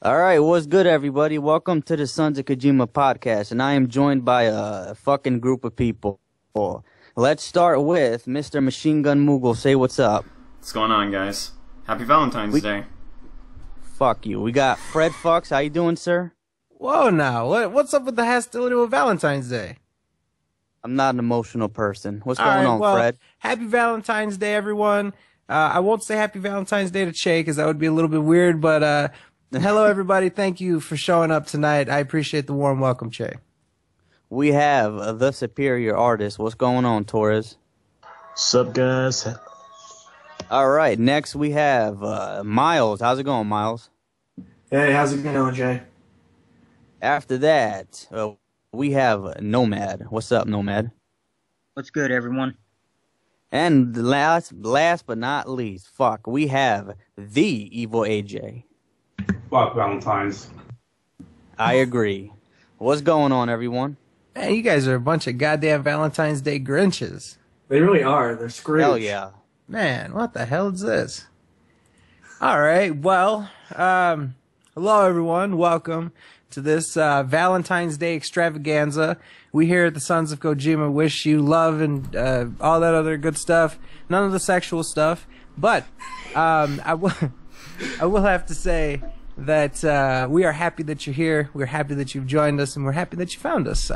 All right, what's good, everybody? Welcome to the Sons of Kojima podcast, and I am joined by a fucking group of people. Let's start with Mr. Machine Gun Moogle. Say what's up. What's going on, guys? Happy Valentine's Day. Fuck you. We got Fred Fox. How you doing, sir? Whoa, now what's up with the hostility with Valentine's Day? I'm not an emotional person. What's going on, Fred? Happy Valentine's Day, everyone. I won't say Happy Valentine's Day to Che because that would be a little bit weird, but hello, everybody. Thank you for showing up tonight. I appreciate the warm welcome, Che. We have the superior artist. What's going on, Torres? Sup, guys? All right, next we have Miles. How's it going, Miles? Hey, how's it going, Jay? After that, we have Nomad. What's up, Nomad? What's good, everyone? And last but not least, we have the Evil AJ. Fuck Valentine's. I agree. What's going on, everyone? Man, you guys are a bunch of goddamn Valentine's Day Grinches. They really are. They're Scrooge. Hell yeah. Man, what the hell is this? All right, well, hello, everyone. Welcome to this Valentine's Day extravaganza. We here at the Sons of Kojima wish you love and all that other good stuff. None of the sexual stuff. But I will have to say that we are happy that you're here. We're happy that you've joined us, and we're happy that you found us.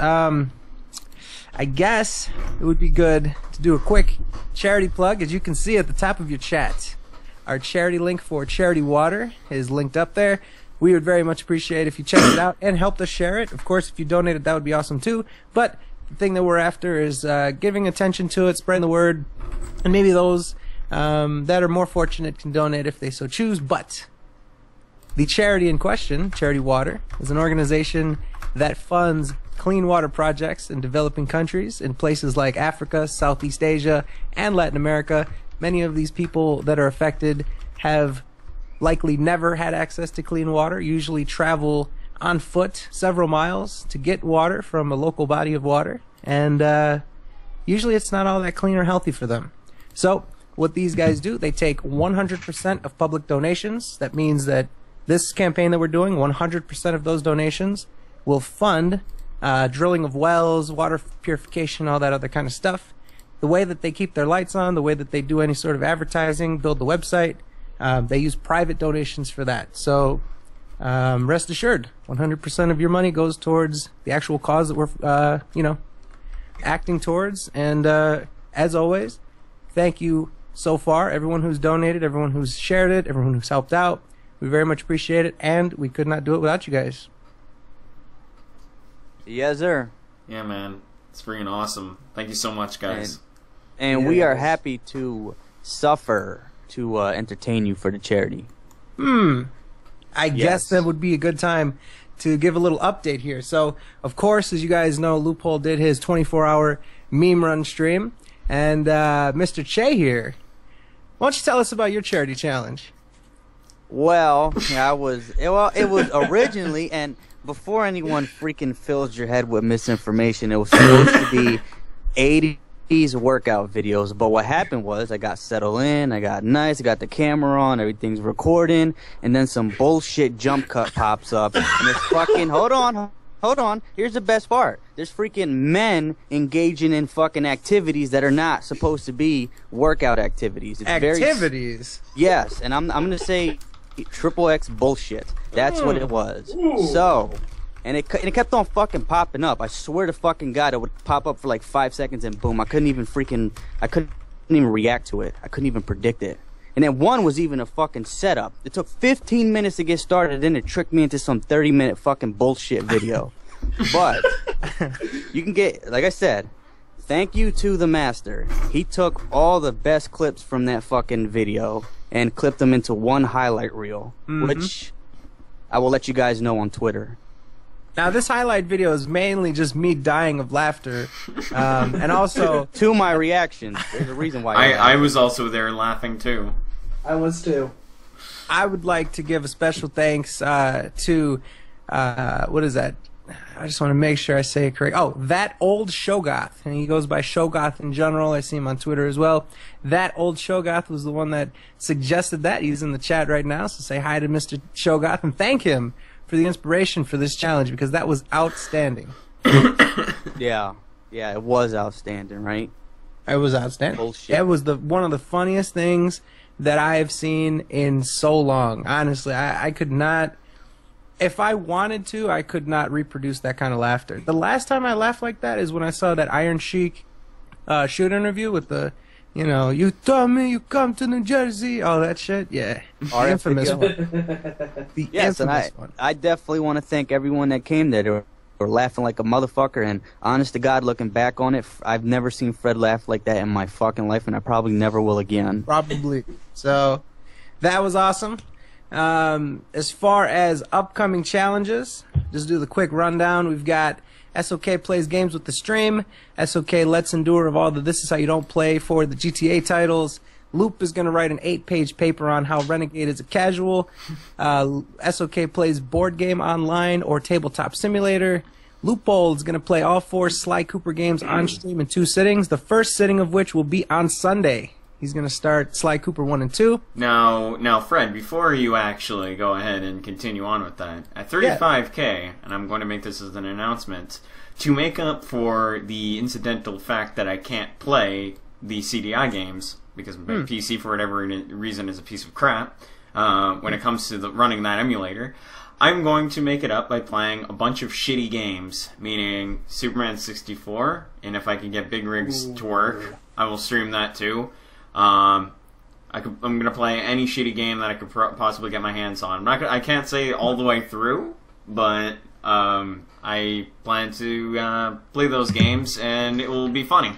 I guess it would be good to do a quick charity plug. As you can see at the top of your chat, our charity link for Charity Water is linked up there. We would very much appreciate if you checked it out and helped us share it. Of course, if you donated, that would be awesome too. But the thing that we're after is giving attention to it, spreading the word, and maybe those that are more fortunate can donate if they so choose. But the charity in question, Charity Water, is an organization that funds clean water projects in developing countries in places like Africa, Southeast Asia, and Latin America. Many of these people that are affected have likely never had access to clean water, usually travel on foot several miles to get water from a local body of water, and usually it's not all that clean or healthy for them. So what these guys do, they take 100% of public donations. That means that this campaign that we're doing, 100% of those donations will fund drilling of wells, water purification, all that other kind of stuff. The way that they keep their lights on, the way that they do any sort of advertising, build the website, they use private donations for that. So rest assured, 100% of your money goes towards the actual cause that we're, acting towards. And as always, thank you so far, everyone who's donated, everyone who's shared it, everyone who's helped out. We very much appreciate it, and we could not do it without you guys. Yes, sir. Yeah, man. It's freaking awesome. Thank you so much, guys. And we are happy to suffer to entertain you for the charity. I guess that would be a good time to give a little update here. So, of course, as you guys know, Loophole did his 24-hour meme run stream. And Mr. Che here, why don't you tell us about your charity challenge? Well, it was originally, and before anyone freaking fills your head with misinformation, it was supposed to be 80s workout videos. But what happened was I got settled in, I got nice, I got the camera on, everything's recording, and then some bullshit jump cut pops up, and it's fucking, hold on, here's the best part. There's freaking men engaging in fucking activities that are not supposed to be workout activities. It's Activities? Yes, and I'm gonna say XXX bullshit. That's what it was. So, and it kept on fucking popping up. I swear to fucking God, it would pop up for like 5 seconds and boom. I couldn't even react to it. I couldn't even predict it. And then one was even a fucking setup. It took 15 minutes to get started, then it tricked me into some 30-minute fucking bullshit video. But you can get, like I said, thank you to the master. He took all the best clips from that fucking video and clipped them into one highlight reel, which I will let you guys know on Twitter. Now, this highlight video is mainly just me dying of laughter, and also to my reactions. There's a reason why. I was also there laughing too. I was too. I would like to give a special thanks to what is that? I just want to make sure I say it correct. Oh, That Old Shogoth. And he goes by Shogoth in general. I see him on Twitter as well. That Old Shogoth was the one that suggested that. He's in the chat right now, so say hi to Mr. Shogoth and thank him for the inspiration for this challenge because that was outstanding. Yeah, it was outstanding, right? It was outstanding. Bullshit. It was one of the funniest things that I have seen in so long. Honestly, I could not... If I wanted to, I could not reproduce that kind of laughter. The last time I laughed like that is when I saw that Iron Sheik shoot interview with the, you told me you come to New Jersey, all that shit. Yeah, the infamous one. The infamous one. I definitely want to thank everyone that came there. They were laughing like a motherfucker, and honest to God, looking back on it, I've never seen Fred laugh like that in my fucking life, and I probably never will again. Probably. So, that was awesome. As far as upcoming challenges, just do the quick rundown. We've got SoK Plays Games with the Stream, SoK Let's Endure of all the This Is How You Don't Play for the GTA titles. Loop is going to write an 8-page paper on how Renegade is a casual. SoK Plays Board Game Online or Tabletop Simulator. Loophole is going to play all 4 Sly Cooper games on stream in 2 sittings, the first sitting of which will be on Sunday. He's going to start Sly Cooper 1 and 2. Now, Fred, before you actually go ahead and continue on with that, at 35K, and I'm going to make this as an announcement, to make up for the incidental fact that I can't play the CDI games, because my PC, for whatever reason, is a piece of crap, when it comes to running that emulator, I'm going to make it up by playing a bunch of shitty games, meaning Superman 64, and if I can get Big Rigs to work, I will stream that too. I'm gonna play any shitty game that I could possibly get my hands on. I can't say all the way through, but I plan to play those games, and it will be funny.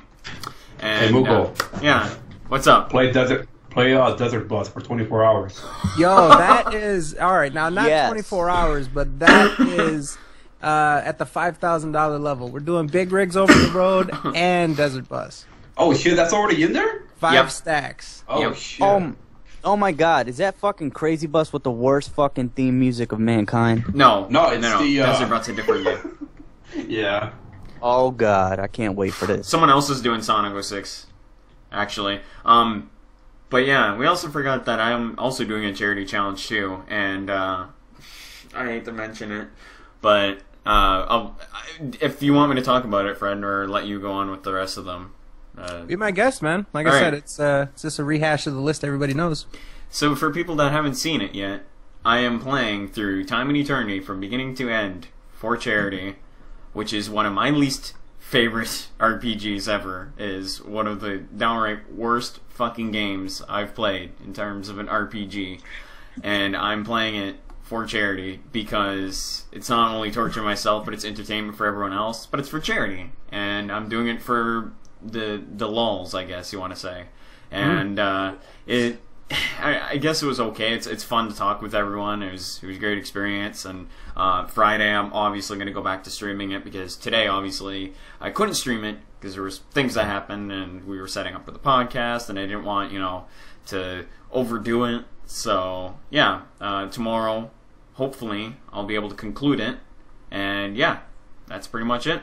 And, hey, Muko. Yeah, what's up? Play Desert Bus for 24 hours. Yo, that is all right. Now, not 24 hours, but that is at the $5,000 level. We're doing Big Rigs Over the Road and Desert Bus. Oh shit, that's already in there? 5 stacks. Oh shit. Oh my God, is that fucking Crazy Bus with the worst fucking theme music of mankind? No, it's the Desert Bus a different game. Yeah. Oh God, I can't wait for this. Someone else is doing Sonic 06, actually. But yeah, we also forgot that I'm also doing a charity challenge too, and I hate to mention it, but if you want me to talk about it, Fred, or let you go on with the rest of them. Be my guest, man. Like I said, it's just a rehash of the list everybody knows. So for people that haven't seen it yet, I am playing through Time and Eternity from beginning to end for charity, which is one of my least favorite RPGs ever. Is one of the downright worst fucking games I've played in terms of an RPG, and I'm playing it for charity because it's not only torturing myself, but it's entertainment for everyone else. But it's for charity, and I'm doing it for the lulz, I guess you want to say. And I guess it was okay. It's fun to talk with everyone. It was a great experience. And Friday, I'm obviously going to go back to streaming it because today, obviously, I couldn't stream it because there was things that happened, and we were setting up for the podcast, and I didn't want to overdo it. So yeah, tomorrow, hopefully, I'll be able to conclude it. And yeah, that's pretty much it.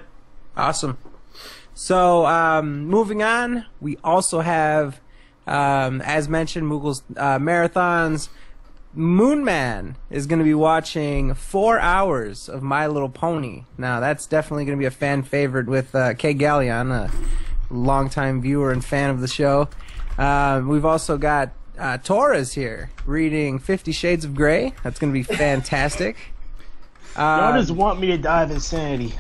Awesome. So, moving on, we also have, as mentioned, Moogle's marathons. Moonman is going to be watching 4 hours of My Little Pony. Now, that's definitely going to be a fan favorite with Kay Gallion, a longtime viewer and fan of the show. We've also got Torres here reading 50 Shades of Grey. That's going to be fantastic. Y'all just want me to die of insanity.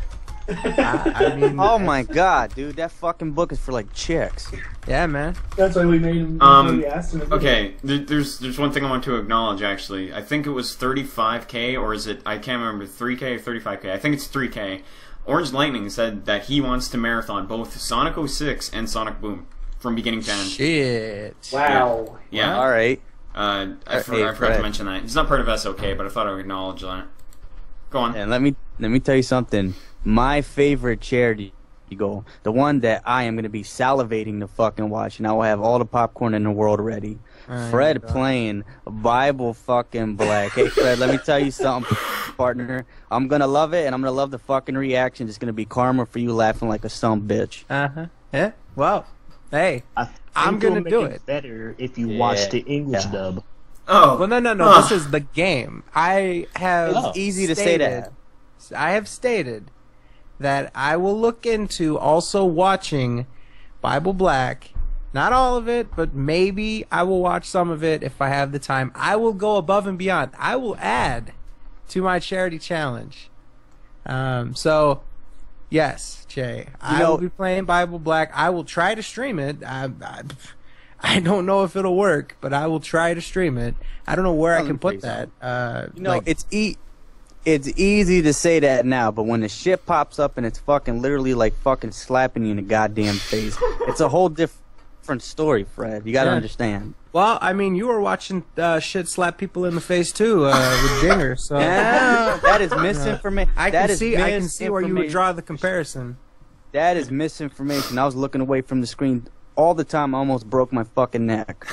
I mean, oh my God, dude, that fucking book is for like chicks. Yeah, man. That's why we made him. We asked him. Okay, there's one thing I want to acknowledge. Actually, I think it was 35K, or is it? I can't remember 3K or 35K. I think it's 3K. Orange Lightning said that he wants to marathon both Sonic 06 and Sonic Boom from beginning to end. Shit. Wow. Yeah. All right. I forgot to mention that. It's not part of SoK, but I thought I would acknowledge that. Go on. And let me tell you something. My favorite charity goal, the one that I am going to be salivating to fucking watch, and I will have all the popcorn in the world ready. Fred playing Bible fucking Black. Hey, Fred, let me tell you something. partner. I'm gonna love it, and I'm gonna love the fucking reaction. It's gonna be karma for you laughing like a son bitch. Yeah. Well, hey, I'm gonna do it. Better if you watch the English dub. Oh. Well, no. This is the game. I have. It's easy to say that. I have stated that I will look into also watching Bible Black. Not all of it, but maybe I will watch some of it if I have the time. I will go above and beyond. I will add to my charity challenge. So, yes, Che, I will be playing Bible Black. I will try to stream it. I don't know if it'll work, but I will try to stream it. I don't know where I can put that. It's easy to say that now, but when the shit pops up and it's fucking literally like fucking slapping you in the goddamn face, it's a whole different story, Fred. You gotta understand. Well, I mean, you were watching shit slap people in the face too with Dinger, so yeah, that is misinformation. I can see where you would draw the comparison. That is misinformation. I was looking away from the screen all the time. I almost broke my fucking neck.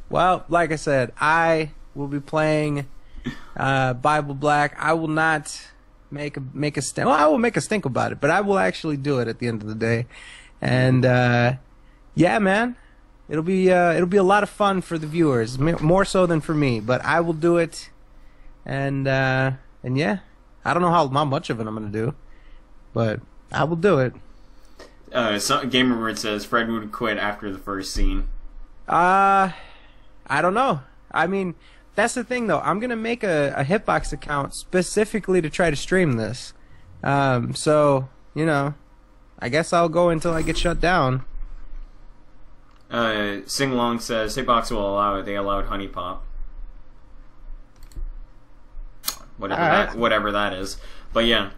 Well, like I said, I will be playing Bible Black. I will not make a stink. Well, I will make a stink about it, but I will actually do it at the end of the day. And yeah, man, it'll be a lot of fun for the viewers, more so than for me. But I will do it, and yeah, I don't know how much of it I'm gonna do, but I will do it. Gamer says Fred would quit after the first scene. I don't know. I mean, that's the thing, though. I'm gonna make a Hitbox account specifically to try to stream this. So you know, I guess I'll go until I get shut down. Sing Long says Hitbox will allow it. They allowed Honey Pop. Whatever that is. But yeah.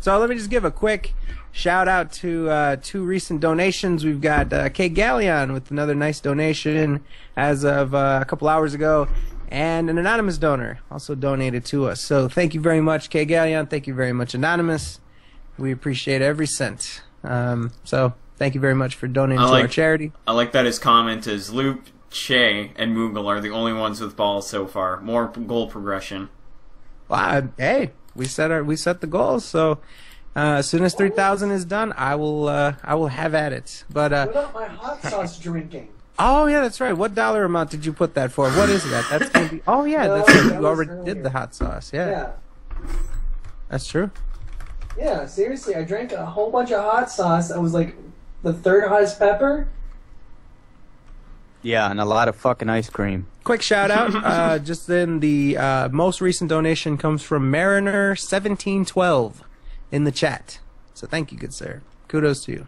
So let me just give a quick shout out to 2 recent donations. We've got K Galleon with another nice donation as of a couple hours ago, and an anonymous donor also donated to us. So thank you very much, K Galleon. Thank you very much, Anonymous. We appreciate every cent. So thank you very much for donating to our charity. I like that his comment is Loop, Che, and Moogle are the only ones with balls so far. More goal progression. Well, hey, we set the goals. So as soon as 3,000 is done, I will have at it. But what about my hot sauce drinking? Oh yeah, that's right. What dollar amount did you put that for? What is that? That's gonna be. Oh yeah, that's right. You already did the hot sauce. Yeah. That's true. Yeah, seriously, I drank a whole bunch of hot sauce. That was like the 3rd hottest pepper. Yeah, and a lot of fucking ice cream. Quick shout out. Just then, the most recent donation comes from Mariner1712 in the chat. So thank you, good sir. Kudos to you.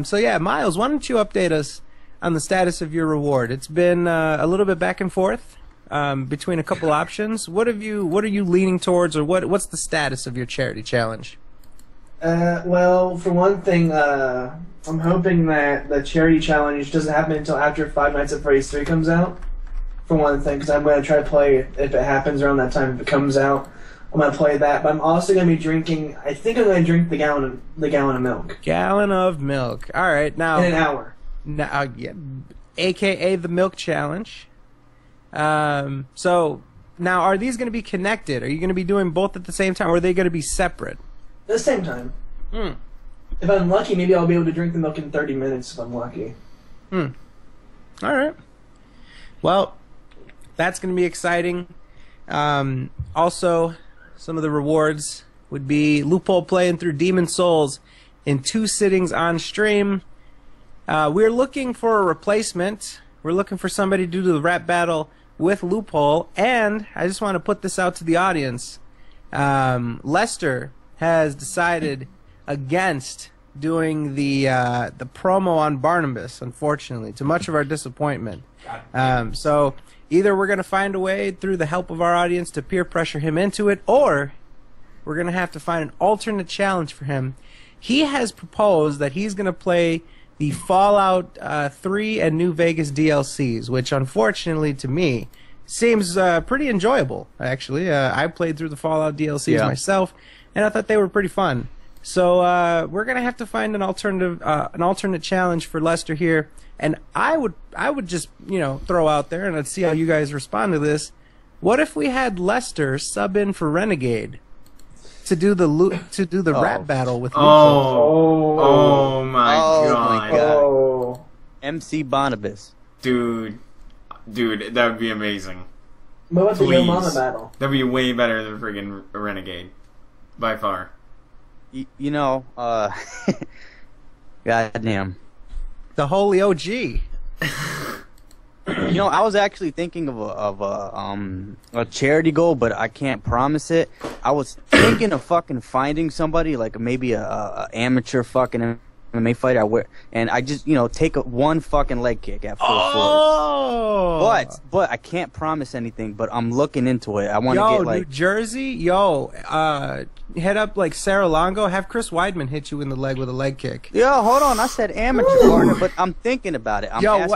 So yeah, Miles, why don't you update us on the status of your reward? It's been a little bit back and forth between a couple options. What are you leaning towards, or what's the status of your charity challenge? Well, for one thing, I'm hoping that the charity challenge doesn't happen until after Five Nights at Freddy's 3 comes out. For one thing, because I'm going to try to play it if it happens around that time. If it comes out, I'm going to play that. But I'm also going to be drinking. I think I'm going to drink the gallon of milk. Gallon of milk. All right, now in an hour. Now, yeah, AKA the milk challenge. So now, are these going to be connected? Are you going to be doing both at the same time, or are they going to be separate? At the same time. If I'm lucky, maybe I'll be able to drink the milk in 30 minutes if I'm lucky. All right. Well, that's going to be exciting. Also, some of the rewards would be Loophole playing through Demon Souls in 2 sittings on stream. We're looking for a replacement. We're looking for somebody to do the rap battle with Loophole. And I just want to put this out to the audience. Lester has decided against doing the promo on Barnabas, unfortunately, to much of our disappointment. So either we're going to find a way through the help of our audience to peer pressure him into it, or we're going to have to find an alternate challenge for him. He has proposed that he's going to play the Fallout 3 and New Vegas DLCs, which unfortunately to me seems pretty enjoyable, actually. I played through the Fallout DLCs myself, and I thought they were pretty fun. So we're gonna have to find an alternate challenge for Lester here, and I would just throw out there, and I'd see how you guys respond to this. What if we had Lester sub in for Renegade to do the rap battle with Loophole? Oh my God. Oh. MC Barnabas. Dude, that would be amazing. What about the Yo Please. Mama battle? That'd be way better than friggin' Renegade. By far. You know, goddamn. The holy OG. You know, I was actually thinking of a charity goal, but I can't promise it. I was thinking of fucking finding somebody, like maybe a amateur fucking MMA fighter, and I just, take one fucking leg kick at full force. But I can't promise anything. But I'm looking into it. I want to get like New Jersey, head up like Sarah Longo, have Chris Weidman hit you in the leg with a leg kick. Yo, hold on. I said amateur partner, but I'm thinking about it.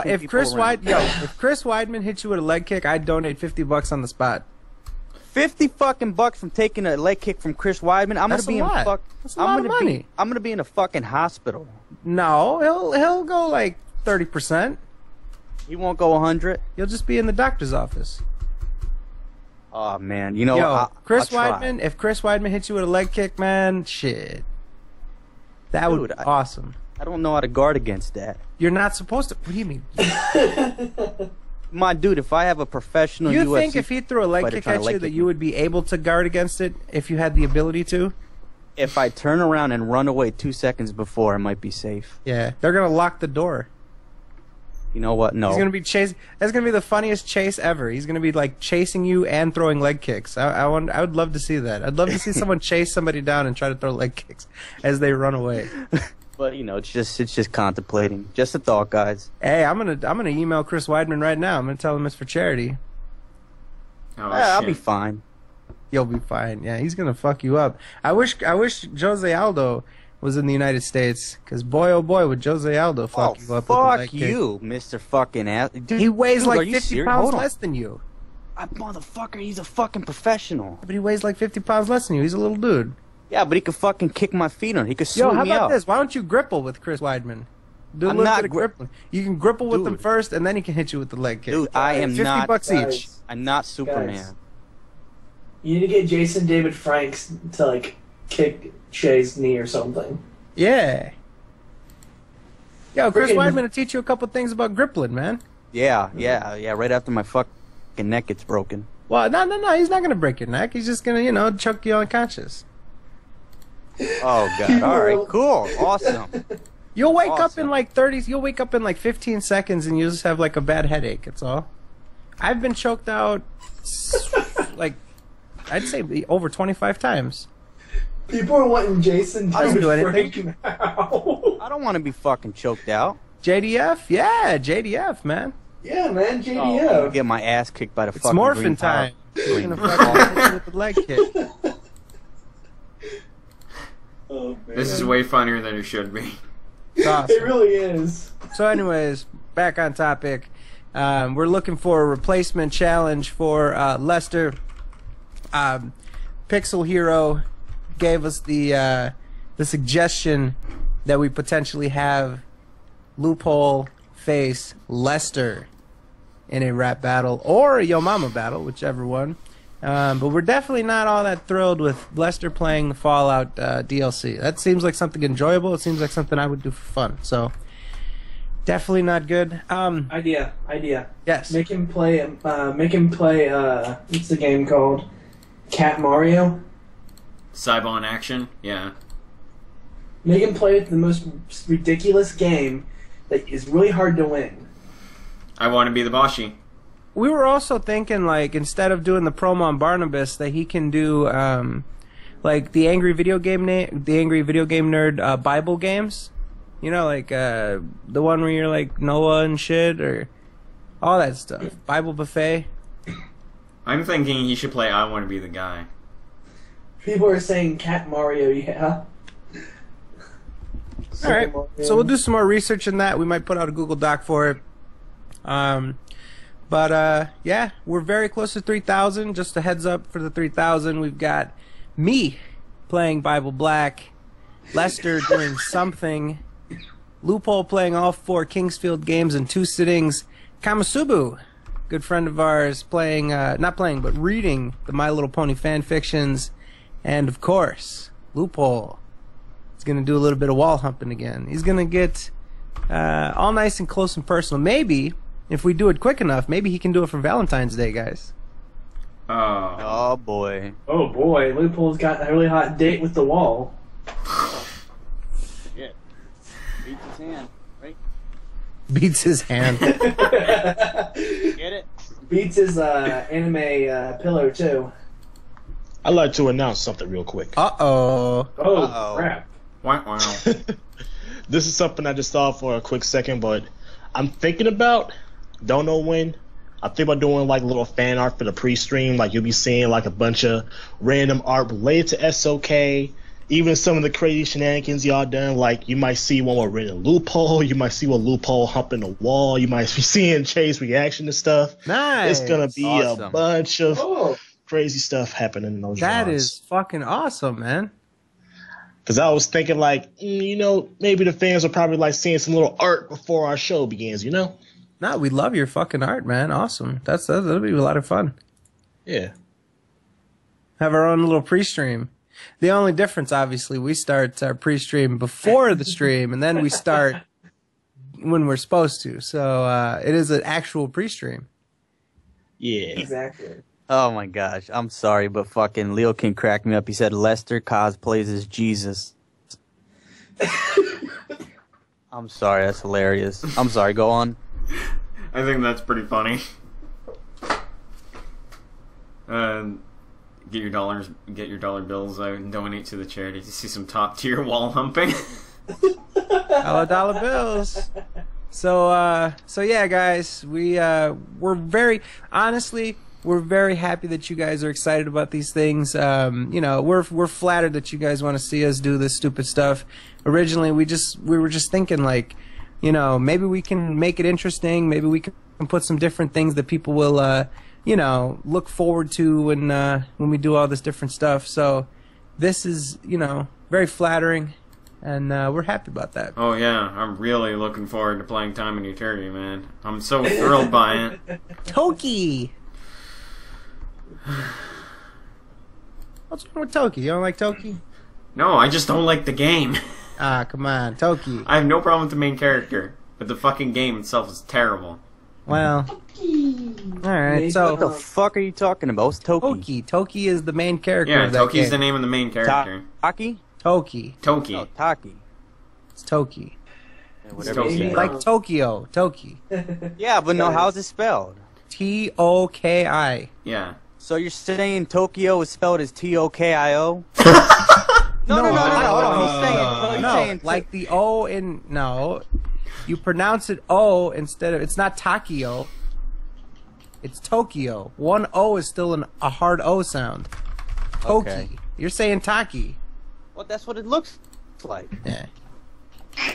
If Chris Weidman hit you with a leg kick, I'd donate $50 on the spot. 50 fucking bucks from taking a leg kick from Chris Weidman. That's a lot. That's a lot of money. I'm gonna be in a fucking hospital. No, he'll go like 30%. He won't go 100. You'll just be in the doctor's office. Oh man, Chris Weidman. If Chris Weidman hits you with a leg kick, man, shit, that would be awesome. I don't know how to guard against that. You're not supposed to. What do you mean? My dude, if I have a professional You UFC think if he threw a leg kick at you that you would be able to guard against it if you had the ability to? If I turn around and run away 2 seconds before, I might be safe. Yeah, they're gonna lock the door. You know what? No. He's gonna be chasing. That's gonna be the funniest chase ever. He's gonna be like chasing you and throwing leg kicks. I would love to see that. I'd love to see someone chase somebody down and try to throw leg kicks as they run away. But it's just contemplating. Just a thought, guys. Hey, I'm gonna email Chris Weidman right now. I'm gonna tell him it's for charity. I'll be fine. You'll be fine. Yeah, he's gonna fuck you up. I wish Jose Aldo was in the United States, because boy oh boy would Jose Aldo fuck you up. Fuck you, Mr. Fucking ass. Dude, he weighs like 50 serious? pounds less than you. Motherfucker, he's a fucking professional. But he weighs like 50 pounds less than you. He's a little dude. Yeah, but he could fucking kick my feet on. He could swoop me how about up. this? Why don't you grapple with Chris Weidman? Do a little bit of grappling. You can grapple with him first, and then he can hit you with the leg kick. Dude, I am not $50 each. I'm not Superman. Guys. You need to get Jason David Franks to like kick Shay's knee or something. Yeah. Yo, Chris Weidman will teach you a couple things about grappling, man. Yeah. Right after my fucking neck gets broken. Well, no. He's not gonna break your neck. He's just gonna, choke you unconscious. Oh god. All right. Cool. Awesome. You'll wake up in like 30s. You'll wake up in like 15 seconds, and you'll just have like a bad headache. That's all. I've been choked out, like, I'd say over 25 times. People are wanting Jason I didn't do David anything. Frank now. I don't want to be fucking choked out. JDF? Yeah, JDF, man. Yeah, man, I'm JDF. gonna get my ass kicked by the It's fucking morphin' green time. power. You're gonna fucking hit you with the leg kick. Oh, man. This is way funnier than it should be. It's awesome. It really is. So anyways, back on topic. We're looking for a replacement challenge for Lester. Pixel Hero gave us the suggestion that we potentially have Loophole face Lester in a rap battle or a Yo Mama battle, whichever one. But we're definitely not all that thrilled with Lester playing the Fallout DLC. That seems like something enjoyable. It seems like something I would do for fun. So definitely not good. Idea. Yes. Make him play. What's the game called? Cat Mario. Cybon action, yeah. Make him play the most ridiculous game that is really hard to win. I want to be the Boshi. We were also thinking, like, instead of doing the promo on Barnabas, that he can do, like, the Angry Video Game Nerd Bible games. Like, the one where you're like Noah and shit, or all that stuff. Bible Buffet. I'm thinking he should play I Want to Be the Guy. People are saying Cat Mario, yeah. Alright, so we'll do some more research in that. We might put out a Google Doc for it. Yeah, we're very close to 3,000. Just a heads up for the 3,000. We've got me playing Bible Black, Lester doing something, Loophole playing all 4 Kingsfield games in 2 sittings, Kamasubu good friend of ours, playing, not playing, but reading the My Little Pony fan fictions. And, of course, Loophole is going to do a little bit of wall humping again. He's going to get all nice and close and personal. Maybe, if we do it quick enough, maybe he can do it for Valentine's Day, guys. Oh, boy. Oh, boy. Loophole's got a really hot date with the wall. Yeah. Beats his hand, right? Beats his hand. Get it? Beats his anime pillow, too. I'd like to announce something real quick. Uh-oh. Oh, Uh-oh. crap. Wow. This is something I just thought for a quick second, but I'm thinking about, don't know when, I think about doing like a little fan art for the pre-stream. Like you'll be seeing like a bunch of random art related to SoK, even some of the crazy shenanigans y'all done. Like you might see one with written Loophole, you might see one Loophole humping the wall, you might be seeing Chase reaction to stuff. Nice. It's gonna be Awesome. a bunch of Oh. crazy stuff happening in those That drawings. is fucking awesome, man. Because I was thinking like, you know, maybe the fans will probably like seeing some little art before our show begins, you know? No, we love your fucking art, man. Awesome. That'll be a lot of fun. Yeah. Have our own little pre-stream. The only difference, obviously, we start our pre-stream before the stream, and then we start when we're supposed to. So it is an actual pre-stream. Yeah. Exactly. Oh my gosh, I'm sorry, but fucking Leo King cracked me up. He said Lester cosplays as Jesus. I'm sorry, that's hilarious. I'm sorry, go on. I think that's pretty funny. Get your dollar bills out and donate to the charity to see some top tier wall humping. Dollar bills. So yeah, guys, we're very honestly. We're very happy that you guys are excited about these things. You know, we're flattered that you guys want to see us do this stupid stuff. Originally, we were just thinking like, you know, maybe we can make it interesting. Maybe we can put some different things that people will, you know, look forward to when we do all this different stuff. So this is, you know, very flattering, and we're happy about that. Oh yeah, I'm really looking forward to playing Time and Eternity, man. I'm so thrilled by it. Toki. What's wrong with Toki? You don't like Toki? No, I just don't like the game. Ah, come on, Toki. I have no problem with the main character, but the fucking game itself is terrible. Well, alright, so What the fuck are you talking about? What's Toki? Toki is the main character Yeah, of that Toki's game. the name of the main character. Taki? Toki. Toki. No, Taki. It's Toki. Yeah, whatever Toki. you say. Like Tokyo. Toki. Yeah, but no, how's it spelled? Toki. Yeah. So you're saying Tokyo is spelled as Tokio? No, hold on. He's No, saying like the O in... No. You pronounce it O instead of... It's not Takio. It's Tokyo. One O is still a hard O sound. Toki. Okay. You're saying Taki. Well, that's what it looks like. Yeah.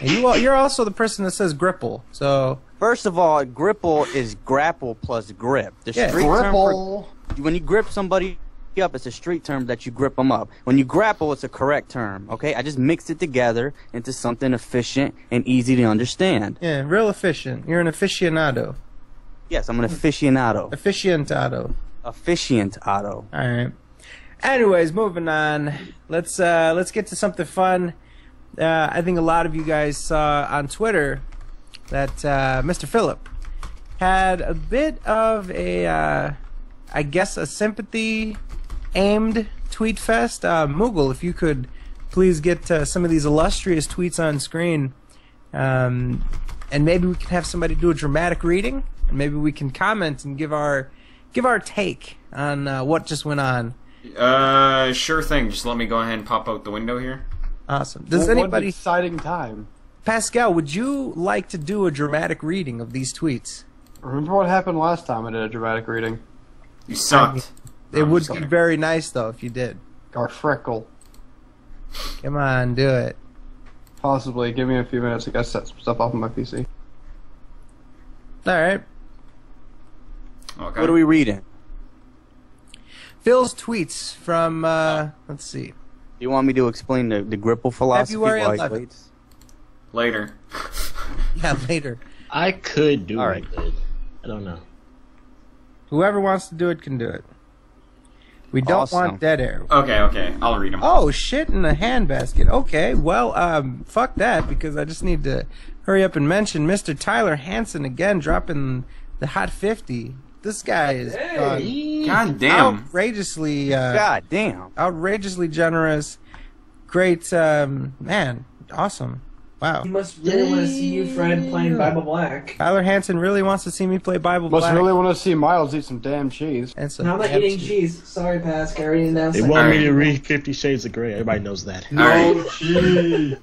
And you're also the person that says gripple, so... First of all, gripple is grapple plus grip. The Yeah. street term for, when you grip somebody up, it's a street term that you grip them up. When you grapple, it's a correct term, okay? I just mixed it together into something efficient and easy to understand. Yeah, real efficient. You're an aficionado. Yes, I'm an aficionado. Aficionado. Aficionado. Alright. Anyways, moving on. Let's get to something fun. I think a lot of you guys saw on Twitter that Mr. Phillip had a bit of a, I guess, a sympathy-aimed tweet fest. Moogle, if you could please get some of these illustrious tweets on screen, and maybe we can have somebody do a dramatic reading, and maybe we can comment and give our take on what just went on. Sure thing. Just let me go ahead and pop out the window here. Awesome. Does What an anybody... exciting time. Pascal, would you like to do a dramatic reading of these tweets? Remember what happened last time I did a dramatic reading? You sucked. It I'm would just be kidding. very nice, though, if you did. Garfreckle. Come on, do it. Possibly. Give me a few minutes. I gotta set some stuff off on my PC. All right. Okay. What are we reading? Phil's tweets from, let's see. Do you want me to explain the gripple philosophy? February while he 11th. waits? Later. Yeah, later. I could do All it, right. but I don't know. Whoever wants to do it can do it. We don't Awesome. want dead air. Okay. I'll read them. Oh, shit in a handbasket. Okay, well, fuck that, because I just need to hurry up and mention Mr. Tyler Hansen again, dropping the hot 50. This guy is God damn. outrageously, God damn. outrageously generous. Great, man, awesome. Wow. You must really want to see you, Fred, playing Bible Black. Tyler Hansen really wants to see me play Bible Must Black. really want to see Miles eat some damn cheese. And some No, I'm not damn eating cheese. Sorry, Pascal. I already announced They that. want me to read 50 Shades of Grey. Everybody knows that. Alright.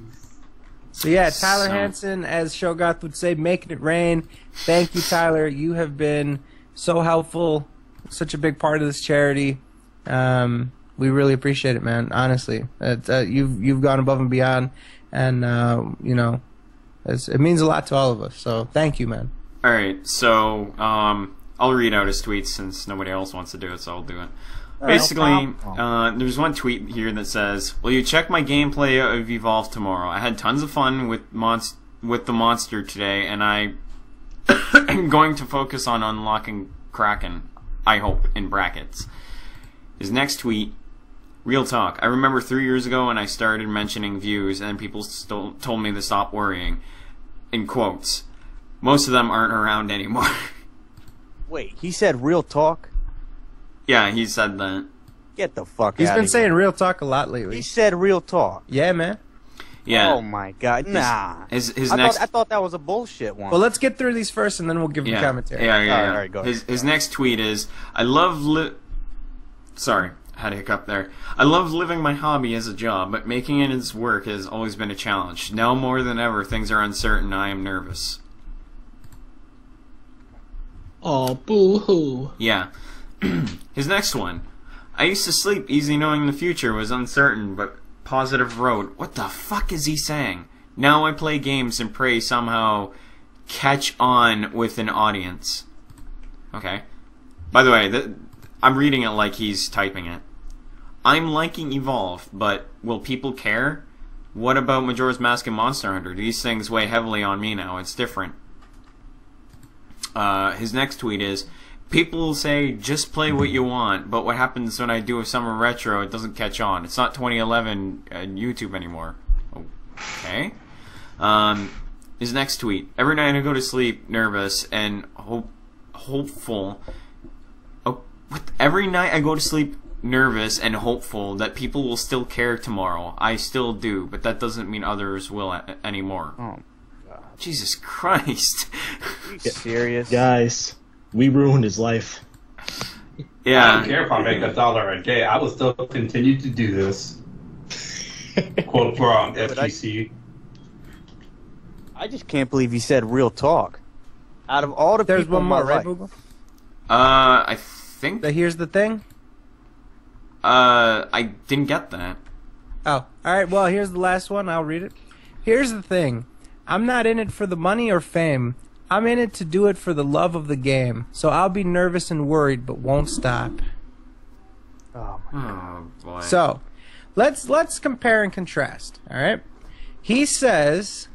So yeah, Tyler So- Hansen, as Shogoth would say, making it rain. Thank you, Tyler. You have been so helpful, such a big part of this charity. We really appreciate it, man. Honestly, you've gone above and beyond, and you know, it means a lot to all of us. So thank you, man. Alright, so I'll read out his tweets since nobody else wants to do it, so I'll do it. Basically, there's one tweet here that says, "Will you check my gameplay of Evolve tomorrow? I had tons of fun with the monster today, and I'm going to focus on unlocking Kraken, I hope, in brackets." His next tweet, "Real talk. I remember 3 years ago when I started mentioning views, and people told me to stop worrying. In quotes. Most of them aren't around anymore." Wait, he said real talk? Yeah, he said that. Get the fuck He's out been of saying here. real talk a lot lately. He said real talk. Yeah, man. Yeah. Oh my god. Nah. His I next. thought that was a bullshit one. Well, let's get through these first, and then we'll give you commentary. Yeah. All right, go ahead. His next tweet is, "I love Sorry, I had a hiccup there. I love living my hobby as a job, but making it as work has always been a challenge. Now more than ever, things are uncertain. I am nervous." Oh, boo-hoo. Yeah. His next one. "I used to sleep easy knowing the future was uncertain, but positive road." What the fuck is he saying? "Now I play games and pray somehow catch on with an audience." Okay. By the way, I'm reading it like he's typing it. "I'm liking Evolve, but will people care? What about Majora's Mask and Monster Hunter? These things weigh heavily on me now. It's different." His next tweet is, "People will say, just play what you want, but what happens when I do a summer retro, it doesn't catch on. It's not 2011 YouTube anymore." Okay. His next tweet, "Every night I go to sleep nervous and hopeful. Every night I go to sleep nervous and hopeful that people will still care tomorrow. I still do, but that doesn't mean others will anymore." Oh, Jesus Christ. you serious? Guys, we ruined his life. I Yeah. don't care if I make $1 a day. I will still continue to do this. Quote from FGC. I just can't believe he said real talk. Out of all the There's people one in my more, right, life, Google? I think. Here's the thing. I didn't get that. Oh, all right. Well, here's the last one. I'll read it. "Here's the thing. I'm not in it for the money or fame. I'm in it to do it for the love of the game. So I'll be nervous and worried, but won't stop." oh my Oh boy. So, let's compare and contrast. All right. He says,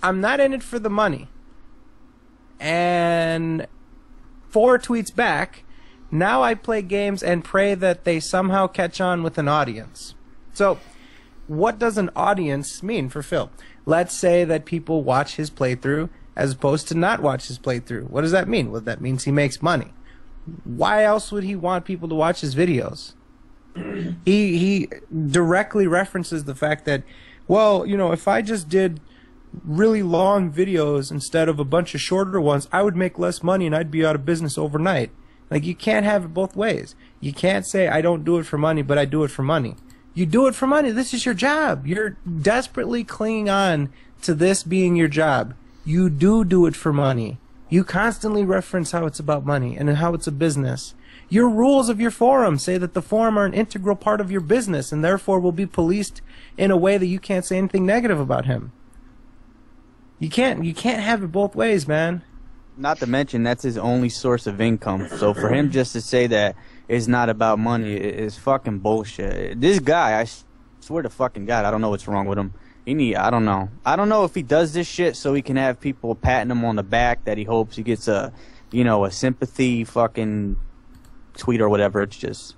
"I'm not in it for the money," and 4 tweets back, "Now I play games and pray that they somehow catch on with an audience." So, what does an audience mean for Phil? Let's say that people watch his playthrough as opposed to not watch his playthrough. What does that mean? Well, that means he makes money. Why else would he want people to watch his videos? He directly references the fact that, well, you know, if I just did really long videos instead of a bunch of shorter ones, I would make less money and I'd be out of business overnight. Like, you can't have it both ways. You can't say, I don't do it for money, but I do it for money. You do it for money. This is your job. You're desperately clinging on to this being your job. You do it for money. You constantly reference how it's about money and how it's a business. Your rules of your forum say that the forum are an integral part of your business and therefore will be policed in a way that you can't say anything negative about him. You can't have it both ways, man. Not to mention, that's his only source of income. So for him just to say that it's not about money is fucking bullshit. This guy, I swear to fucking God, I don't know what's wrong with him. I don't know. I don't know if he does this shit so he can have people patting him on the back that he hopes he gets a a sympathy fucking tweet or whatever. It's just,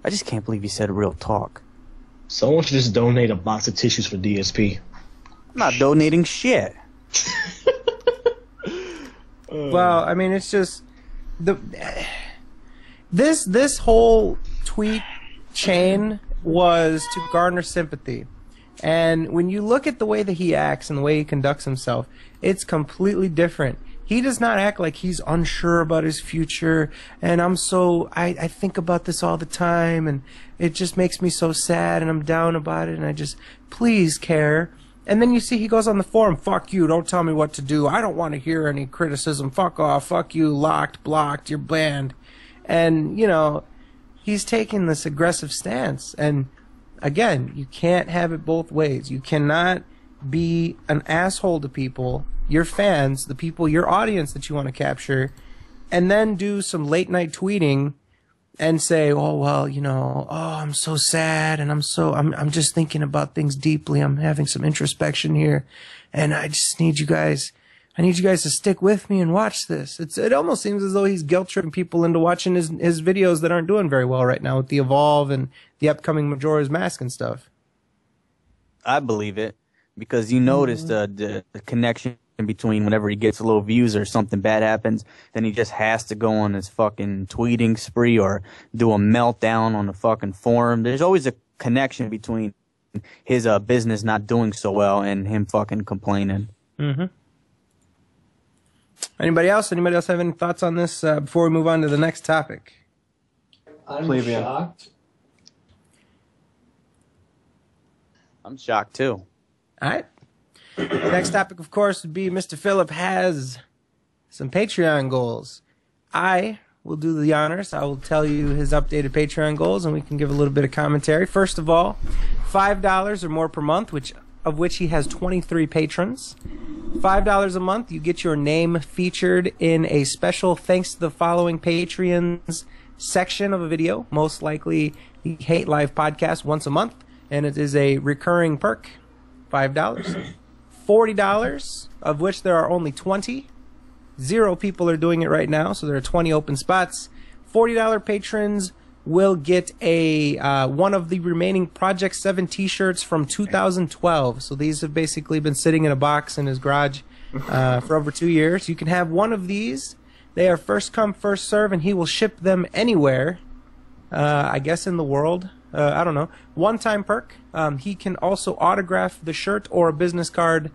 I just can't believe he said real talk. Someone should just donate a box of tissues for DSP. I'm not donating shit. Well, I mean, it's just this whole tweet chain was to garner sympathy. And when you look at the way that he acts and the way he conducts himself, it's completely different. He does not act like he's unsure about his future, and I think about this all the time, and it just makes me so sad, and I'm down about it, and I just, please care. And then you see he goes on the forum, fuck you, don't tell me what to do, I don't want to hear any criticism, fuck off, fuck you, locked, blocked, you're banned. And, he's taking this aggressive stance, and again, you can't have it both ways. You cannot be an asshole to people, your fans, the people, your audience that you want to capture, and then do some late night tweeting and say, oh, well, I'm so sad, and I'm just thinking about things deeply. I'm having some introspection here, and I just need you guys to stick with me and watch this. It almost seems as though he's guilt-tripping people into watching his videos that aren't doing very well right now with the Evolve and the upcoming Majora's Mask and stuff. I believe it, because you notice the connection between whenever he gets a little views or something bad happens, then he just has to go on his fucking tweeting spree or do a meltdown on the fucking forum. There's always a connection between his business not doing so well and him fucking complaining. Mm-hmm. Anybody else? Anybody else have any thoughts on this before we move on to the next topic? I'm Plebeian. shocked. I'm shocked too. All right. Next topic, of course, would be Mr. Phillip has some Patreon goals. I will do the honors. I will tell you his updated Patreon goals, and we can give a little bit of commentary. First of all, $5 or more per month, of which he has 23 patrons. $5 a month, you get your name featured in a special thanks to the following Patreons section of a video, most likely the Hate Live podcast once a month, and it is a recurring perk. $5. $40, of which there are only 20. 0 people are doing it right now, so there are 20 open spots. $40 patrons will get a one of the remaining Project 7 t-shirts from 2012. So these have basically been sitting in a box in his garage for over 2 years. You can have one of these. They are first come, first serve, and he will ship them anywhere, I guess in the world. I don't know. One-time perk. He can also autograph the shirt or a business card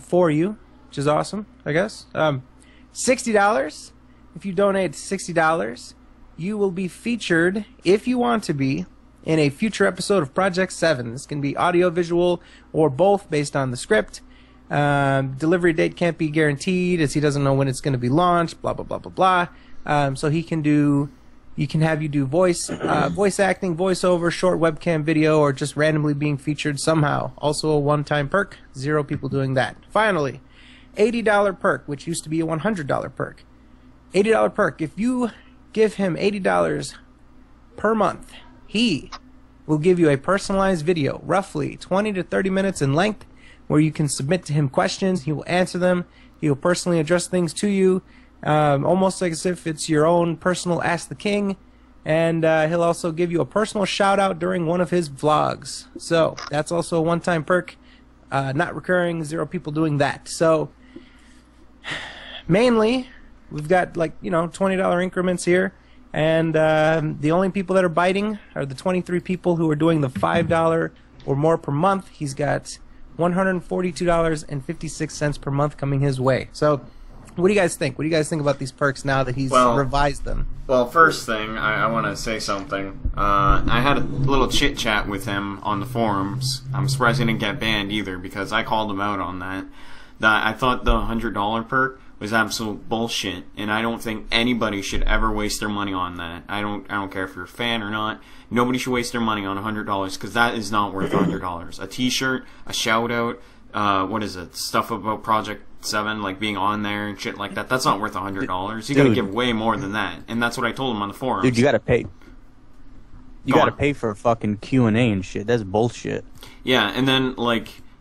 for you, which is awesome, I guess. $60. If you donate $60, you will be featured, if you want to be, in a future episode of Project 7. This can be audio, visual, or both based on the script. Delivery date can't be guaranteed as he doesn't know when it's going to be launched, blah, blah, blah, blah, blah. So he can have you do voice acting, voiceover, short webcam video, or just randomly being featured somehow. Also a one-time perk. 0 people doing that. Finally, $80 perk, which used to be a $100 perk. $80 perk. If you give him $80 per month, he will give you a personalized video, roughly 20 to 30 minutes in length, where you can submit to him questions. He will answer them. He will personally address things to you. Almost like as if it's your own personal Ask the King, and he'll also give you a personal shout out during one of his vlogs. So that's also a one-time perk, not recurring, 0 people doing that. So mainly we've got $20 increments here, and the only people that are biting are the 23 people who are doing the $5 or more per month. He's got $142.56 per month coming his way. So what do you guys think? What do you guys think about these perks now that he's revised them? Well, first thing, I want to say something. I had a little chit-chat with him on the forums. I'm surprised he didn't get banned either, because I called him out on that. I thought the $100 perk was absolute bullshit, and I don't think anybody should ever waste their money on that. I don't care if you're a fan or not. Nobody should waste their money on $100, because that is not worth $100. A t-shirt, a shout-out, stuff about Project 7, like being on there and shit like that. That's not worth $100. You gotta give way more than that, and that's what I told him on the forums. Dude, you gotta pay. You gotta pay for fucking Q&A and shit. That's bullshit. Yeah, and then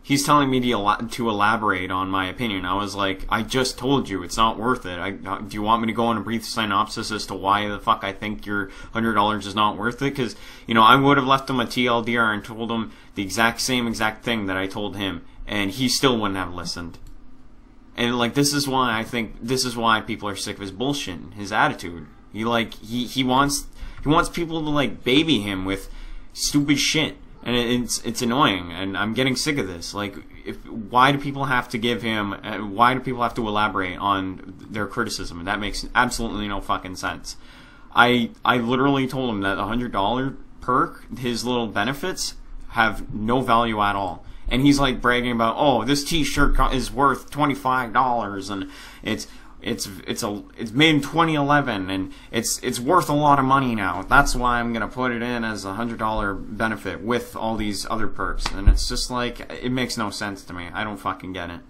he's telling me to elaborate on my opinion. I was like, I just told you it's not worth it. Do you want me to go on a brief synopsis as to why the fuck I think your $100 is not worth it? Because, I would have left him a TLDR and told him the exact thing that I told him, and he still wouldn't have listened. And, this is why people are sick of his bullshit, his attitude. He wants people to, baby him with stupid shit. And it's annoying, and I'm getting sick of this. Why do people have to give him? Why do people have to elaborate on their criticism? And that makes absolutely no fucking sense. I literally told him that $100 perk, his little benefits, have no value at all. And he's bragging about, oh, this T-shirt is worth $25, and it's made in 2011, and it's worth a lot of money now. That's why I'm gonna put it in as a $100 benefit with all these other perks. And it's just it makes no sense to me. I don't fucking get it.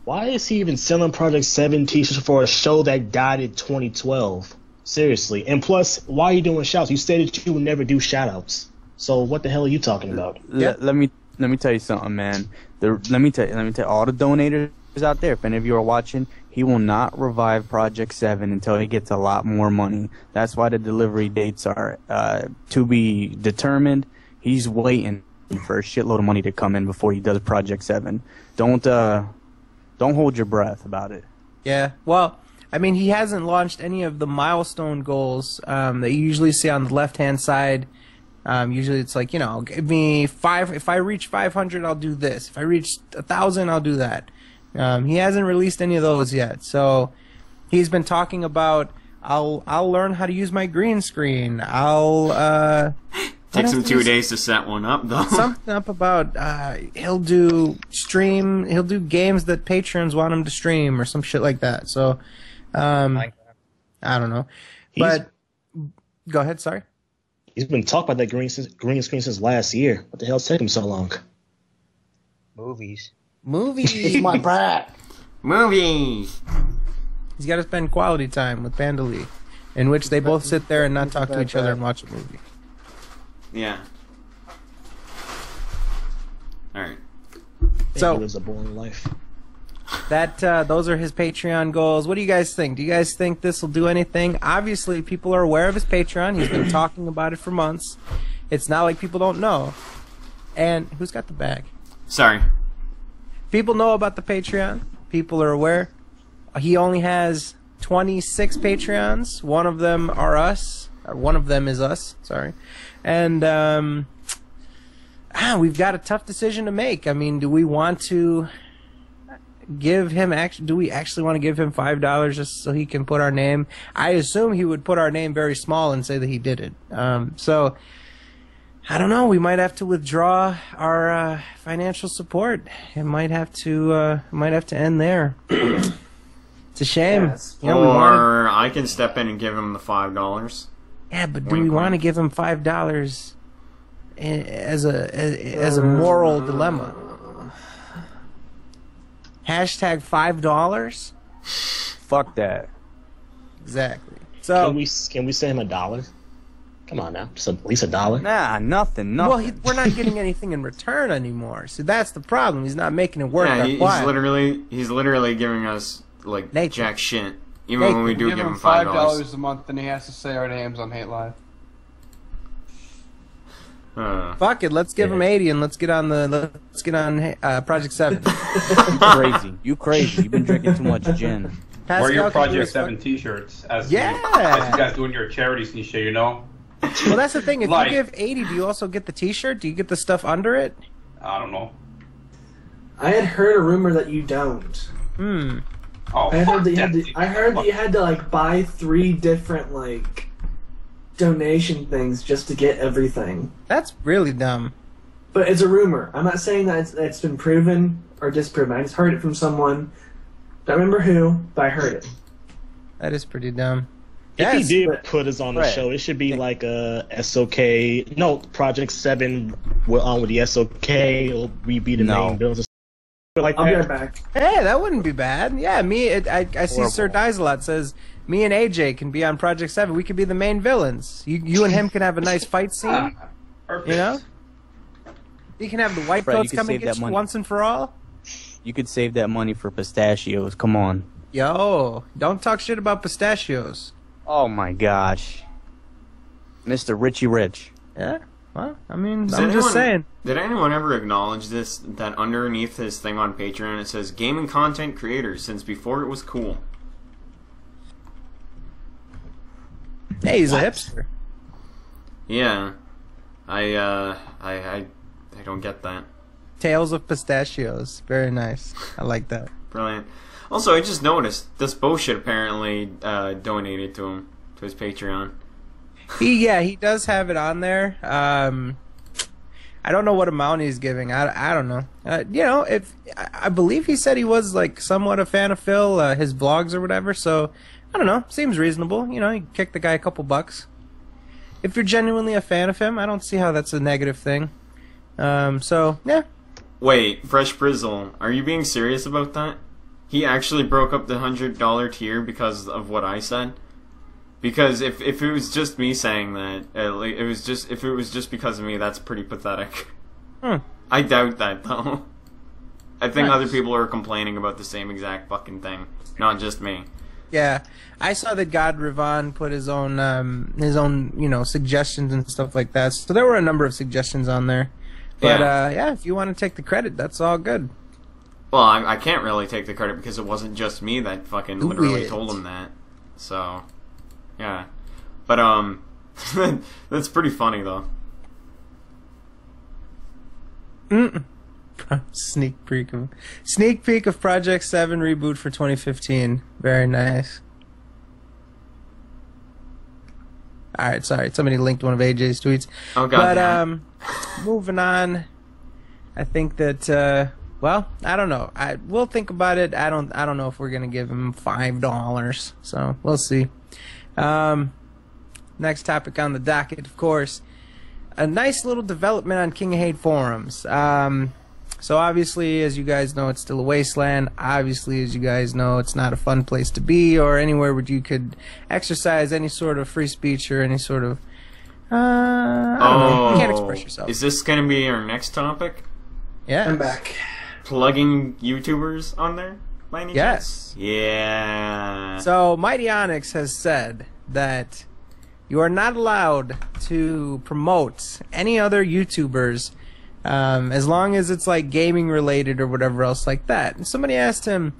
Why is he even selling Project 7 t-shirts for a show that died in 2012? Seriously. And plus, why are you doing shoutouts? You said that you would never do shoutouts. So what the hell are you talking about? Let me tell you something, man. Let me tell you all the donators out there. If any of you are watching, he will not revive Project 7 until he gets a lot more money. That's why the delivery dates are to be determined. He's waiting for a shitload of money to come in before he does Project 7. Don't hold your breath about it. Yeah, well, I mean, he hasn't launched any of the milestone goals that you usually see on the left-hand side. Usually it's give me 5. If I reach 500, I'll do this. If I reach 1,000, I'll do that. He hasn't released any of those yet, so he's been talking about I'll learn how to use my green screen. I'll takes him 2 days to set one up though. Something up about he'll do games that patrons want him to stream or some shit like that. So I don't know, but go ahead. Sorry. He's been talking about that green screen since last year. What the hell's taking him so long? Movies. Movies. My brat. Movies. He's got to spend quality time with Bandali, in which they both sit there and not talk to each other and watch a movie. Yeah. All right. So he lives a boring life. Those are his Patreon goals. What do you guys think? Do you guys think this will do anything? Obviously, people are aware of his Patreon. He's been talking about it for months. It's not like people don't know. And who's got the bag? Sorry. People know about the Patreon. People are aware. He only has 26 Patreons. One of them are us. Or one of them is us. Sorry. And we've got a tough decision to make. I mean, do we want to give him do we actually want to give him $5 just so he can put our name? I assume he would put our name very small and say that he did it. So I don't know. We might have to withdraw our financial support. It might have to end there. It's a shame. Yes. Or I can step in and give him the $5. Yeah, but do we want to give him $5 as a moral dilemma? Hashtag $5? Fuck that. Exactly. So Can we send him $1? Come on now, just at least $1. Nah, nothing. well, we're not getting anything in return anymore. So that's the problem. He's not making it worth Yeah, our while. he's literally giving us Nathan. jack shit. Even when we do Give give him him $5 a month, then he has to say our names on Hate Live. Fuck it, let's give him 80 and let's get on Project 7. You crazy. You've been drinking too much gin. Pascal, Wear your can you Project respect- 7 t-shirts as Yeah. as you guys doing your charities and shit, Well, that's the thing. If Like- you give 80, do you also get the T-shirt? Do you get the stuff under it? I don't know. I had heard a rumor that you don't. Oh, I heard fuck that that. I heard that you had to buy 3 different donation things just to get everything. That's really dumb. But it's a rumor. I'm not saying that it's been proven or disproven. I just heard it from someone. Don't remember who, but I heard it. That is pretty dumb. If he Yes, did but- put us on the Right. show, it should be like a SOK. No, Project 7. We're on with the SOK. Or we be the No. main builders. Like I'll be that. right back. Hey, that wouldn't be bad. Yeah, I see Horrible. Sir Dizelot says, me and AJ can be on Project 7. We could be the main villains. You and him can have a nice fight scene. Perfect. You know? You can have the white Fred, you coats can come and save get that you money. once and for all. You could save that money for pistachios. Come on. Yo, don't talk shit about pistachios. Oh my gosh. Mr. Richie Rich. Yeah. Well, I mean, Does I'm just saying. Did anyone ever acknowledge this? That underneath his thing on Patreon it says gaming content creators since before it was cool. Hey, he's a hipster. Yeah, I don't get that. Tales of pistachios. Very nice. I like that. Brilliant. Also, I just noticed this bullshit apparently donated to him to his Patreon. He does have it on there. I don't know what amount he's giving. I don't know. You know, if I believe he said he was like somewhat a fan of Phil, his vlogs or whatever. So I don't know. Seems reasonable. You know, you kick the guy a couple bucks. If you're genuinely a fan of him, I don't see how that's a negative thing. So yeah. Wait, Fresh Brizzle, are you being serious about that? He actually broke up the $100 tier because of what I said. Because if it was just me saying that, if it was just because of me, that's pretty pathetic. I doubt that though. I think other people are complaining about the same exact fucking thing, not just me. Yeah, I saw that God Rivan put his own you know, suggestions and stuff like that. So there were a number of suggestions on there. But yeah, if you want to take the credit, that's all good. Well, I can't really take the credit because it wasn't just me that fucking literally told him that. So, yeah. But that's pretty funny though. Sneak peek of Project 7 reboot for 2015. Very nice. Alright, sorry. Somebody linked one of AJ's tweets. Oh god. But moving on. I think that well, I don't know. We'll think about it. I don't know if we're gonna give him $5. So we'll see. Next topic on the docket, of course. A nice little development on King of Hate forums. So obviously, as you guys know, it's still a wasteland. Obviously, as you guys know, it's not a fun place to be or anywhere where you could exercise any sort of free speech or any sort of I don't know. You can't express yourself. Is this going to be our next topic? Yeah. I'm back. Plugging YouTubers on there by any Yes. chance? Yeah. So Mighty Onyx has said that you are not allowed to promote any other YouTubers as long as it's like gaming related or whatever else like that. And somebody asked him,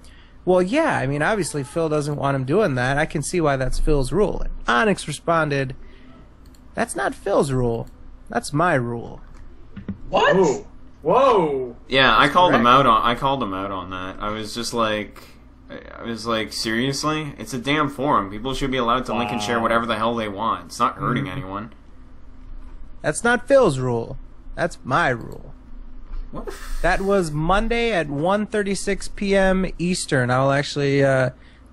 well, yeah, I mean, obviously Phil doesn't want him doing that. I can see why that's Phil's rule. And Onyx responded, that's not Phil's rule. That's my rule. What? Whoa. Whoa. Yeah, I called correct. him out on that. I was just like, seriously? It's a damn forum. People should be allowed to link and share whatever the hell they want. It's not hurting anyone. That's not Phil's rule. That's my rule. What? That was Monday at 1:36 p.m. Eastern. I'll actually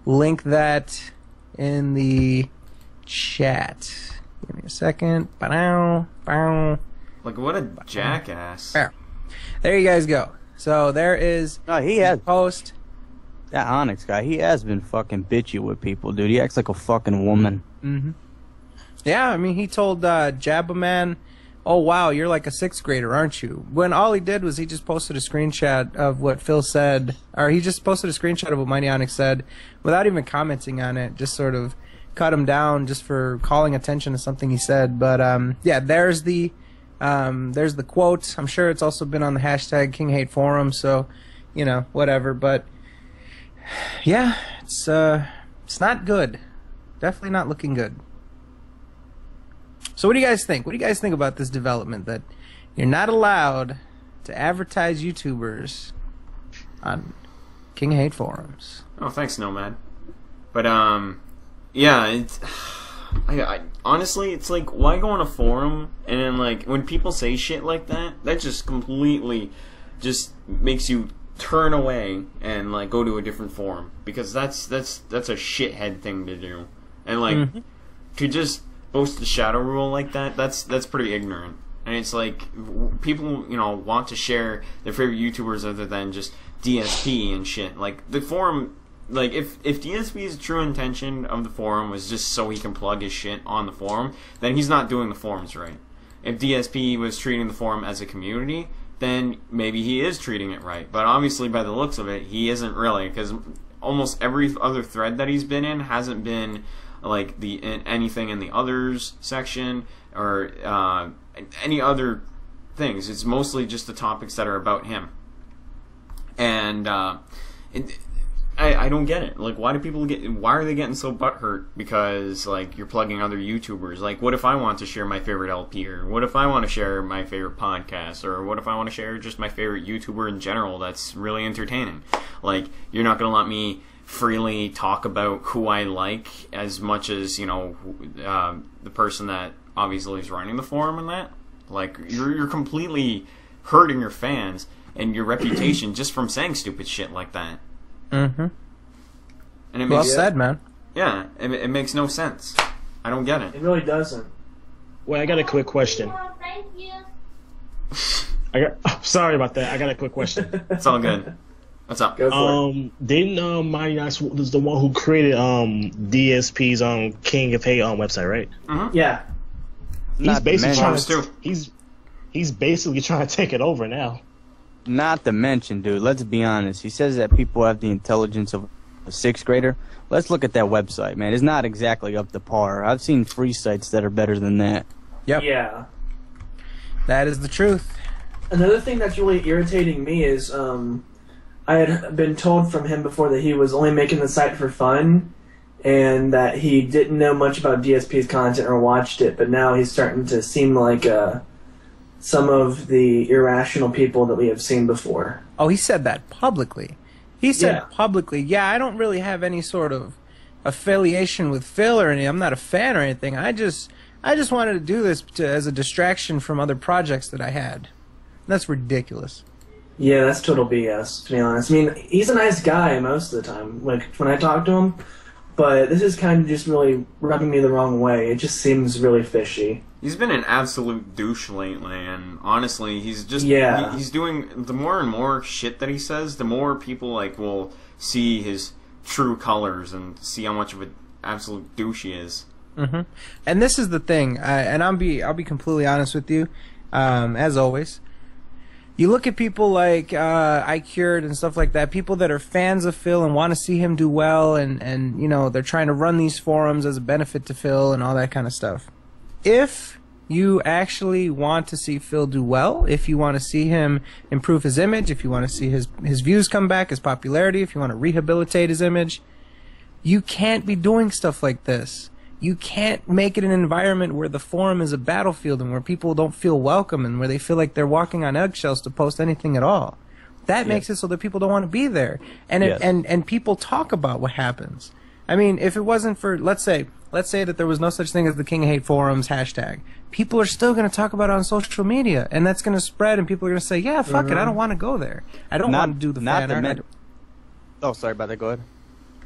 link that in the chat. Give me a second. Bow, bow. Like, what a jackass. There you guys go. So there is No, he has. post. That Onyx guy, he has been fucking bitchy with people, dude. He acts like a fucking woman. Mm-hmm. Yeah, I mean, he told Jabbaman, oh, wow, you're like a 6th grader, aren't you? When all he did was he just posted a screenshot of what Phil said, or he just posted a screenshot of what Mighty Onyx said without even commenting on it, just sort of cut him down just for calling attention to something he said. But, yeah, there's the quote. I'm sure it's also been on the hashtag King Hate Forum, so, you know, whatever. But, yeah, it's not good. Definitely not looking good. So what do you guys think? What do you guys think about this development that you're not allowed to advertise YouTubers on King of Hate forums? Oh, thanks, Nomad. But, yeah, it's... I honestly, it's like, why go on a forum and then, like, when people say shit like that, that just completely just makes you turn away and, like, go to a different forum. Because that's a shithead thing to do. And, like, to just boast the shadow rule like that, that's pretty ignorant. And it's like, people, you know, want to share their favorite YouTubers other than just DSP and shit. Like, the forum, like, if DSP's true intention of the forum was just so he can plug his shit on the forum, then he's not doing the forums right. If DSP was treating the forum as a community, then maybe he is treating it right. But obviously, by the looks of it, he isn't really, because almost every other thread that he's been in hasn't been like anything in the others section or any other things. It's mostly just the topics that are about him. And I don't get it. Like, why are they getting so butthurt because, like, you're plugging other YouTubers? Like, what if I want to share my favorite LP, or what if I want to share my favorite podcast, or what if I want to share just my favorite YouTuber in general that's really entertaining? Like, you're not going to let me freely talk about who I like as much as, you know, the person that obviously is running the forum and that? Like, you're completely hurting your fans and your reputation just from saying stupid shit like that. Mm-hmm. And it Well makes, said, man. Yeah, it makes no sense. I don't get it. It really doesn't. Wait, I got a quick question. Thank you. Sorry about that. I got a quick question. It's all good. What's up? Go for it. Didn't Mighty Nice was the one who created DSP's King of Hate website, right? Mm-hmm. Yeah. He's basically trying Too. to he's basically trying to take it over now. Not to mention, dude, let's be honest. He says that people have the intelligence of a 6th grader. Let's look at that website, man. It's not exactly up to par. I've seen free sites that are better than that. Yep. Yeah. That is the truth. Another thing that's really irritating me is I had been told from him before that he was only making the site for fun and that he didn't know much about DSP's content or watched it, but now he's starting to seem like some of the irrational people that we have seen before. Oh, he said that publicly. He said Yeah. publicly, yeah, I don't really have any sort of affiliation with Phil or anything. I'm not a fan or anything. I just wanted to do this as a distraction from other projects that I had. That's ridiculous. Yeah, that's total BS, to be honest. I mean, he's a nice guy most of the time, like, when I talk to him, but this is kind of just really rubbing me the wrong way. It just seems really fishy. He's been an absolute douche lately, and honestly, he's just he's doing the more and more shit that he says, the more people like will see his true colors and see how much of an absolute douche he is. Mm-hmm. And this is the thing, and I'll be completely honest with you, as always. You look at people like iCured and stuff like that, people that are fans of Phil and want to see him do well, and you know, they're trying to run these forums as a benefit to Phil and all that kind of stuff. If you actually want to see Phil do well, if you want to see him improve his image, if you want to see his views come back, his popularity, if you want to rehabilitate his image, you can't be doing stuff like this. You can't make it an environment where the forum is a battlefield and where people don't feel welcome and where they feel like they're walking on eggshells to post anything at all. That makes it so that people don't want to be there. And and people talk about what happens. I mean, if it wasn't for, let's say that there was no such thing as the King of Hate forums hashtag, people are still going to talk about it on social media, and that's going to spread, and people are going to say, yeah, fuck it, I don't want to go there. I don't want to do the fan art. Oh, sorry about that. Go ahead.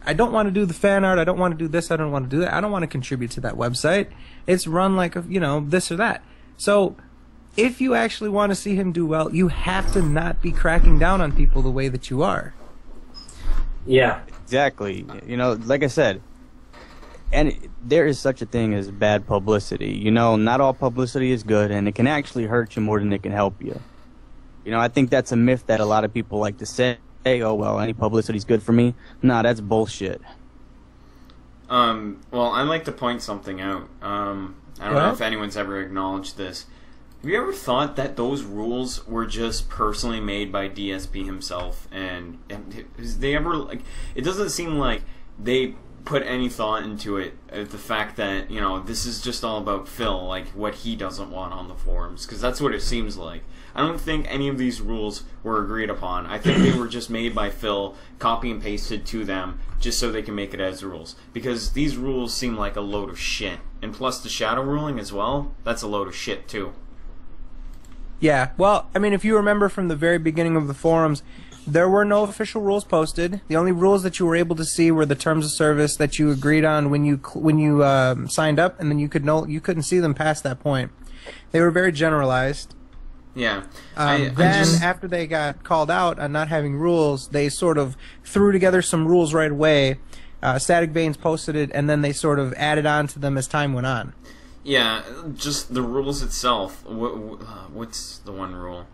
I don't want to do the fan art. I don't want to do this. I don't want to do that. I don't want to contribute to that website. It's run like, you know, this or that. So if you actually want to see him do well, you have to not be cracking down on people the way that you are. Yeah. Exactly. You know, like I said, and there is such a thing as bad publicity. You know, not all publicity is good, and it can actually hurt you more than it can help you. You know, I think that's a myth that a lot of people like to say, oh, well, any publicity is good for me. Nah, that's bullshit. Well, I'd like to point something out. I don't know if anyone's ever acknowledged this. Have you ever thought that those rules were just personally made by DSP himself? And is they ever, like, it doesn't seem like they put any thought into it, the fact that, you know, this is just all about Phil, like, what he doesn't want on the forums, because that's what it seems like. I don't think any of these rules were agreed upon. I think they were just made by Phil, copy and pasted to them, just so they can make it as rules. Because these rules seem like a load of shit. And plus the shadow ruling as well, that's a load of shit too. Yeah, well, I mean, if you remember from the very beginning of the forums, there were no official rules posted. The only rules that you were able to see were the terms of service that you agreed on when you signed up, and then you couldn't see them past that point. They were very generalized. Yeah. After they got called out on not having rules, they sort of threw together some rules right away. Static Veins posted it, and then they sort of added on to them as time went on. Yeah, just the rules itself. What's the one rule?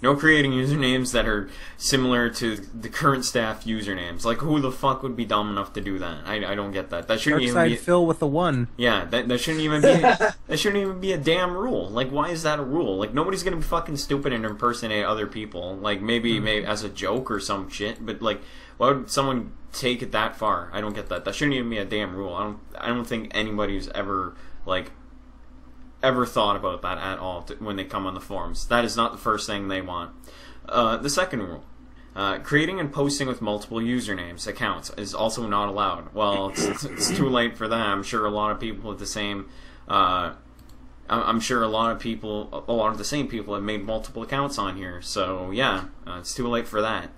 No creating usernames that are similar to the current staff usernames. Like, who the fuck would be dumb enough to do that? I don't get that. That shouldn't even be... Phil with a 1. Yeah, that shouldn't even be... that shouldn't even be a damn rule. Like, why is that a rule? Like, nobody's gonna be fucking stupid and impersonate other people. Like, maybe as a joke or some shit, but, like, why would someone take it that far? I don't get that. That shouldn't even be a damn rule. I don't think anybody's ever, like... ever thought about that at all when they come on the forums. That is not the first thing they want. The second rule. Creating and posting with multiple usernames, accounts, is also not allowed. Well, it's too late for that. I'm sure a lot of people with the same... I'm sure a lot of the same people have made multiple accounts on here. So, yeah, it's too late for that.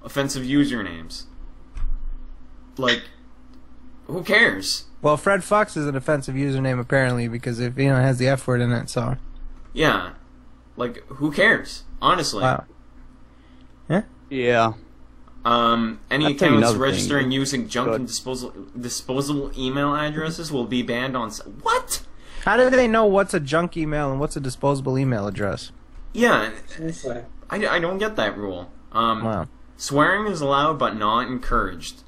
Offensive usernames. Like, who cares? Well, Fred Fox is an offensive username apparently because it has the F word in it. So yeah, like who cares? Honestly. Wow. Yeah. Yeah. Any accounts registering using junk and disposable email addresses will be banned on. What? How do they know what's a junk email and what's a disposable email address? Yeah, I don't get that rule. Wow. Swearing is allowed but not encouraged.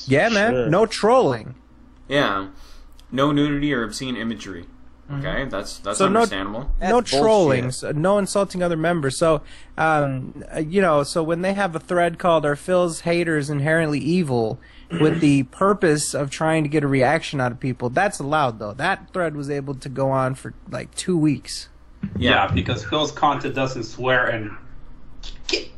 Yeah, man. Sure. No trolling. Yeah. No nudity or obscene imagery. Okay, that's so understandable. No trolling, no insulting other members. So, so when they have a thread called "Are Phil's haters inherently evil?" with the purpose of trying to get a reaction out of people, that's allowed though. That thread was able to go on for like 2 weeks. Yeah, because Phil's content doesn't swear and.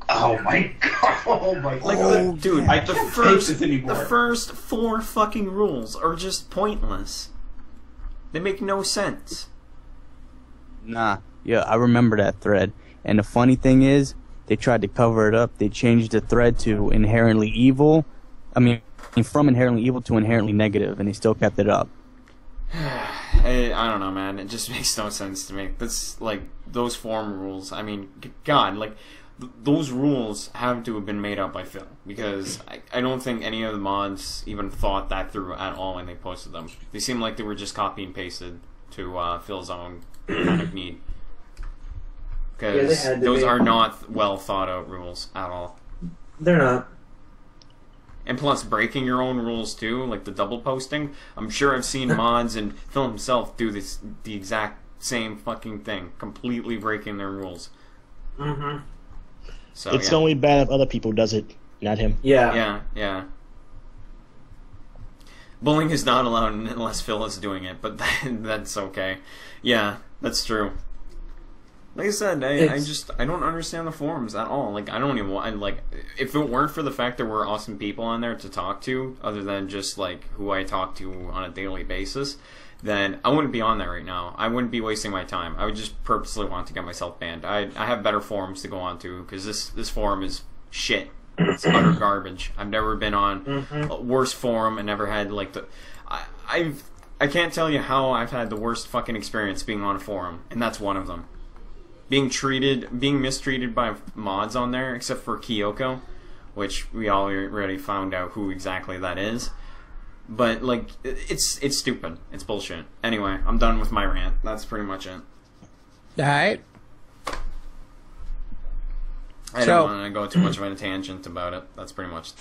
Oh my god! Oh my god! Like, dude, I can't take this anymore. The first 4 fucking rules are just pointless. They make no sense. Nah, yeah, I remember that thread. And the funny thing is, they tried to cover it up. They changed the thread to inherently evil. I mean, from inherently evil to inherently negative, and they still kept it up. I don't know, man. It just makes no sense to me. That's like those forum rules. I mean, God, like. Those rules have to have been made up by Phil, because I don't think any of the mods even thought that through at all when they posted them. They seem like they were just copy and pasted to Phil's own kind of need. Because those are not well thought out rules at all. They're not. And plus, breaking your own rules too, like the double posting. I'm sure I've seen mods and Phil himself do the exact same fucking thing, completely breaking their rules. Mm-hmm. So, it's only bad if other people does it, not him. Yeah. Bullying is not allowed unless Phil is doing it, but that's okay. Yeah, that's true. Like I said, I don't understand the forums at all. Like, I don't even want, like, if it weren't for the fact there were awesome people on there to talk to, other than just, like, who I talk to on a daily basis, then I wouldn't be on there right now. I wouldn't be wasting my time. I would just purposely want to get myself banned. I have better forums to go on to, because this forum is shit. It's utter garbage. I've never been on a worse forum and never had, like, I can't tell you how I've had the worst fucking experience being on a forum, and that's one of them. Being mistreated by mods on there, except for Kyoko, which we already found out who exactly that is. But, like, it's stupid. It's bullshit. Anyway, I'm done with my rant. That's pretty much it. Alright. I don't want to go too much of a tangent about it. That's pretty much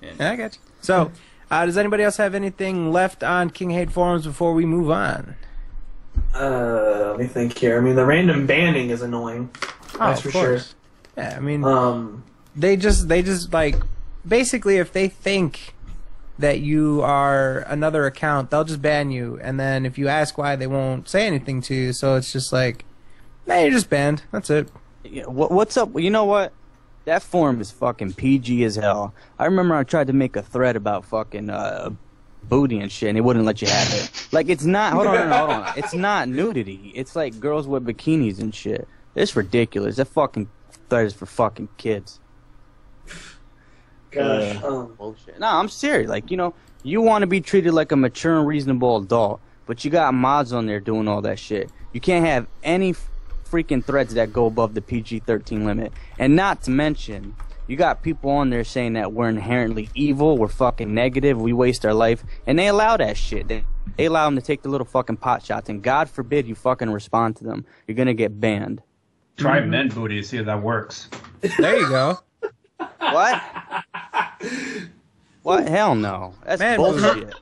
it. I got you. So, does anybody else have anything left on King Hate forums before we move on? Let me think here. I mean, the random banning is annoying. That's for sure. Yeah, I mean, they just like, basically, if they think that you are another account, they'll just ban you, and then if you ask why, they won't say anything to you. So it's just like, nah, you're just banned. That's it. Yeah, what's up? You know what? That forum is fucking PG as hell. I remember I tried to make a thread about fucking booty and shit, and it wouldn't let you have it. Like, it's not. Hold on. It's not nudity. It's like girls with bikinis and shit. It's ridiculous. That fucking thread is for fucking kids. Gosh. Bullshit. No, I'm serious. Like, you want to be treated like a mature and reasonable adult, but you got mods on there doing all that shit. You can't have any freaking threads that go above the PG-13 limit. And not to mention, You got people on there saying that we're inherently evil, we're fucking negative, we waste our life, and they allow that shit. They allow them to take the little fucking pot shots, and God forbid you fucking respond to them. You're gonna get banned. Try men booty, see if that works. There you go. What? What? Hell no. That's bullshit.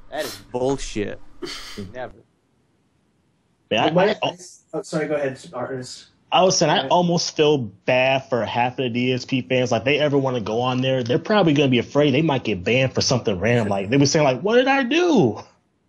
That is bullshit. Never. Man, Oh, sorry, go ahead, artist. I was saying, I almost feel bad for half of the DSP fans. Like, they ever want to go on there, they're probably going to be afraid they might get banned for something random. Like, they were saying, like, what did I do?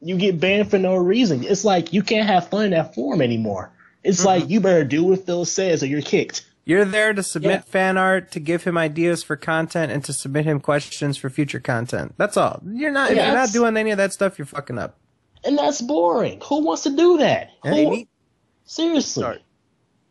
You get banned for no reason. It's like, you can't have fun in that forum anymore. It's like, you better do what Phil says or you're kicked. You're there to submit fan art, to give him ideas for content, and to submit him questions for future content. That's all. You're not. If you're not doing any of that stuff, you're fucking up. And that's boring. Who wants to do that? Seriously.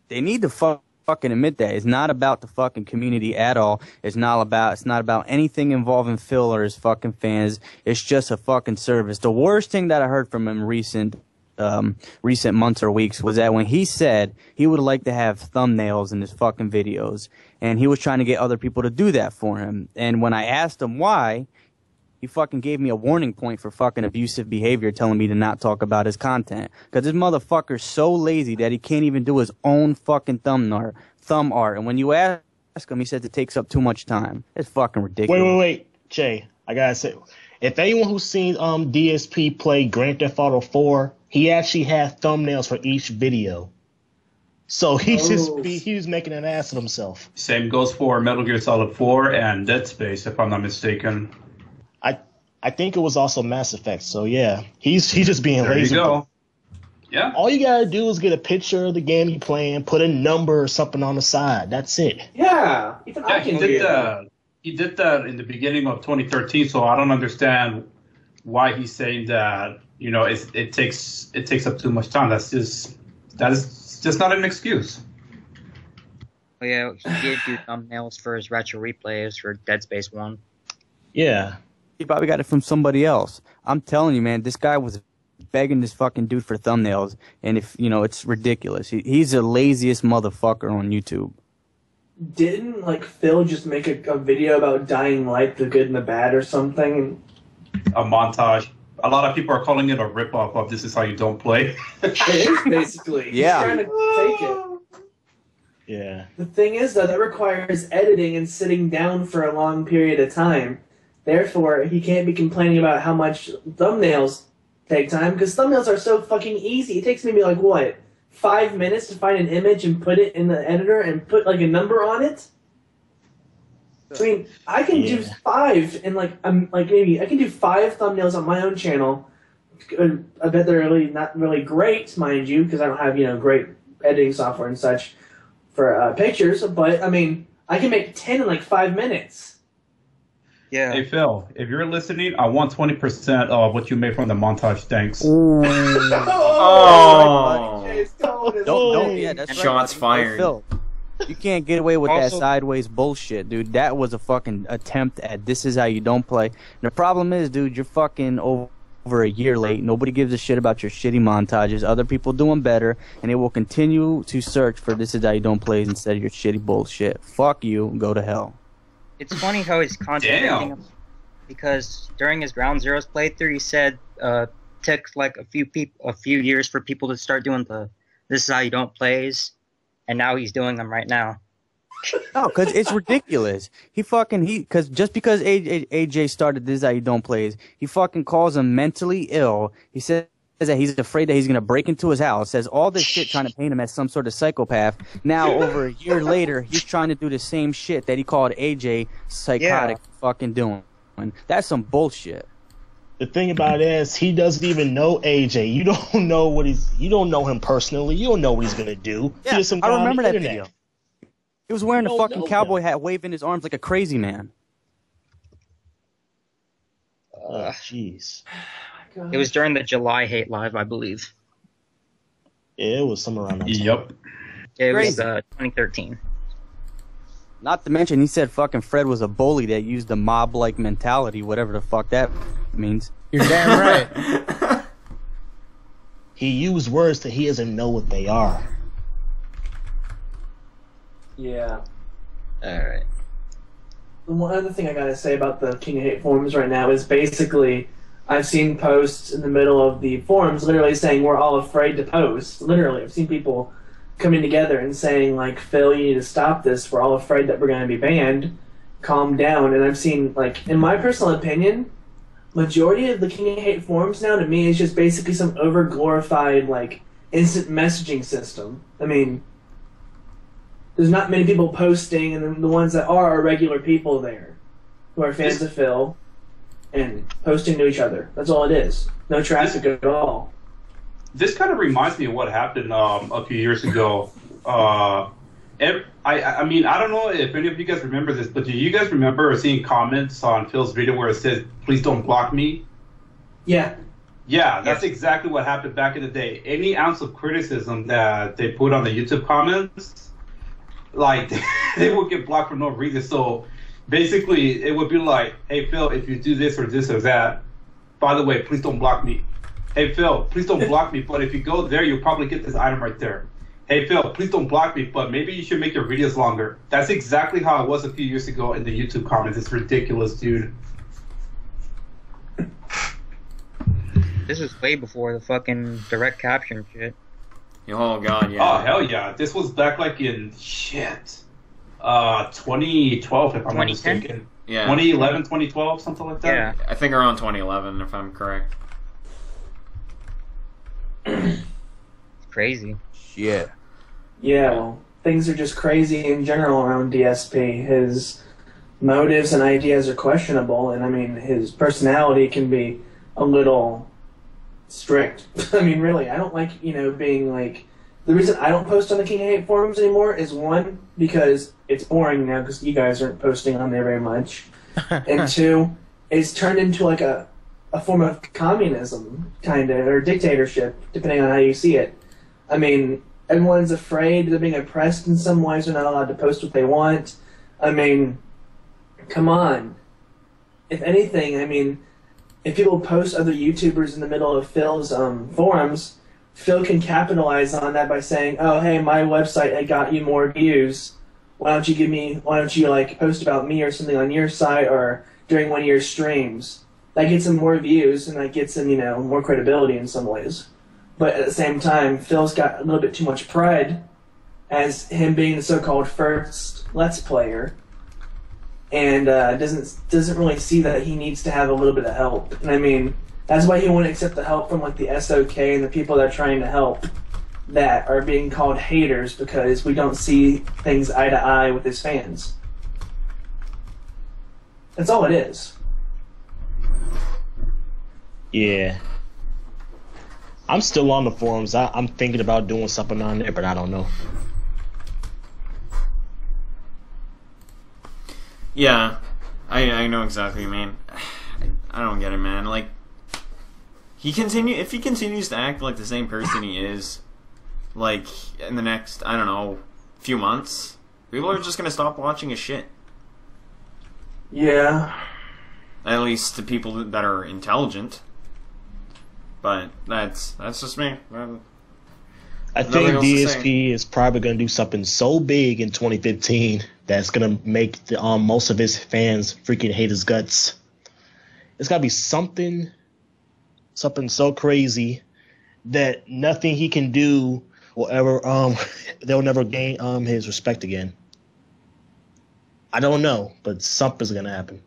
They need to fucking admit that. It's not about the fucking community at all. It's not about anything involving Phil or his fucking fans. It's just a fucking service. The worst thing that I heard from him recent months or weeks was that when he said he would like to have thumbnails in his fucking videos, and he was trying to get other people to do that for him. And when I asked him why, he fucking gave me a warning point for fucking abusive behavior, telling me to not talk about his content. Because this motherfucker's so lazy that he can't even do his own fucking thumb art. And when you ask him, he says it takes up too much time. It's fucking ridiculous. Wait. Jay, I gotta say, if anyone who's seen DSP play Grand Theft Auto 4, he actually had thumbnails for each video. So he's making an ass of himself. Same goes for Metal Gear Solid 4 and Dead Space, if I'm not mistaken. I think it was also Mass Effect. So yeah, he's just being lazy. There you go. Yeah. All you gotta do is get a picture of the game you're playing, put a number or something on the side. That's it. Yeah. Even I can do that. He did that in the beginning of 2013. So I don't understand why he's saying that. You know, it takes up too much time. That is just not an excuse. Oh yeah, he did do thumbnails for his retro replays for Dead Space 1. Yeah. He probably got it from somebody else. I'm telling you, man, this guy was begging this fucking dude for thumbnails, and it's ridiculous. He's the laziest motherfucker on YouTube. Didn't Phil just make a video about Dying Light, the good and the bad, or something? A montage. A lot of people are calling it a ripoff of This Is How You Don't Play. It is basically. Yeah. He's trying to take it. Yeah. The thing is, though, that requires editing and sitting down for a long period of time. Therefore, he can't be complaining about how much thumbnails take time, because thumbnails are so fucking easy. It takes maybe 5 minutes to find an image and put it in the editor and put a number on it. I mean, I can do 5 in maybe I can do 5 thumbnails on my own channel. I bet they're not really great, mind you, because I don't have great editing software and such for pictures. But I mean, I can make 10 in 5 minutes. Yeah. Hey Phil, if you're listening, I want 20% of what you made from the montage. Thanks. That's Shots right. fired. Phil, you can't get away with that Also- sideways bullshit, dude. That was a fucking attempt at This Is How You Don't Play. And the problem is, dude, you're fucking over a year late. Nobody gives a shit about your shitty montages. Other people doing better, and they will continue to search for This Is How You Don't Play instead of your shitty bullshit. Fuck you. Go to hell. It's funny how he's contradicting him, because during his Ground Zeroes playthrough, he said took a few years for people to start doing the This Is How You Don't plays, and now he's doing them right now. No, because it's ridiculous. Because just because AJ started This Is How You Don't Plays, he fucking calls him mentally ill. He says that he's afraid that he's going to break into his house, says all this shit trying to paint him as some sort of psychopath. Now, over a year later, he's trying to do the same shit that he called AJ psychotic fucking doing. That's some bullshit. The thing about it is, he doesn't even know AJ. You don't know you don't know him personally. You don't know what he's going to do. Yeah, He's some guy I on remember the that internet. video. He was wearing a You don't fucking know cowboy him. hat, waving his arms like a crazy man. Oh, jeez. It was during the July Hate Live, I believe. Yeah, it was somewhere around that time. Yep. It was Crazy. 2013. Not to mention, he said fucking Fred was a bully that used a mob-like mentality, whatever the fuck that means. You're damn right. He used words that he doesn't know what they are. Yeah. Alright. One other thing I gotta say about the King of Hate forums right now is basically I've seen posts in the middle of the forums literally saying we're all afraid to post. Literally, I've seen people coming together and saying, like, Phil, you need to stop this. We're all afraid that we're going to be banned. Calm down. And I've seen, like, in my personal opinion, majority of the King of Hate forums now to me is just basically some over-glorified, like, instant messaging system. I mean, there's not many people posting, and the ones that are regular people there who are fans of Phil and posting to each other. That's all it is. No traffic at all. This kind of reminds me of what happened a few years ago. I mean, I don't know if any of you guys remember this, but do you guys remember seeing comments on Phil's video where it says, "Please don't block me"? Yeah. Yeah, that's exactly what happened back in the day. Any ounce of criticism that they put on the YouTube comments, like, they would get blocked for no reason. So basically, it would be like, "Hey, Phil, if you do this or that, by the way, please don't block me. Hey, Phil, please don't block me, but if you go there, you'll probably get this item right there. Hey, Phil, please don't block me, but maybe you should make your videos longer." That's exactly how it was a few years ago in the YouTube comments. It's ridiculous, dude. This was way before the fucking direct caption shit. Oh god, yeah. Oh, hell yeah. This was back like in, 2012, if I'm not 2010? mistaken. Yeah. 2011, 2012, something like that? Yeah. I think around 2011, if I'm correct. It's crazy. Yeah. Yeah, well, things are just crazy in general around DSP. His motives and ideas are questionable, and I mean, his personality can be a little strict. I mean, really, I don't like, being like... The reason I don't post on the King of Hate forums anymore is, one, because it's boring now because you guys aren't posting on there very much. And two, it's turned into like a form of communism, kind of, or dictatorship, depending on how you see it. I mean, everyone's afraid they're being oppressed in some ways. They're not allowed to post what they want. I mean, come on. If anything, I mean, if people post other YouTubers in the middle of Phil's forums, Phil can capitalize on that by saying, "Oh, hey, my website had got you more views. Why don't you like post about me or something on your site or during one of your streams?" That gets him more views and that gets him, more credibility in some ways. But at the same time, Phil's got a little bit too much pride as him being the so-called first Let's Player, and doesn't really see that he needs to have a little bit of help. And I mean, that's why he won't accept the help from like the SoK and the people that are trying to help that are being called haters because we don't see things eye to eye with his fans. That's all it is. Yeah. I'm still on the forums. I'm thinking about doing something on there, but I don't know. Yeah, I know exactly what you mean. I don't get it, man. Like, if he continues to act like the same person he is, like, in the next, I don't know, few months, people are just gonna stop watching his shit. Yeah. At least the people that are intelligent. But that's just me. I think DSP is probably going to do something so big in 2015 that's going to make most of his fans freaking hate his guts. It's got to be something so crazy that nothing he can do will ever they'll never gain his respect again. I don't know, but something's going to happen.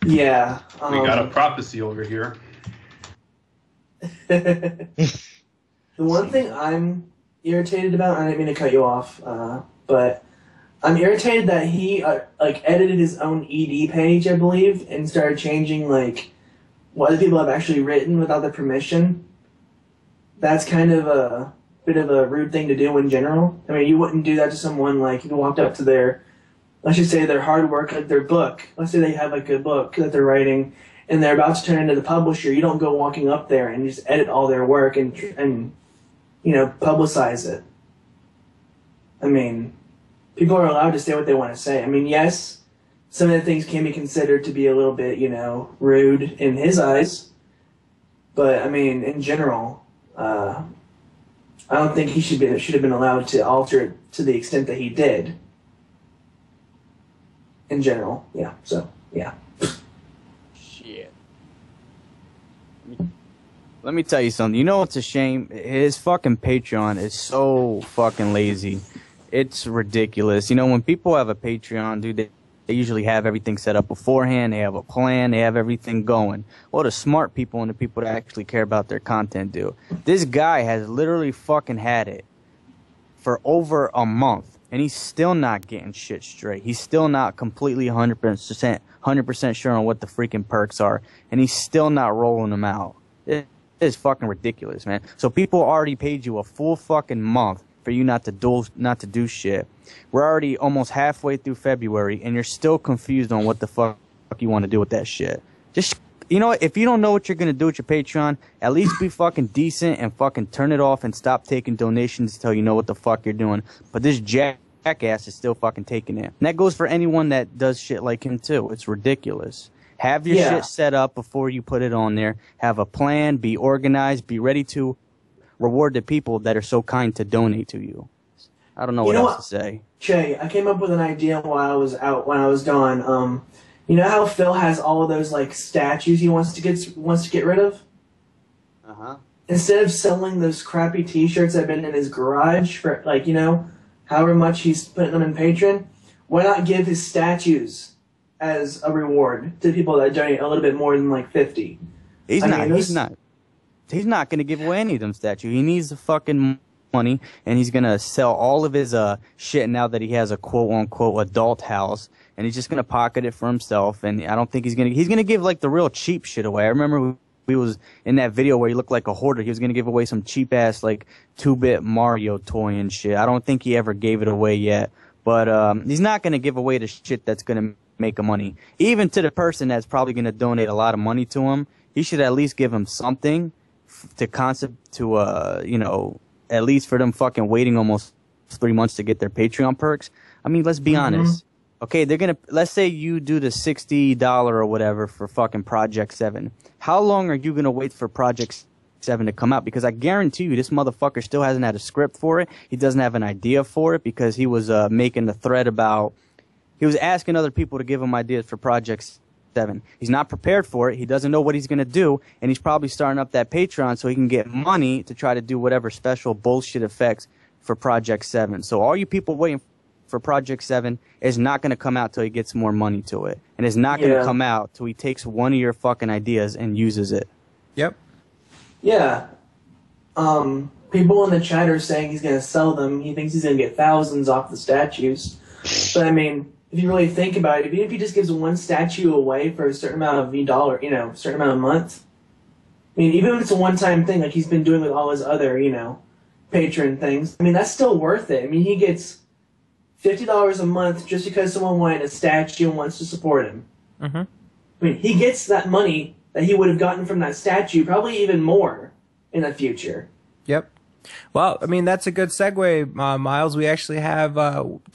Yeah. We got a prophecy over here. The one thing I'm irritated about, I didn't mean to cut you off, but I'm irritated that he edited his own ED page, I believe, and started changing like what other people have actually written without their permission. That's kind of a bit of a rude thing to do in general. I mean, you wouldn't do that to someone like you walked up to their, let's just say their hard work, like their book. Let's say they have like a book that they're writing and they're about to turn into the publisher. You don't go walking up there and just edit all their work and publicize it. I mean, people are allowed to say what they want to say. I mean, yes, some of the things can be considered to be a little bit, rude in his eyes. But, I mean, in general, I I don't think he should have been allowed to alter it to the extent that he did. In general, yeah. So yeah. Shit. Let me tell you something. You know what's a shame? His fucking Patreon is so fucking lazy. It's ridiculous. You know, when people have a Patreon, dude, they usually have everything set up beforehand. They have a plan. They have everything going. What the smart people and the people that actually care about their content do. This guy has literally fucking had it for over a month, and he's still not getting shit straight. He's still not completely 100% sure on what the freaking perks are, and he's still not rolling them out. It is fucking ridiculous, man. So people already paid you a full fucking month for you not to do shit. We're already almost halfway through February, and you're still confused on what the fuck you want to do with that shit. Just, you know what? If you don't know what you're going to do with your Patreon, at least be fucking decent and fucking turn it off and stop taking donations until you know what the fuck you're doing. But this jackass is still fucking taking it. And that goes for anyone that does shit like him, too. It's ridiculous. Have your shit set up before you put it on there. Have a plan. Be organized. Be ready to reward the people that are so kind to donate to you. I don't know what else to say. Jay, I came up with an idea while I was gone. You know how Phil has all of those like statues he wants to get rid of? Uh-huh. Instead of selling those crappy T-shirts that have been in his garage for like, you know, however much he's putting them in Patreon, why not give his statues as a reward to people that donate a little bit more than like 50? He's not going to give away any of them statues. He needs the fucking money, and he's going to sell all of his shit now that he has a quote-unquote adult house, and he's just going to pocket it for himself, and I don't think he's going to give like the real cheap shit away. I remember we was in that video where he looked like a hoarder. He was going to give away some cheap-ass like 2-bit Mario toy and shit. I don't think he ever gave it away yet, but he's not going to give away the shit that's going to make him money. Even to the person that's probably going to donate a lot of money to him, he should at least give him something you know, at least for them fucking waiting almost 3 months to get their Patreon perks. I mean, let's be honest. Okay, let's say you do the $60 or whatever for fucking Project 7. How long are you going to wait for Project 7 to come out? Because I guarantee you this motherfucker still hasn't had a script for it. He doesn't have an idea for it because he was making a thread about, he was asking other people to give him ideas for Project 7. He's not prepared for it. He doesn't know what he's going to do, and he's probably starting up that Patreon so he can get money to try to do whatever special bullshit effects for Project 7. So all you people waiting for Project 7 is not going to come out till he gets more money to it, and it's not going to come out till he takes one of your fucking ideas and uses it. Yep. Yeah. People in the chat are saying he's going to sell them. He thinks he's going to get thousands off the statues. But I mean, if you really think about it, even if he just gives one statue away for a certain amount of $, you know, certain amount of month, I mean, even if it's a one-time thing like he's been doing with all his other, you know, patron things, I mean, that's still worth it. I mean, he gets $50 a month just because someone wanted a statue and wants to support him. I mean, he gets that money that he would have gotten from that statue, probably even more in the future. Yep. Well, I mean, that's a good segue, Miles. We actually have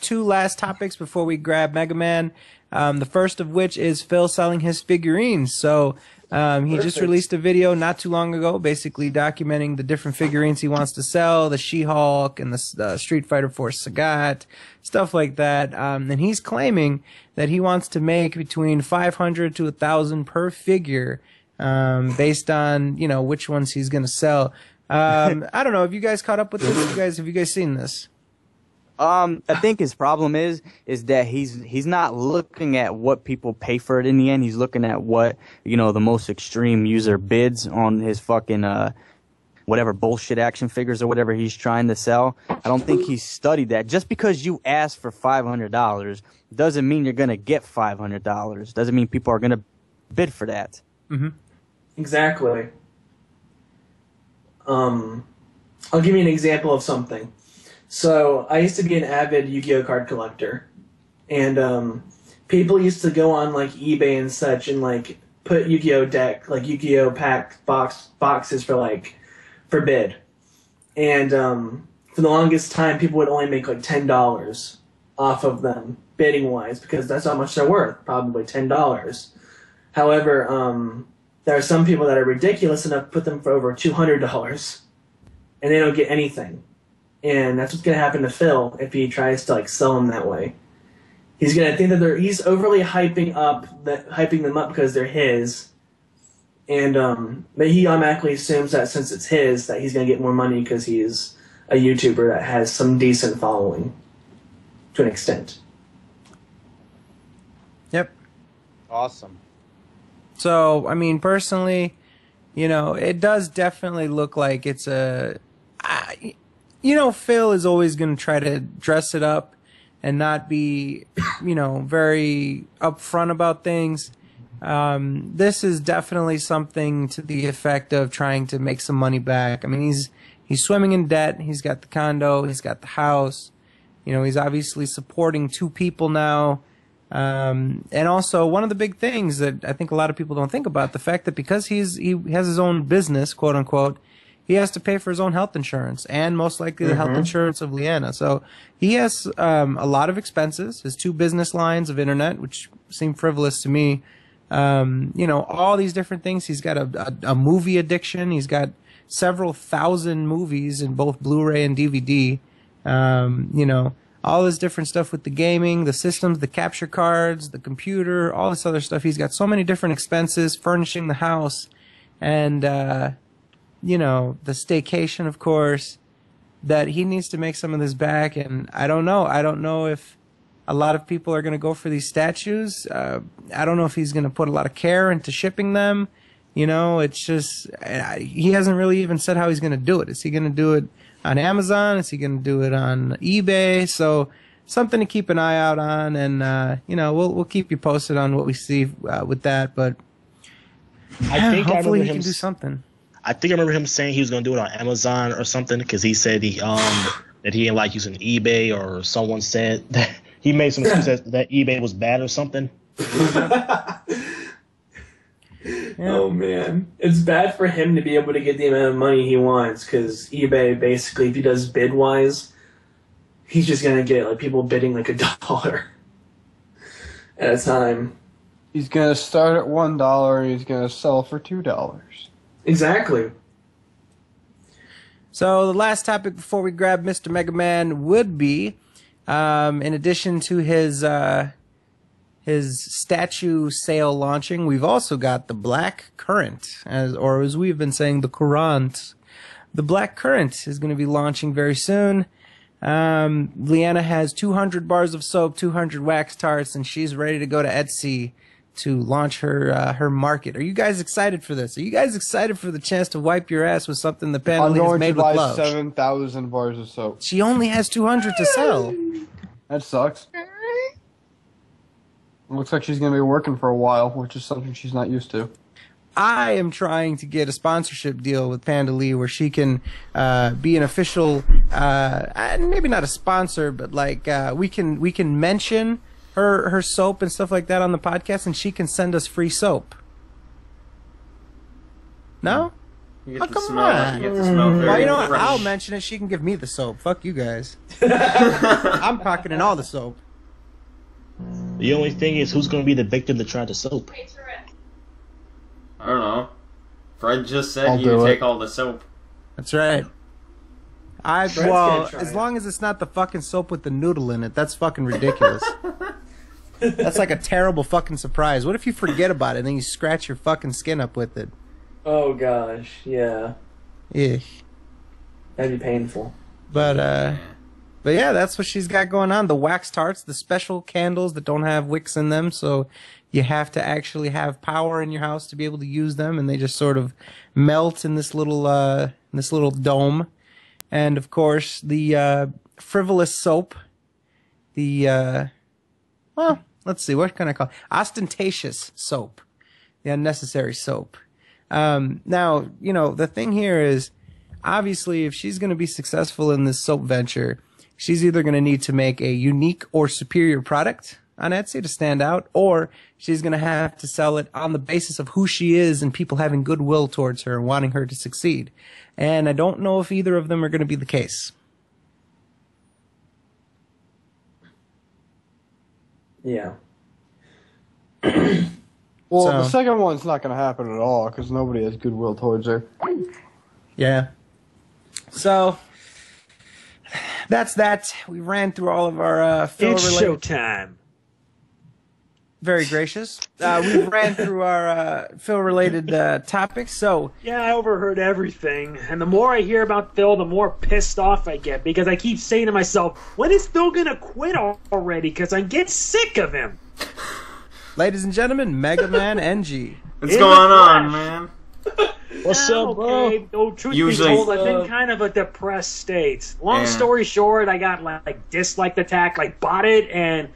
2 last topics before we grab Mega Man. The first of which is Phil selling his figurines. So he just released a video not too long ago, basically documenting the different figurines he wants to sell, the She-Hulk and the Street Fighter 4 Sagat, stuff like that. And he's claiming that he wants to make between 500 to 1,000 per figure, based on, you know, which ones he's going to sell. I don't know. Have you guys caught up with this? Have you guys seen this? I think his problem is that he's not looking at what people pay for it in the end. He's looking at what, you know, the most extreme user bids on his fucking whatever bullshit action figures or whatever he's trying to sell. I don't think he's studied that. Just because you ask for $500 doesn't mean you're gonna get $500. Doesn't mean people are gonna bid for that. Exactly. I'll give you an example of something. So I used to be an avid Yu-Gi-Oh card collector, and people used to go on like eBay and such and like put Yu-Gi-Oh deck, like Yu-Gi-Oh pack boxes for bid. And for the longest time, people would only make like $10 off of them bidding wise because that's how much they're worth, probably $10. However, there are some people that are ridiculous enough to put them for over $200, and they don't get anything. and that's what's gonna happen to Phil if he tries to like sell them that way. He's gonna think that he's overly hyping them up because they're his, and but he automatically assumes that since it's his, that he's gonna get more money because he's a YouTuber that has some decent following, to an extent. Yep. Awesome. So, I mean, personally, you know, it does definitely look like it's a... you know, Phil is always going to try to dress it up and not be, you know, very upfront about things. This is definitely something to the effect of trying to make some money back. I mean, he's swimming in debt. He's got the condo. He's got the house. You know, he's obviously supporting 2 people now. And also, one of the big things that I think a lot of people don't think about, the fact that because he has his own business, quote unquote, he has to pay for his own health insurance and most likely the health insurance of Leanna. So he has a lot of expenses, his 2 business lines of internet, which seem frivolous to me. You know, all these different things. He's got a movie addiction. He's got several thousand movies in both Blu-ray and DVD. You know, all this different stuff with the gaming, the systems, the capture cards, the computer, all this other stuff. He's got so many different expenses, furnishing the house, and you know, the staycation, of course, that he needs to make some of this back. And I don't know if a lot of people are going to go for these statues. I don't know if he's going to put a lot of care into shipping them. You know, it's just, he hasn't really even said how he's going to do it. Is he going to do it on Amazon? Is he going to do it on eBay? So something to keep an eye out on. And, you know, we'll keep you posted on what we see with that. But hopefully he can do something. I think I remember him saying he was going to do it on Amazon or something because he said that he didn't like using eBay, or someone said that he made some excuse that eBay was bad or something. Oh man, it's bad for him to be able to get the amount of money he wants because eBay basically, if he does bid wise, he's just gonna get like people bidding like $1 at a time. He's gonna start at $1 and he's gonna sell for $2. Exactly. So the last topic before we grab Mr. Mega Man would be, in addition to his statue sale launching, we've also got the Black Currant, as we've been saying, the Courant. The Black Currant is going to be launching very soon. Leanna has 200 bars of soap, 200 wax tarts, and she's ready to go to Etsy to launch her market. Are you guys excited for this? Are you guys excited for the chance to wipe your ass with something the Pandalini has made with love? I'm going to buy 7,000 bars of soap. She only has 200 to sell. That sucks. Looks like she's going to be working for a while, which is something she's not used to. I am trying to get a sponsorship deal with Panda Lee where she can be an official, maybe not a sponsor, but like we can mention her soap and stuff like that on the podcast, and she can send us free soap. No? You Oh, get come on. You get to smell very Well, you know what? fresh. I'll mention it. She can give me the soap. Fuck you guys. I'm pocketing all the soap. The only thing is, who's going to be the victim to try the soap? I don't know. Fred just said I'll he'd do it. take all the soap. That's right. gonna try As it. long as it's not the fucking soap with the noodle in it, that's fucking ridiculous. That's like a terrible fucking surprise. What if you forget about it and then you scratch your fucking skin up with it? Oh gosh, yeah, Yeah. that'd be painful. But yeah, that's what she's got going on. The wax tarts, the special candles that don't have wicks in them, so you have to actually have power in your house to be able to use them, and they just sort of melt in this little dome. And of course, the frivolous soap, the well, let's see, what can I call it? Ostentatious soap, the unnecessary soap. Now, you know, the thing here is, obviously, if she's going to be successful in this soap venture, she's either going to need to make a unique or superior product on Etsy to stand out, or she's going to have to sell it on the basis of who she is and people having goodwill towards her and wanting her to succeed. And I don't know if either of them are going to be the case. Yeah. Well, So- the second one's not going to happen at all because nobody has goodwill towards her. Yeah. So, That's that. We ran through all of our Phil It's related. showtime. Very gracious. We ran through our Phil related topics. So Yeah, I overheard everything, and the more I hear about Phil, the more pissed off I get because I keep saying to myself, "When is Phil gonna quit already?" Because I get sick of him. ladies and gentlemen, MegamanNG. What's In going the on, flesh. man? What's up, bro? Okay, though, truth Usually- be told, I've been kind of a depressed state. Long Yeah. story short, I got like disliked attack, like botted, and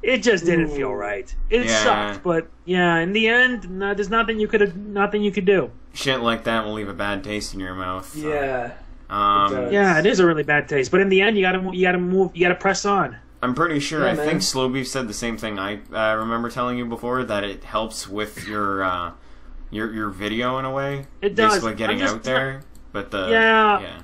it just didn't feel right. It Yeah. sucked, but yeah, in the end, no, there's nothing you could do. Shit like that will leave a bad taste in your mouth. So. Yeah. Yeah, it is a really bad taste, but in the end, you gotta move, you gotta press on. I'm pretty sure. Yeah, I think man. Slow Beef said the same thing. I remember telling you before that it helps with your video in a way. It does. Basically getting I'm just out there. But the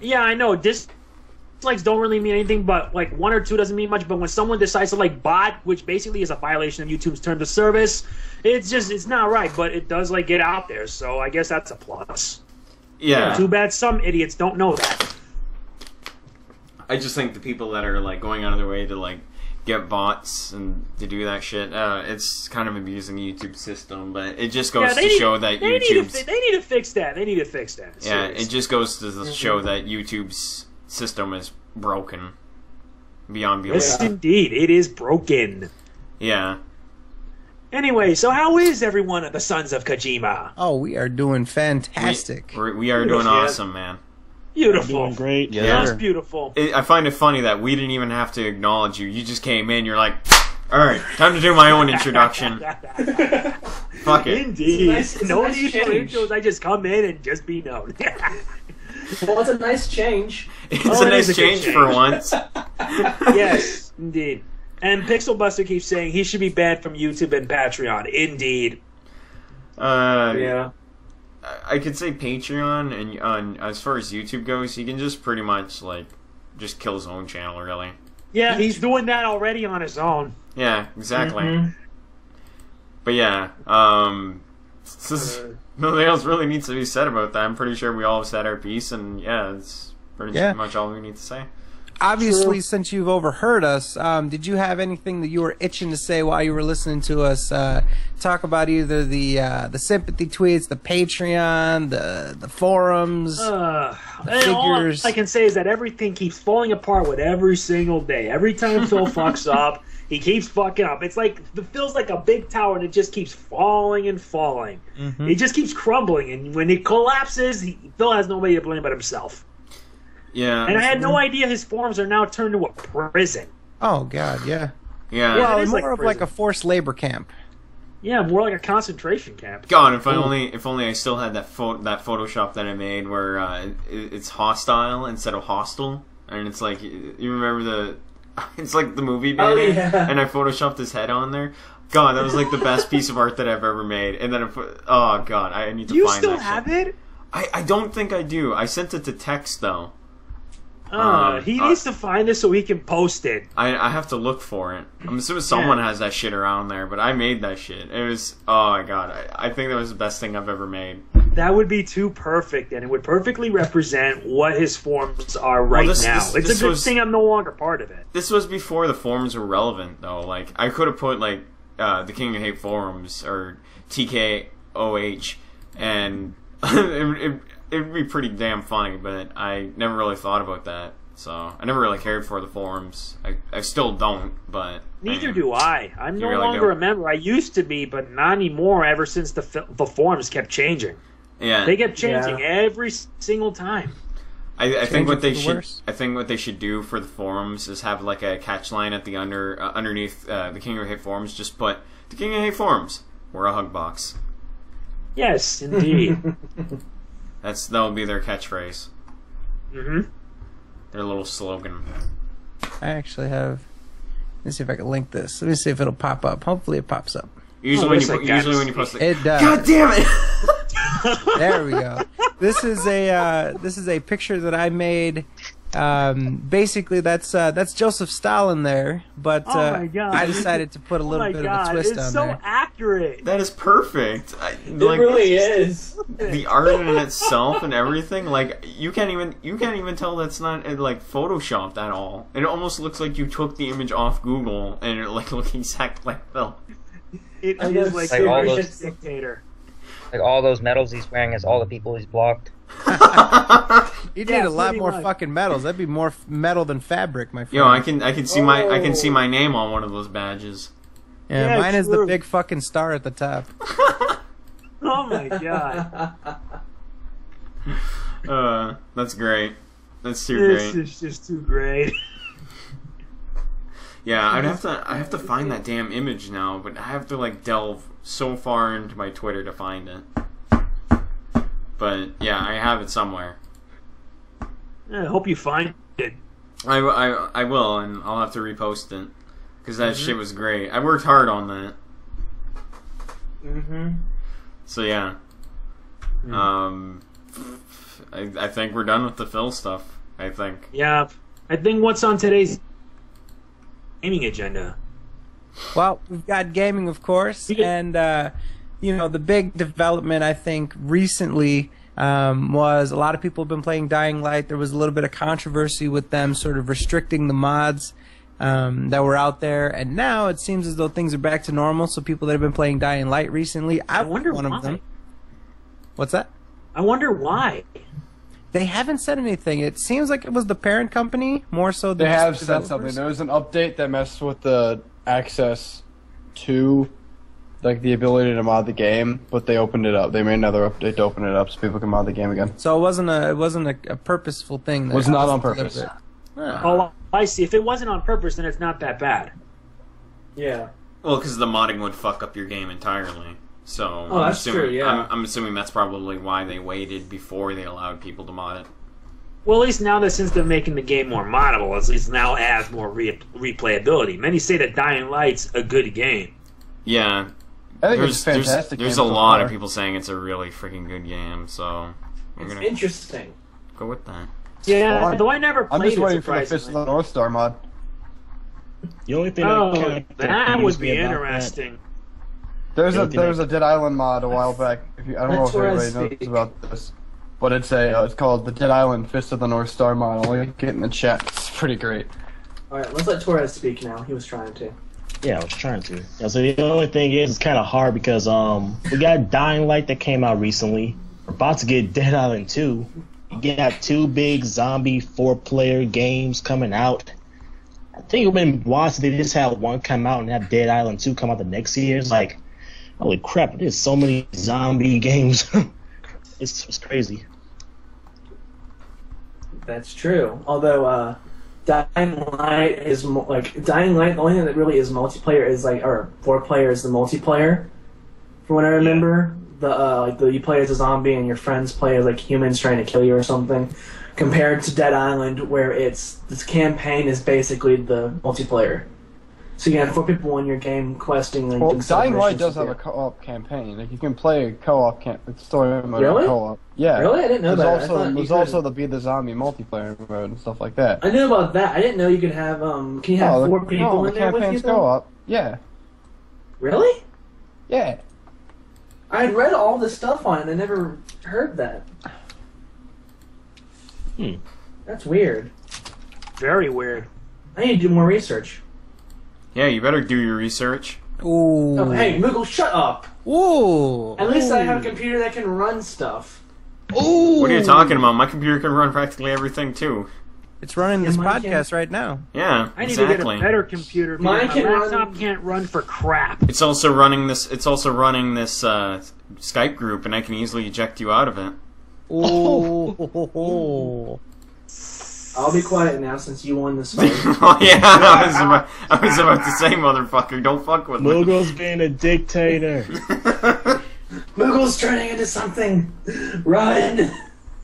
Yeah, I know. Dislikes don't really mean anything, but like 1 or 2 doesn't mean much. But when someone decides to like bot, which basically is a violation of YouTube's terms of service, it's not right. But it does like get out there, so I guess that's a plus. yeah. Too bad some idiots don't know that. I just think the people that are like going out of their way to like get bots and to do that shit, it's kind of abusing the YouTube system. But it just goes to show that they YouTube's need to fix that. They need to fix that. yeah, Seriously. it just goes to show that YouTube's system is broken beyond belief. Yes, indeed, it is broken. Yeah. Anyway, so how is everyone at the Sons of Kojima? Oh, we are doing fantastic. We are doing awesome, man. Beautiful. Doing great. Yeah. Just beautiful. I find it funny that we didn't even have to acknowledge you. You just came in. You're like, all right, time to do my own introduction. Fuck it. Indeed. It's a No nice need for change. intros. I just come in and just be known. Well, it's a nice change. It's Oh, a it nice is a good change change. for once. Yes, indeed. And Pixel Buster keeps saying he should be banned from YouTube and Patreon. Indeed. Yeah. I could say Patreon, and on as far as YouTube goes, he can just pretty much like just kill his own channel, really. Yeah, he's doing that already on his own. Yeah, exactly. Mhm. But yeah, nothing else really needs to be said about that. I'm pretty sure we all have said our piece, and yeah, it's pretty Yeah. much all we need to say. Obviously, since you've overheard us, did you have anything that you were itching to say while you were listening to us talk about either the sympathy tweets, the Patreon, the forums? And all figures. I can say is that everything keeps falling apart with every single day. Every time Phil fucks up, he keeps fucking up. It's like the Phil's like a big tower, and it just keeps falling and falling. Mhm. It just keeps crumbling, and when it collapses, Phil has nobody to blame but himself. Yeah. And I had no idea his forums are now turned into a prison. Oh God, yeah. Yeah. Well, it is more like of like prison. a forced labor camp. Yeah, more like a concentration camp. God, if only I still had that Photoshop that I made where it's hostile instead of hostile, and it's like you remember it's like the movie Day, Oh, yeah. and I photoshopped his head on there. God, that was like the best piece of art that I've ever made. And then oh God, I need to Do you find still that have shit. it? I don't think I do. I sent it to text though. He needs to find it so he can post it. I have to look for it. I'm assuming someone has that shit around there, but I made that shit. It was oh my God, I think that was the best thing I've ever made. That would be too perfect, and it would perfectly represent what his forms are right now. It's a good thing I'm no longer part of it. This was before the forums were relevant, though. Like, I could have put, like, the King of Hate forums, or TKOH, and it'd be pretty damn funny, but I never really thought about that. So, I never really cared for the forums. I still don't, but... Neither do I. I'm no really longer don't? a member. I used to be, but not anymore ever since the forums kept changing. Yeah. They kept changing every single time. I think what they for the should worse. I think what they should do for the forums is have like a catch line at the underneath the King of Hate forums. Just put the King of Hate forums. We're a hug box. Yes, indeed. That'll be their catchphrase. hmm Their little slogan. I actually have. Let me see if I can link this. Let me see if it'll pop up. Hopefully, it pops up. Usually looks like when you post It does. God damn it! There we go. This is a picture that I made. Basically, that's Joseph Stalin there, but Oh my God. I decided to put a Oh little my bit God, of a twist it's on so there. accurate. That is perfect. It really is. the art in itself and everything, like you can't even tell that's not like photoshopped at all. It almost looks like you took the image off Google and it like looks exactly like Phil. It is like Like all those- dictator. Like all those medals he's wearing is all the people he's blocked. You need Yeah, a lot pretty more much. fucking medals. That'd be more metal than fabric, my friend. Yo, I can see my name on one of those badges. Yeah, Yeah, mine is the true. big fucking star at the top. Oh my god. That's great. That's too This great. is just too great. Yeah, I have to find that damn image now, but I have to like delve so far into my Twitter to find it. But yeah, I have it somewhere. I hope you find it. I will, and I'll have to repost it because that shit was great. I worked hard on that. Mm-hmm. So yeah. I think we're done with the Phil stuff. I think. Yeah. I think what's on today's gaming agenda? Well, we've got gaming, of course, and the big development I think recently was a lot of people have been playing Dying Light. There was a little bit of controversy with them sort of restricting the mods that were out there, and now it seems as though things are back to normal. So people that have been playing Dying Light recently, I wonder one why. of them. What's that? I wonder why. They haven't said anything. It seems like it was the parent company more so than They just have said developers. something. There was an update that messed with the access to, like, the ability to mod the game, but they opened it up. They made another update to open it up so people can mod the game again. So it wasn't a purposeful thing. That Was not on deliberate. purpose. Ah. Oh, I see. If it wasn't on purpose, then it's not that bad. Yeah. Well, because the modding would fuck up your game entirely. So Oh, that's true, yeah. I'm assuming that's probably why they waited before they allowed people to mod it. Well, at least now that since they're making the game more moddable, at least now it has more replayability. Many say that Dying Light's a good game. Yeah, I think it's a fantastic. There's a game so lot far. of people saying it's a really freaking good game, so we're It's gonna interesting. go with that. Yeah, Well, though I never I'm played just it, waiting for the Fist of surprisingly. the North Star mod. The only thing Oh, kinda that confused would be me about interesting. There's Anything a Dead Island mod a while back. I don't know That's if where I everybody knows speak. about this, but it's called the Dead Island Fist of the North Star mod. I'll link it in the chat. It's pretty great. Alright, let's let Torres speak now. He was trying to. Yeah, I was trying to. Yeah, so the only thing is, it's kind of hard because we got Dying Light that came out recently. We're about to get Dead Island 2. You got two big zombie 4-player games coming out. I think it would have been once they just had one come out and have Dead Island 2 come out the next year. It's like, holy crap, there's so many zombie games. It's crazy. That's true. Although, Dying Light is Dying Light. The only thing that really is multiplayer is or 4-player is the multiplayer. From what I remember, you play as a zombie and your friends play as humans trying to kill you or something. Compared to Dead Island, where this campaign is basically the multiplayer. So you have 4 people in your game questing. Well, doing some Dying Light missions does have a co-op campaign. Like, you can play a co-op story mode Really? in co-op. Yeah. Really? I didn't know that. I thought you There's could- also the Be the Zombie multiplayer mode and stuff like that. I knew about that. I didn't know you could have. Can you have 4 people the in there with you? campaign's Though? co-op. Yeah. Really? Yeah. I had read all this stuff on it. I never heard that. That's weird. Very weird. I need to do more research. Yeah, you better do your research. Ooh. Oh, hey, Moogle, shut up! Ooh. At least I have a computer that can run stuff. Ooh. What are you talking about? My computer can run practically everything too. It's running Yeah, this mine podcast right now. Yeah, I need exactly. to get a better computer Mine because can my run- laptop can't run for crap. It's also running this. It's also running this Skype group, and I can easily eject you out of it. Ooh. I'll be quiet now since you won this fight. Oh yeah, I was about to say, motherfucker, don't fuck with me. Mugo's being a dictator. Moogle's turning into something. Run!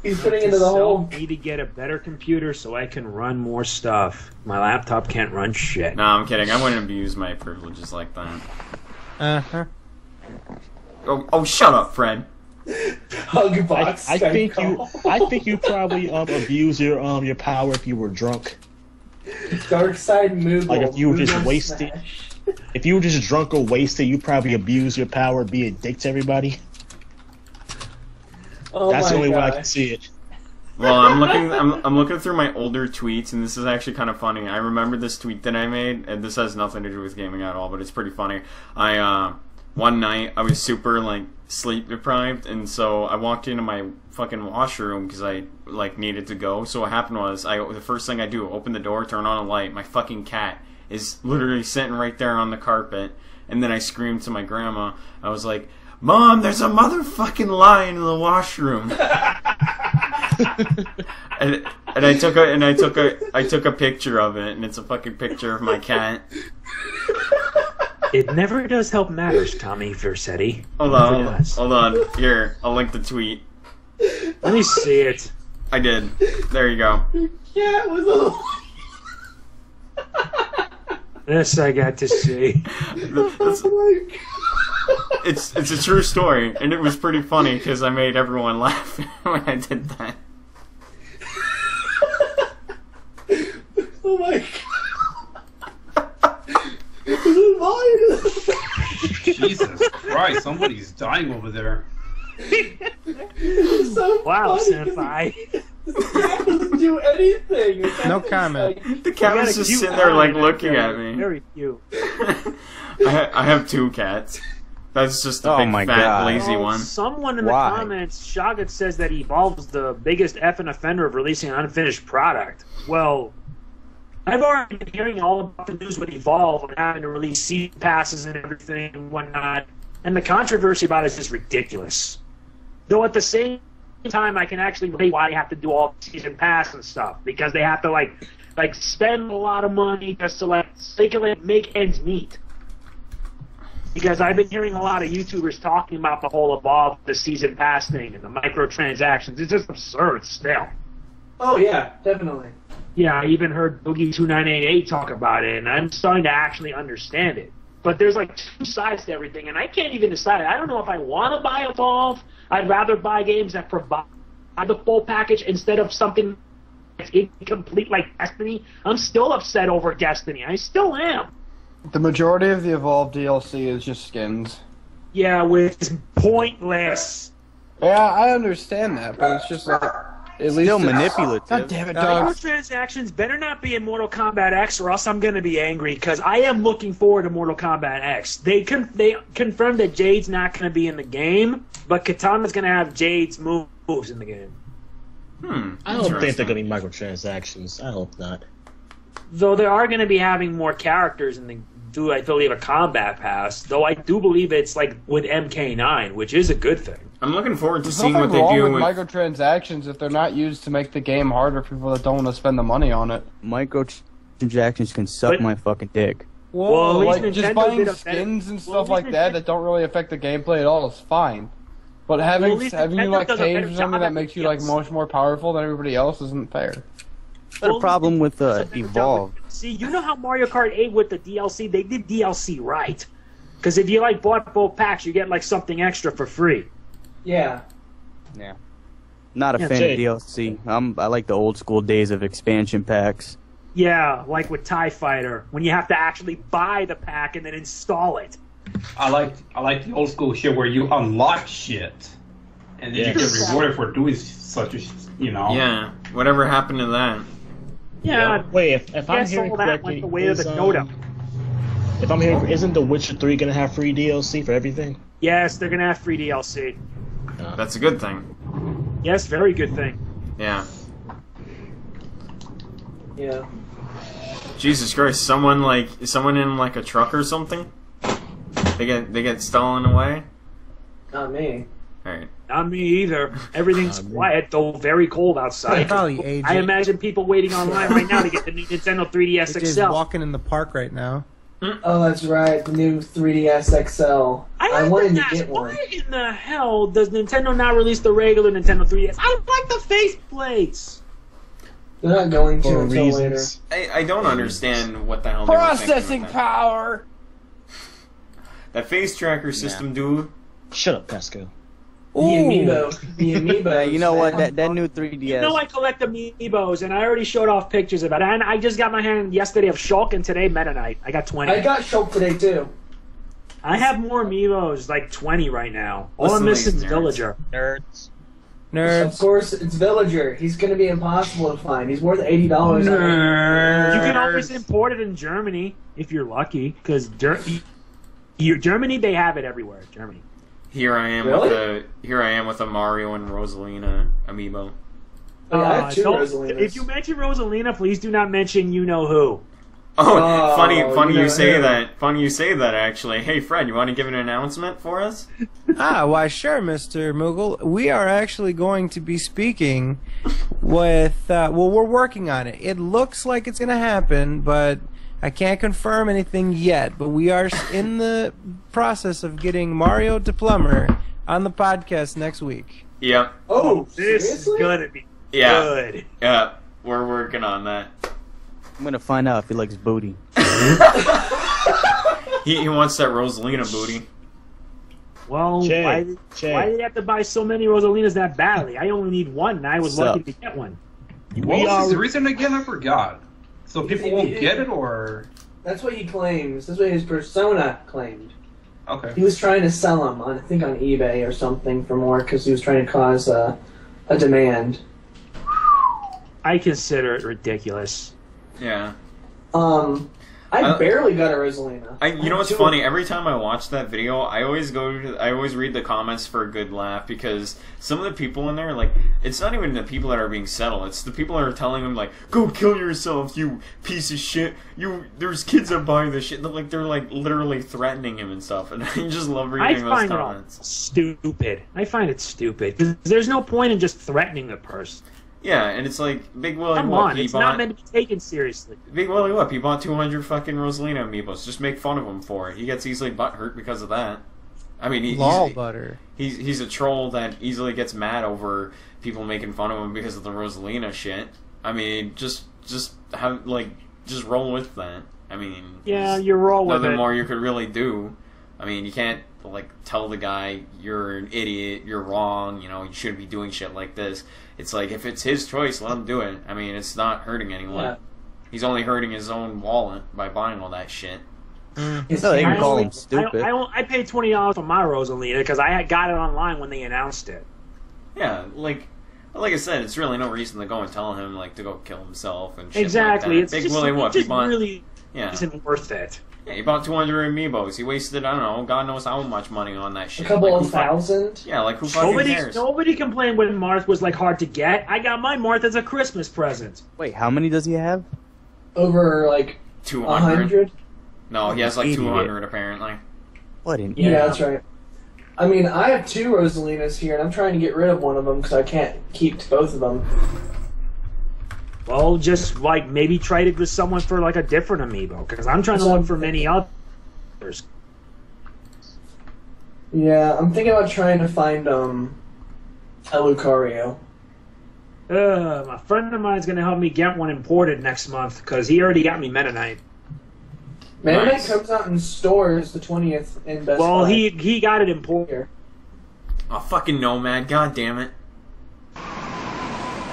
He's putting into the hole. Need to get a better computer so I can run more stuff. My laptop can't run shit. No, I'm kidding. I wouldn't abuse my privileges like that. Uh-huh. Oh, shut up, Fred. Hug box. I think you probably abuse your power if you were drunk. Dark side Moogle. Like if you were just Moogle wasted. smash. If you were just drunk or wasted, you probably abuse your power, be a dick to everybody. Oh That's the my only way I gosh. can see it. Well, I'm looking through my older tweets, and this is actually kind of funny. I remember this tweet that I made, and this has nothing to do with gaming at all, but it's pretty funny. One night I was super like sleep deprived, and so I walked into my fucking washroom because I like needed to go. So what happened was, the first thing I do, open the door, turn on a light. My fucking cat is literally sitting right there on the carpet, and then I screamed to my grandma. I was like, "Mom, there's a motherfucking lion in the washroom." and I took a picture of it, and it's a fucking picture of my cat. It never does help matters, Tommy Versetti. Hold on. Here, I'll link the tweet. Let me see it. I did. There you go. Yeah, it was This I got to see. It's a true story, and it was pretty funny because I made everyone laugh when I did that. Oh my god. Jesus Christ, somebody's dying over there. So Wow, funny. Senpai. It doesn't do anything. It's No actually comment. like- The cat was just sitting there like looking at me. Very cute. I have two cats. That's just the Oh big my fat God. lazy Oh, one. someone in the Why? comments, Shagat says that Evolve's the biggest effing offender of releasing an unfinished product. Well, I've already been hearing all about the news with Evolve and having to release season passes and everything and whatnot, and the controversy about it is just ridiculous. Though at the same time, I can actually relate why they have to do all the season pass and stuff, because they have to like spend a lot of money just to they can make ends meet. Because I've been hearing a lot of YouTubers talking about the whole Evolve, the season pass thing, and the microtransactions. It's just absurd still. Oh yeah, definitely. Yeah, I even heard Boogie2988 talk about it, and I'm starting to actually understand it. But there's like two sides to everything, and I can't even decide. I don't know if I want to buy Evolve. I'd rather buy games that provide the full package instead of something that's incomplete like Destiny. I'm still upset over Destiny. I still am. The majority of the Evolve DLC is just skins. Yeah, which is pointless. Yeah, I understand that, but it's just like at least Still it's- manipulative. God damn it, dog. Microtransactions better not be in Mortal Kombat X, or else I'm going to be angry, because I am looking forward to Mortal Kombat X. They confirmed that Jade's not going to be in the game, but Katana's going to have Jade's moves in the game. I don't think they're gonna be microtransactions. I hope not. Though they are going to be having more characters and I believe a combat pass, though I do believe it's like with MK9, which is a good thing. I'm looking forward to There's seeing nothing what they wrong do with with. microtransactions if they're not used to make the game harder for people that don't want to spend the money on it. Microtransactions can suck But- my fucking dick. Well, at least Like just Nintendo buying did a better- skins and well, stuff at like least that don't really affect the gameplay at all is fine. But having at least having you Nintendo like does a pay better for job something that at makes the you like DLC. much more powerful than everybody else isn't fair. The problem with It's a better Evolve. job. See, you know how Mario Kart 8 with the DLC, they did DLC right. Because if you bought both packs, you get something extra for free. Yeah. Yeah. Not a Yeah, fan Jay. of DLC. I like the old school days of expansion packs. Yeah, like with TIE Fighter, when you have to actually buy the pack and then install it. I like the old school shit where you unlock shit, and then you Yes. get rewarded for doing such a Yeah, whatever happened to that? Yeah, Wait, if I'm guess hearing all that correctly, went the way of is, the dodo. if I'm hearing, isn't The Witcher 3 gonna have free DLC for everything? Yes, they're going to have free DLC. That's a good thing. Yes, very good thing. Yeah. Yeah. Jesus Christ, someone in a truck or something? They get stolen away? Not me. Alright. Not me either. Everything's quiet, though very cold outside. Probably AJ. I imagine people waiting online right now to get the new Nintendo 3DS AJ's XL. walking in the park right now. Oh, that's right. The new 3DS XL. I have wanted to ask, get one. why in the hell does Nintendo not release the regular Nintendo 3DS? I like the face plates. They're not going to For until reasons. I don't understand what the hell they were thinking Processing with that. power. That face tracker system, dude. Shut up, Pascal. later. The amiibo. You know what? That new 3DS. You know I collect amiibos, and I already showed off pictures of it. And I just got my hand yesterday of Shulk, and today Meta Knight. I got 20. I got Shulk today too. I have more amiibos, like 20 right now. All I'm Listen, missing is ladies and nerds. Villager. Nerds. Nerds. Of course, it's Villager. He's going to be impossible to find. He's worth $80. You can always import it in Germany if you're lucky, because Germany, they have it everywhere. Germany. Here I am with a Mario and Rosalina amiibo. I have two Rosalinas. If you mention Rosalina, please do not mention you know who. Oh, funny you say that. Funny you say that, actually. Hey, Fred, you want to give an announcement for us? Why, sure, Mr. Moogle. We are actually going to be speaking with, well, we're working on it. It looks like it's going to happen, but I can't confirm anything yet. But we are in the process of getting Mario to Plumber on the podcast next week. Yep. Oh, this seriously? is gonna be good. Yeah, we're working on that. I'm gonna find out if he likes booty. He wants that Rosalina booty. Well, why did you have to buy so many Rosalinas that badly? I only need one, and I was lucky to get one. What was his reason again? I forgot. So people won't get it, or? That's what he claims. That's what his persona claimed. Okay. He was trying to sell them, I think, on eBay or something for more, because he was trying to cause a demand. I consider it ridiculous. Yeah. I barely got a Rosalina. You know what's funny? Every time I watch that video, I always read the comments for a good laugh, because some of the people in there, like, it's not even the people that are being settled. It's the people that are telling him, like, go kill yourself, you piece of shit. There's kids that buy this shit. They're like literally threatening him and stuff. And I just love reading those comments. Stupid. I find it stupid. 'Cause there's no point in just threatening the person. Yeah, and it's like, Big Willie Come Whoop, on, it's not meant to be taken seriously. Big Willie Whoop, he bought 200 fucking Rosalina amiibos. Just make fun of him for it. He gets easily butthurt because of that. I mean, he's a troll that easily gets mad over people making fun of him because of the Rosalina shit. I mean, just roll with that. I mean, yeah, you roll with it. Nothing more you could really do. I mean, you can't like tell the guy you're an idiot, you're wrong, you know, you shouldn't be doing shit like this. It's like, if it's his choice, let him do it. I mean, it's not hurting anyone. Yeah. He's only hurting his own wallet by buying all that shit. So they can call him stupid. I paid $20 for my Rosalina because I got it online when they announced it. Yeah, like I said, it's really no reason to go and tell him like to go kill himself and shit exactly. Like that. It's just really isn't worth it. Yeah, he bought 200 amiibos. He wasted, I don't know, God knows how much money on that shit. A couple of thousand? Yeah, like who fucking cares? Nobody complained when Marth was like hard to get. I got my Marth as a Christmas present. Wait, how many does he have? Over like 200. No, he has like 200 apparently. What an idiot. Yeah, that's right. I mean, I have two Rosalinas here, and I'm trying to get rid of one of them because I can't keep both of them. Well, just like maybe trade it with someone for like a different amiibo, because I'm trying to look for many others. Yeah, I'm thinking about trying to find a Lucario. My friend of mine's gonna help me get one imported next month because he already got me Meta Knight. Meta Knight comes out in stores the 20th in Best Buy. Well, he got it imported. Oh, fucking Nomad! God damn it!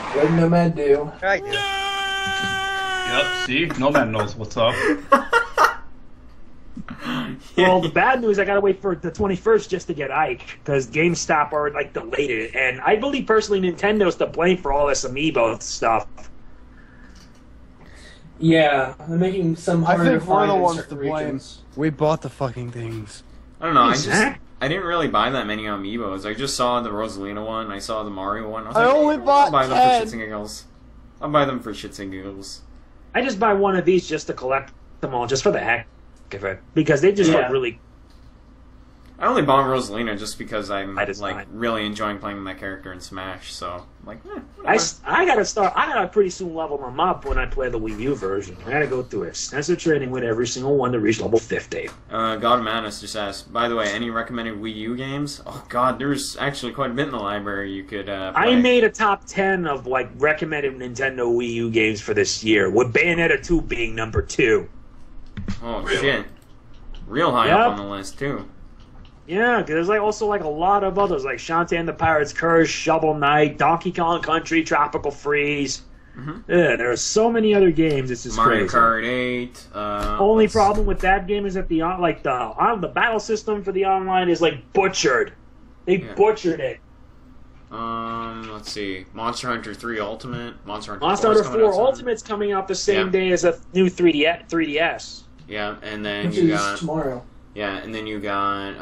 What did Nomad do? I do. Yep, see? Nomad knows what's up. Well, the bad news, I gotta wait for the 21st just to get Ike, because GameStop are like delayed it, and I believe personally Nintendo's to blame for all this amiibo stuff. Yeah, they're making some harder I think we're the ones to blame. We bought the fucking things. I don't know, I didn't really buy that many amiibos. I just saw the Rosalina one, I saw the Mario one. I only bought 10. I'll buy them for shits and giggles. I'll buy them for shits and giggles. I just buy one of these just to collect them all, just for the heck of it, because they just look really. I only bought Rosalina just because I'm like really enjoying playing that character in Smash. So I'm like, I gotta pretty soon level them up when I play the Wii U version. I gotta go through extensive training with every single one to reach level 50. God of Madness just asked, by the way, any recommended Wii U games? Oh God, there's actually quite a bit in the library you could play. I made a top 10 of like recommended Nintendo Wii U games for this year, with Bayonetta 2 being number 2. Oh shit, real high up on the list too. Yeah, because there's like also like a lot of others, like Shantae and the Pirate's Curse, Shovel Knight, Donkey Kong Country, Tropical Freeze. Yeah, there are so many other games. It's just Mario crazy. Kart 8. Only problem with that game is that the battle system for the online is like butchered. They butchered it. Let's see. Monster Hunter 3 Ultimate. Monster Hunter Monster 4 is Hunter coming 4 out soon. Ultimate's coming out the same Yeah. day as a new 3DS. Yeah, and then Which you is got tomorrow. and then you got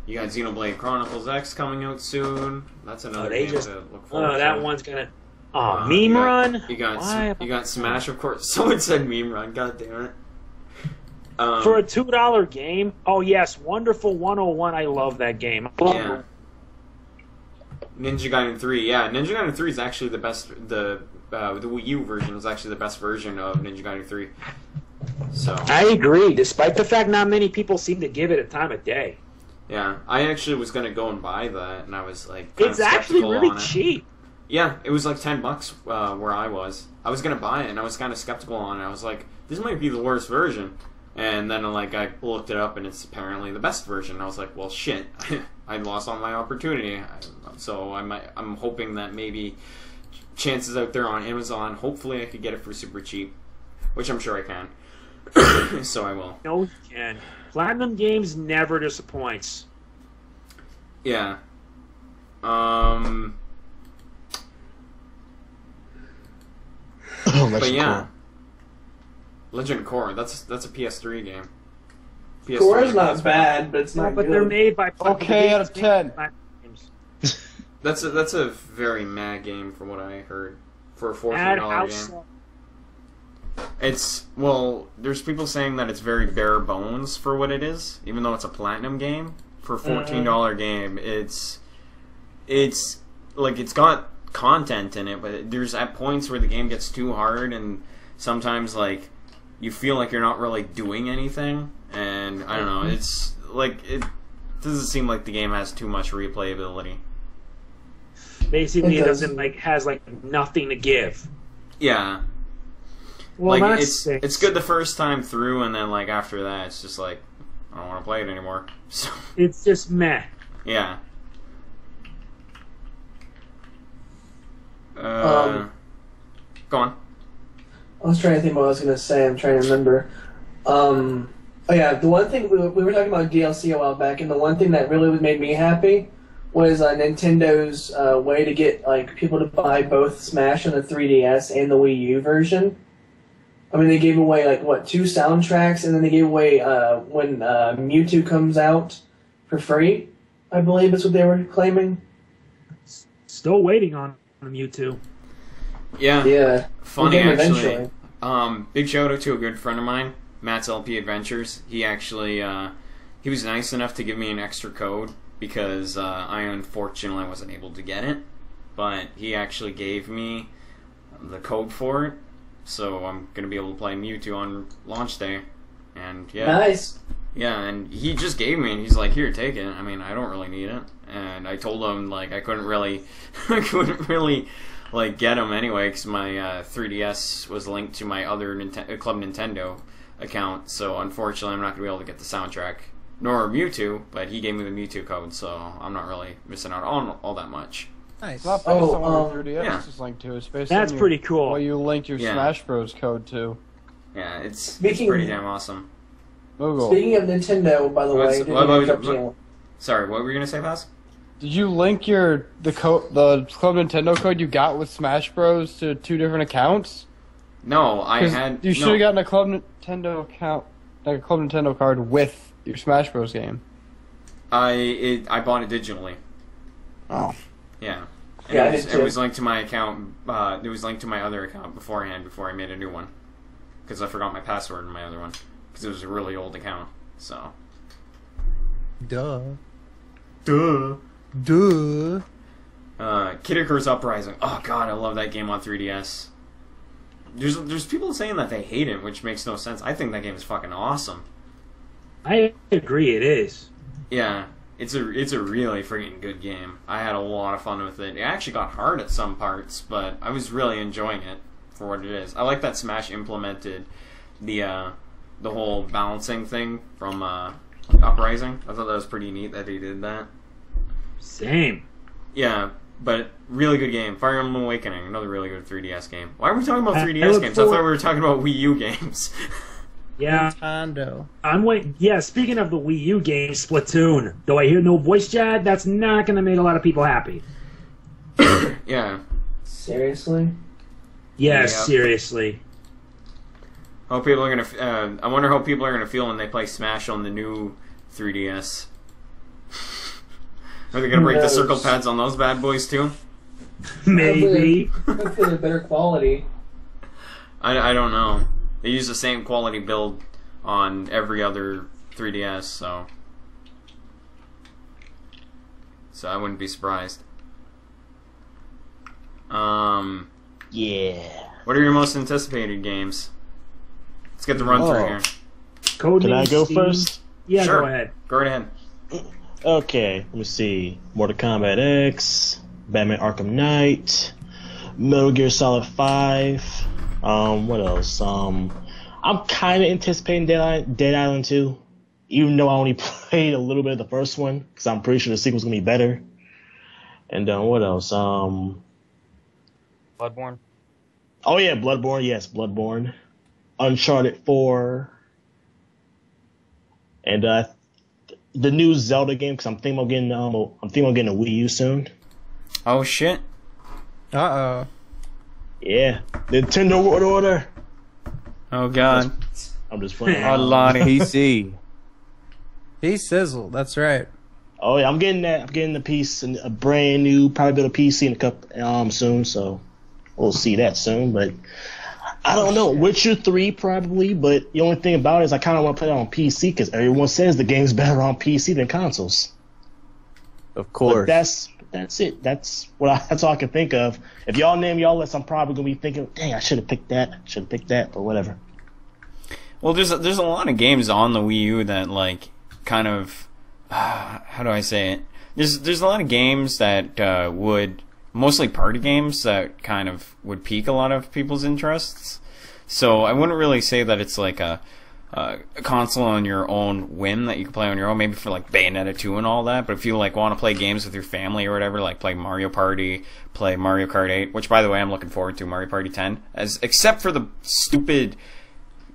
Xenoblade Chronicles X coming out soon. That's another they game just- to look forward to. Oh, that one's gonna. Oh, You Meme got- Run. You got Smash, of course. Someone said Meme Run. God damn it. For a $2 game. Oh yes, Wonderful 101. I love that game. Yeah. Ninja Gaiden 3. Yeah, Ninja Gaiden 3 is actually the best. The Wii U version is actually the best version of Ninja Gaiden 3. So. I agree. Despite the fact not many people seem to give it a time of day. Yeah, I actually was gonna go and buy that, and I was like, kind It's of actually skeptical really on it. cheap. Yeah, it was like $10 where I was. I was gonna buy it, and I was kind of skeptical on it. I was like, this might be the worst version. And then like I looked it up, and it's apparently the best version. And I was like, well, shit, I lost all my opportunity. So I'm hoping that maybe chances out there on Amazon. Hopefully, I could get it for super cheap, which I'm sure I can. So I will. No, you can. Platinum Games never disappoints. Yeah. Oh, But yeah. Legend of Korra, that's a PS3 game. PS3 Korra's not PS4. bad, but it's No, not but good. they're made by. Okay, out of 10. That's a very mad game from what I heard for a Mad $14 House. game. It's there's people saying that it's very bare bones for what it is, even though it's a platinum game. For a $14 game, it's like it's got content in it, but there's at points where the game gets too hard, and sometimes like you feel like you're not really doing anything, and I don't know. It's like it doesn't seem like the game has too much replayability. Basically, It it does. doesn't has nothing to give. Yeah. Well, Like that's it's good the first time through, and then like after that, it's just like I don't want to play it anymore. So It's just meh. yeah. Go on. I was trying to think what I was going to say. I'm trying to remember. Oh yeah, the one thing we were talking about DLC a while back, and the one thing that really made me happy was Nintendo's way to get like people to buy both Smash on the 3DS and the Wii U version. I mean, they gave away like 2 soundtracks, and then they gave away when Mewtwo comes out for free. I believe that's what they were claiming. Still waiting on Mewtwo. Yeah. Yeah, Funny we'll get him actually. eventually. Big shout out to a good friend of mine, Matt's LP Adventures. He actually he was nice enough to give me an extra code because I unfortunately wasn't able to get it, but he actually gave me the code for it, so I'm gonna be able to play Mewtwo on launch day. And yeah, Nice. yeah, and he just gave me, and he's like, "Here, take it." I mean, I don't really need it, and I told him like I couldn't really like get him anyway because my 3DS was linked to my other Club Nintendo account, so unfortunately I'm not gonna be able to get the soundtrack nor Mewtwo. But he gave me the Mewtwo code, so I'm not really missing out on all that much. Nice. It's not based on what your 3DS yeah. is linked to. It's based That's on pretty cool. what you linked your Yeah. Smash Bros. Code to. Yeah, it's Speaking- pretty damn awesome. Google. Speaking of Nintendo, by the way, didn't interrupt you. Sorry, what were you gonna say, Paz? Did you link the Club Nintendo code you got with Smash Bros. To 2 different accounts? No, I 'Cause had. You should have gotten a Club Nintendo account, like a Club Nintendo card with your Smash Bros. Game. I bought it digitally. Oh. Yeah. And Yeah, I it, was, did it too. was linked to my account. It was linked to my other account beforehand before I made a new one, because I forgot my password in my other one because it was a really old account. So. Duh. Duh. Duh. Kid Icarus Uprising. Oh god, I love that game on 3DS. There's people saying that they hate it, which makes no sense. I think that game is fucking awesome. I agree, it is. Yeah, it's a really freaking good game. I had a lot of fun with it. It actually got hard at some parts, but I was really enjoying it for what it is. I like that Smash implemented the whole balancing thing from Uprising. I thought that was pretty neat that they did that. Same. Yeah, but really good game. Fire Emblem Awakening, another really good 3DS game. Why are we talking about I 3DS look games? I thought we forward- were talking about Wii U games. Yeah. Nintendo. I'm waiting. Yeah, speaking of the Wii U game, Splatoon. Though I hear no voice chat, that's not going to make a lot of people happy. Yeah. Seriously? Yes, Yep. seriously. How people are gonna? I wonder how people are gonna feel when they play Smash on the new 3DS. Are they gonna break the knows? circle pads on those bad boys too? Maybe. Hopefully they're better quality. I don't know. They use the same quality build on every other 3DS, so I wouldn't be surprised. Yeah. What are your most anticipated games? Let's get the run through here. Can I go first? Yeah, Sure. go ahead. Go right ahead. Okay, let me see. Mortal Kombat X, Batman Arkham Knight, Metal Gear Solid 5. What else? I'm kind of anticipating Dead Island 2, even though I only played a little bit of the first one, because I'm pretty sure the sequel's gonna be better. And what else? Bloodborne. Oh yeah, Bloodborne. Yes, Bloodborne. Uncharted 4. And the new Zelda game, because I'm thinking about getting a Wii U soon. Oh shit. Uh-oh. Yeah, Nintendo World Order. Oh god. I'm just playing. A lot of PC. He sizzled, that's right. Oh yeah, I'm getting that. I'm getting the piece and a brand new, probably build a PC in a couple soon. So we'll see that soon. But I don't know. Witcher 3 probably. But the only thing about it is I kind of want to play it on PC because everyone says the game's better on PC than consoles. Of course. But that's it. That's all I can think of. If y'all name y'all list, I'm probably gonna be thinking, dang, I should have picked that. But whatever. Well, there's a lot of games on the Wii U that like kind of how do I say it? There's a lot of games that would mostly party games that kind of would pique a lot of people's interests. So I wouldn't really say that it's like a console on your own whim that you can play on your own, maybe for like Bayonetta 2 and all that. But if you like want to play games with your family or whatever, like play Mario Party, play Mario Kart 8, which by the way I'm looking forward to, Mario Party 10, except for the stupid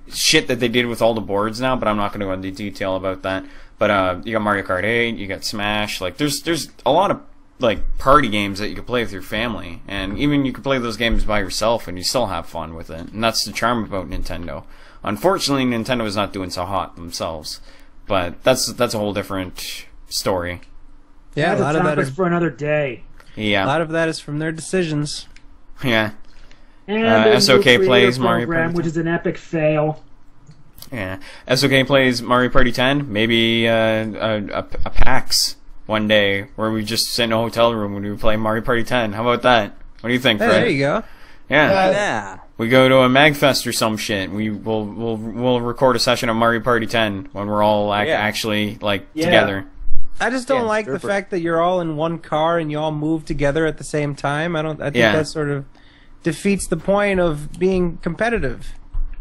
shit that they did with all the boards now, but I'm not going to go into detail about that. But you got Mario Kart 8, you got Smash, like there's a lot of like party games that you can play with your family, and even you can play those games by yourself and you still have fun with it. And that's the charm about Nintendo. Unfortunately, Nintendo is not doing so hot themselves, but that's a whole different story. Yeah, a lot of that is for another day. Yeah, a lot of that is from their decisions. yeah. And SOK plays Creator Mario Program, Party which is an epic fail. Yeah, SOK plays Mario Party 10. Maybe a PAX one day where we just sit in a hotel room when we play Mario Party 10. How about that? What do you think, Hey, Fred? there you go. Yeah. Yeah. We go to a MagFest or some shit. We'll record a session of Mario Party 10 when we're all actually like together. I just don't Yeah, like the super. fact that you're all in one car and you all move together at the same time. I think that sort of defeats the point of being competitive.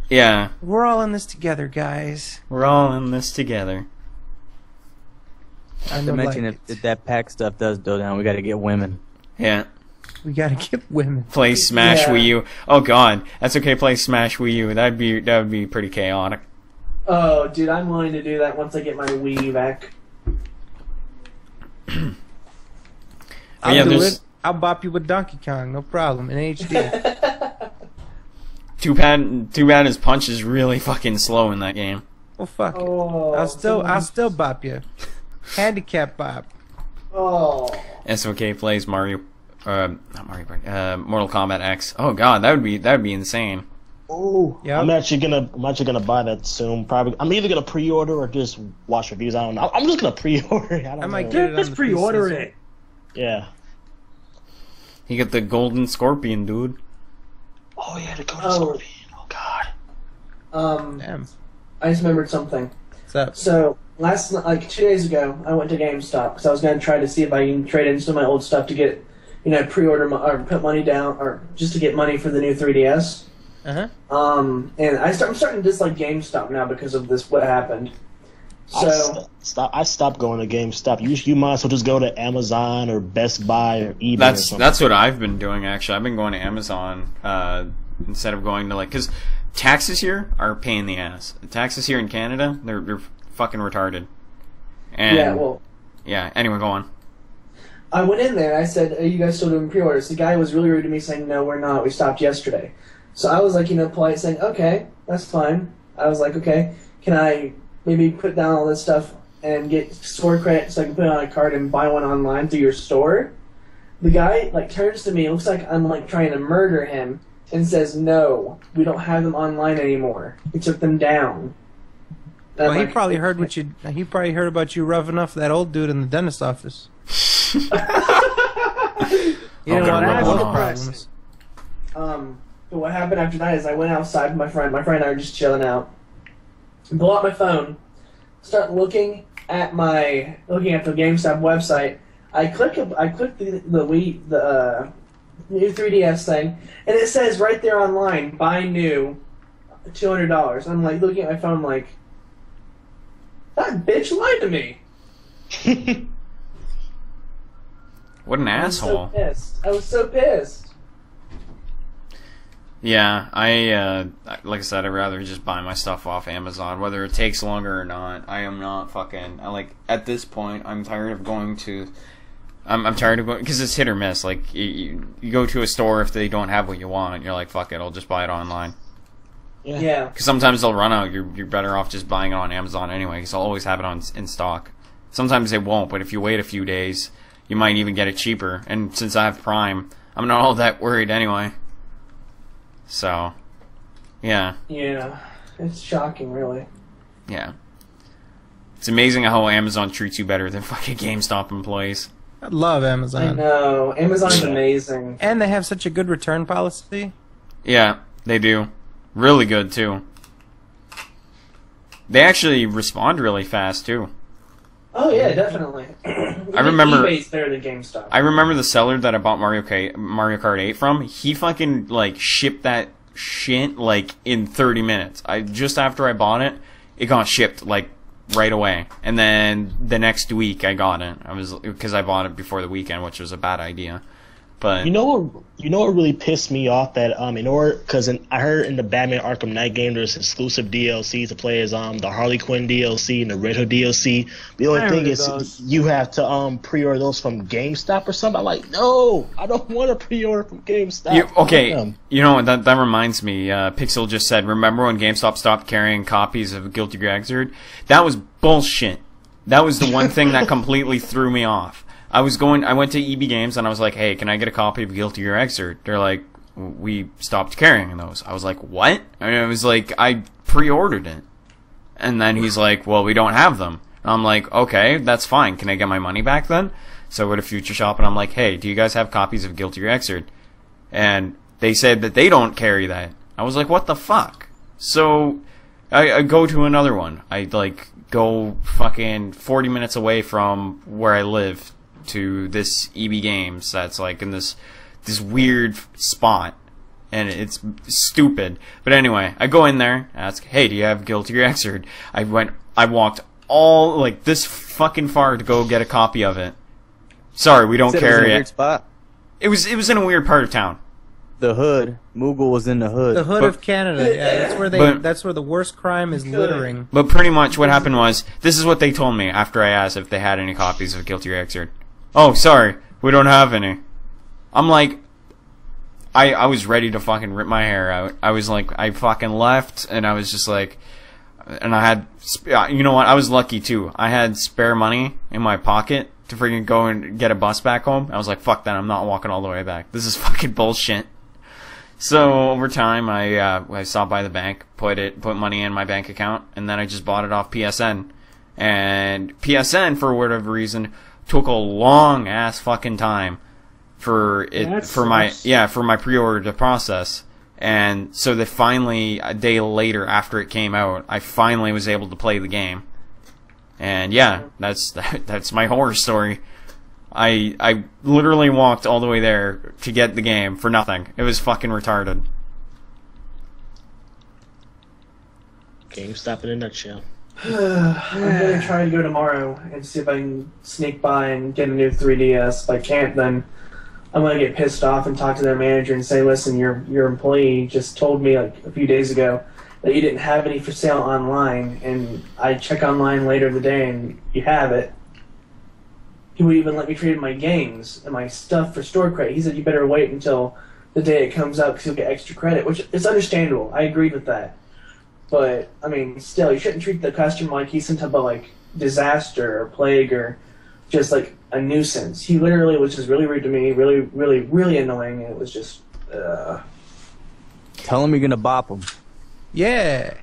Yeah, We're all in this together, guys. we're all in this together. I To know, mention like, if that pack stuff does go down, we got to get women. Yeah. we gotta get women. Play Smash Yeah. Wii U. Oh god, that's okay. Play Smash Wii U. That would be pretty chaotic. Oh, dude, I'm willing to do that once I get my Wii U back. I'll yeah, do there's- it. I'll bop you with Donkey Kong, no problem, in HD. Too bad his punch is really fucking slow in that game. Well, fuck it. Oh, I'll still bop you. Handicap bop. Oh. SOK plays Mario, not Mario Party, Mortal Kombat X. Oh god, that would be insane. Oh, Yep. I'm actually gonna buy that soon. Probably, I'm either gonna pre-order or just watch reviews. I don't know. I'm just gonna pre-order it. I might know. get it on Just the pre-order PC. it. Yeah. You get the Golden Scorpion, dude. Oh yeah, the Golden Oh. Scorpion. Oh god. Damn. I just remembered something. What's up? So, like 2 days ago, I went to GameStop because I was going to try to see if I can trade in some of my old stuff to get, pre-order or put money down, or just to get money for the new 3DS. Uh-huh. And I'm starting to dislike GameStop now because of this, what happened. So, I stopped going to GameStop. You might as well just go to Amazon or Best Buy or eBay. or something. That's what I've been doing actually. I've been going to Amazon instead of going to because taxes here are a pain in the ass. Taxes here in Canada, they're fucking retarded. And yeah, well, yeah. Anyway, go on. I went in there and I said, "Are you guys still doing pre-orders?" The guy was really rude to me, saying, "No, we're not. We stopped yesterday." So I was like, polite, saying, "Okay, that's fine." I was like, "Okay, can I maybe put down all this stuff and get store credit so I can put it on a card and buy one online through your store?" The guy turns to me, looks like I'm trying to murder him, and says, "No, we don't have them online anymore. We took them down." Well, he probably heard about you roughing off that old dude in the dentist office. You didn't want to have problems. But what happened after that is I went outside with my friend. My friend and I were just chilling out. Pull out my phone, start looking at the GameStop website. I click the new 3DS thing, and it says right there online, "Buy new, $200." I'm looking at my phone that bitch lied to me. What an asshole. I was so pissed. Yeah, like I said, I'd rather just buy my stuff off Amazon, whether it takes longer or not. I am not fucking, at this point, I'm tired of going to, I'm tired of going, because it's hit or miss. You go to a store, if they don't have what you want, you're like, fuck it, I'll just buy it online. Yeah. Because sometimes they'll run out, you're better off just buying it on Amazon anyway, because they'll always have it in stock. Sometimes they won't, but if you wait a few days, you might even get it cheaper. And since I have Prime, I'm not all that worried anyway. So, yeah. Yeah, it's shocking, really. Yeah. It's amazing how Amazon treats you better than fucking GameStop employees. I love Amazon. I know. Amazon's amazing. And they have such a good return policy. Yeah, they do. Really good, too. They actually respond really fast, too. Oh, yeah, definitely. I remember eBay's better than GameStop. I remember the seller that I bought Mario Kart 8 from. He fucking shipped that shit in 30 minutes. Just after I bought it, it got shipped right away. And then the next week I got it. Because I bought it before the weekend, which was a bad idea. But you know what really pissed me off, that because I heard in the Batman Arkham Knight game there's exclusive DLC to play as the Harley Quinn DLC and the Red Hood DLC. The only thing is you have to pre-order those from GameStop or something. I'm like, no, I don't want to pre-order from GameStop. You know what, that reminds me. Pixel just said, remember when GameStop stopped carrying copies of Guilty Gear Xrd? That was bullshit. That was the one thing that completely threw me off. I went to EB Games and I was like, hey, can I get a copy of Guilty Gear Xrd? They're like, we stopped carrying those. I was like, what? And it was like, I pre-ordered it. And then he's like, well, we don't have them. And I'm like, okay, that's fine. Can I get my money back then? So I go to Future Shop and I'm like, hey, do you guys have copies of Guilty Gear Xrd? And they said that they don't carry that. I was like, what the fuck? So I go to another one. I go fucking 40 minutes away from where I live to this EB Games that's in this weird spot, and it's stupid. But anyway, I go in there, ask, hey, do you have Guilty Gear Xrd? I walked all this fucking far to go get a copy of it. Sorry, we don't carry it. It was in a weird spot. It was in a weird part of town. The hood. Moogle was in the hood. The hood of Canada. Yeah, that's where the worst crime is littering. But pretty much what happened was, this is what they told me after I asked if they had any copies of Guilty Gear Xrd. Oh, sorry, we don't have any. I'm like, I was ready to fucking rip my hair out. I was like, I fucking left, and I was just like, and I had, you know what, I was lucky too. I had spare money in my pocket to freaking go and get a bus back home. I was like, fuck that, I'm not walking all the way back. This is fucking bullshit. So over time, I stopped by the bank, put money in my bank account, and then I just bought it off PSN. And PSN, for whatever reason, took a long ass fucking time for my pre-order to process. And so that finally, a day later after it came out, I finally was able to play the game. And yeah, that's my horror story. I literally walked all the way there to get the game for nothing. It was fucking retarded. GameStop in a nutshell. I'm gonna try to go tomorrow and see if I can sneak by and get a new 3DS. If I can't, then I'm gonna get pissed off and talk to their manager and say, listen, your employee just told me a few days ago that you didn't have any for sale online, and I check online later in the day and you have it. he would even let me trade in my games and my stuff for store credit. He said, you better wait until the day it comes out because you'll get extra credit, which is understandable. I agreed with that. But, I mean, still, you shouldn't treat the customer like he's some type of, like, disaster or plague or just, like, a nuisance. He literally was just really rude to me, really, really, really annoying, and it was just, Tell him you're gonna bop him. Yeah.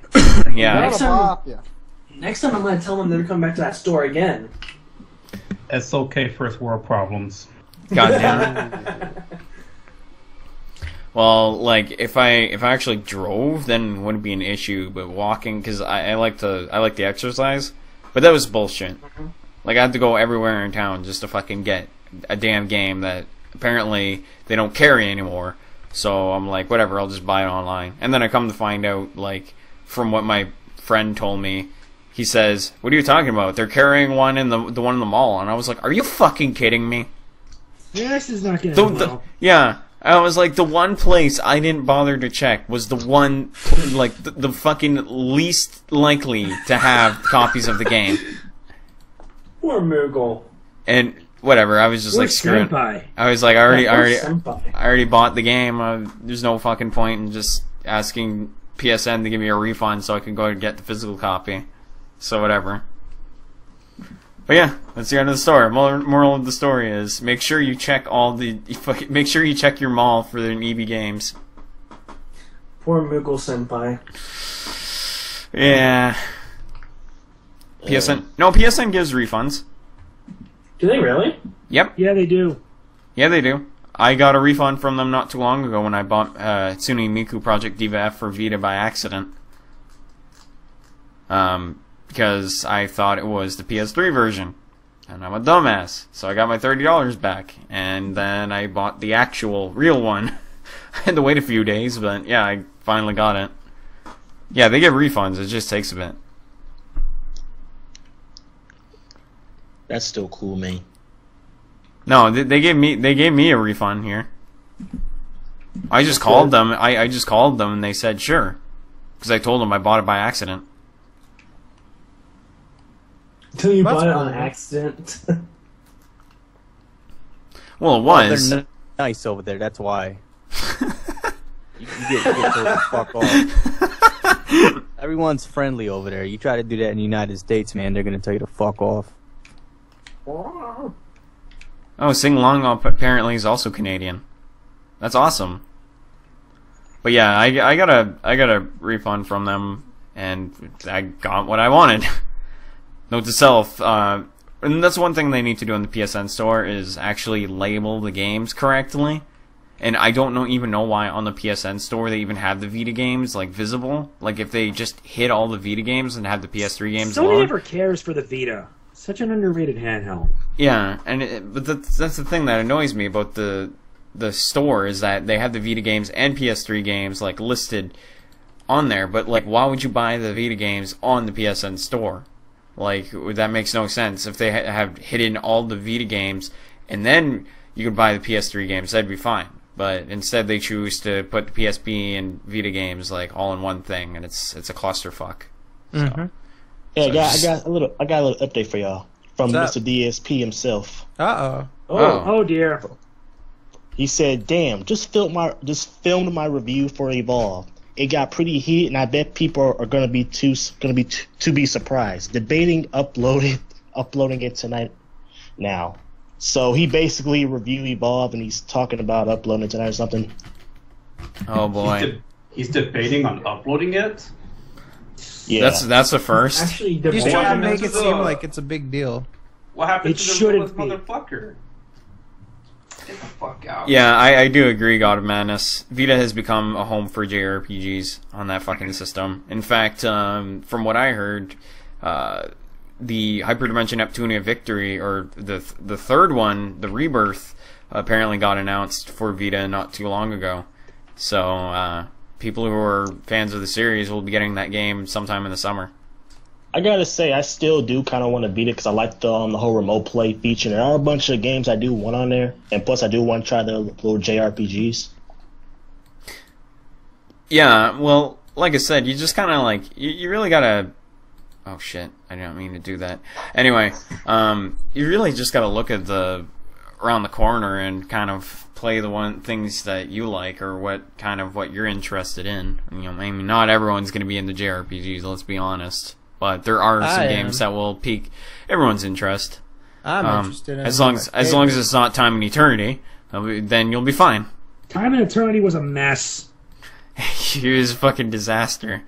Yeah. Next time I'm going to tell them never come back to that store again. SoK first world problems. Goddamn. Well, like if I actually drove, then it wouldn't be an issue. But walking, because I like the exercise, but that was bullshit. Like I had to go everywhere in town just to fucking get a damn game that apparently they don't carry anymore. So I'm like, whatever, I'll just buy it online. And then I come to find out, like from what my friend told me, he says, "What are you talking about? They're carrying one in the one in the mall." And I was like, "Are you fucking kidding me?" This is not gonna Yeah. I was like, the one place I didn't bother to check was the one, like, the fucking least likely to have copies of the game. Poor Moogle. And whatever, I was just like, screw it. I was like, I already bought the game. There's no fucking point in just asking PSN to give me a refund so I can go and get the physical copy. So whatever. But yeah, that's the end of the story. Moral of the story is make sure you check make sure you check your mall for the EB games. Poor Moogle senpai. Yeah. PSN gives refunds. Do they really? Yep. Yeah, they do. Yeah, they do. I got a refund from them not too long ago when I bought Tsune Miku Project Diva F for Vita by accident. Because I thought it was the PS3 version. And I'm a dumbass. So I got my $30 back. And then I bought the actual, real one. I had to wait a few days, but yeah, I finally got it. Yeah, they give refunds. It just takes a bit. That's still cool, man. No, they gave me a refund here. I just called them. I just called them and they said sure. Because I told them I bought it by accident. Until you bought it on accident. Well, it was. They're nice over there, that's why. you get told to fuck off. Everyone's friendly over there. You try to do that in the United States, man, they're gonna tell you to fuck off. Oh, Sing Long apparently is also Canadian. That's awesome. But yeah, I got a refund from them, and I got what I wanted. Note to self, and that's one thing they need to do in the PSN store is actually label the games correctly. And I don't even know why on the PSN store they even have the Vita games like visible. Like if they just hit all the Vita games and have the PS3 games. Sony never cares for the Vita. Such an underrated handheld. Yeah, but that's the thing that annoys me about the store is that they have the Vita games and PS3 games like listed on there. But like, why would you buy the Vita games on the PSN store? Like, that makes no sense. If they have hidden all the Vita games, and then you could buy the PS3 games, that'd be fine. But instead they choose to put the PSP and Vita games, like, all in one thing, and it's a clusterfuck. Mm-hmm. So, yeah, I got a little update for y'all from Mr. DSP himself. Oh dear. He said, "Damn, just filmed my review for Evolve. It got pretty heated, and I bet people are gonna be surprised. Debating uploading it tonight now." So he basically reviewed Evolve, and he's talking about uploading it tonight or something. Oh boy, he's debating on uploading it. Yeah, that's the first. Actually, he's trying to make it seem like it's a big deal. What happened to the little motherfucker? Get the fuck out. Yeah, I do agree, God of Madness. Vita has become a home for JRPGs on that fucking system. In fact, from what I heard, the Hyperdimension Neptunia Victory, or the third one, the Rebirth, apparently got announced for Vita not too long ago. So, people who are fans of the series will be getting that game sometime in the summer. I gotta say, I still do kind of want to beat it because I like the whole remote play feature. There are a bunch of games I do want on there, and plus I do want to try the little JRPGs. Yeah, well, like I said, you just kind of like you really gotta Oh shit! I didn't mean to do that. Anyway, you really just got to look at the around the corner and kind of play the things that you like or what you're interested in. You know, I mean, not everyone's going to be into JRPGs. Let's be honest, but there are some games that will pique everyone's interest. I'm interested in as long as it's not Time and Eternity, then you'll be fine. Time and Eternity was a mess. It was a fucking disaster.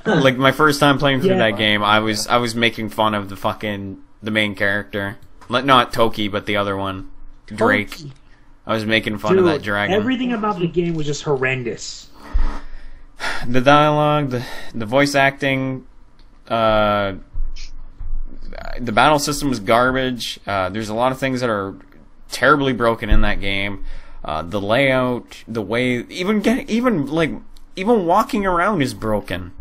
Like my first time playing through that game, I was making fun of the main character, not Toki, but the other one, Drake. Toki. I was making fun of that dragon. Everything about the game was just horrendous. The dialogue, the voice acting, the battle system was garbage. There's a lot of things that are terribly broken in that game. The layout, the way, even walking around is broken.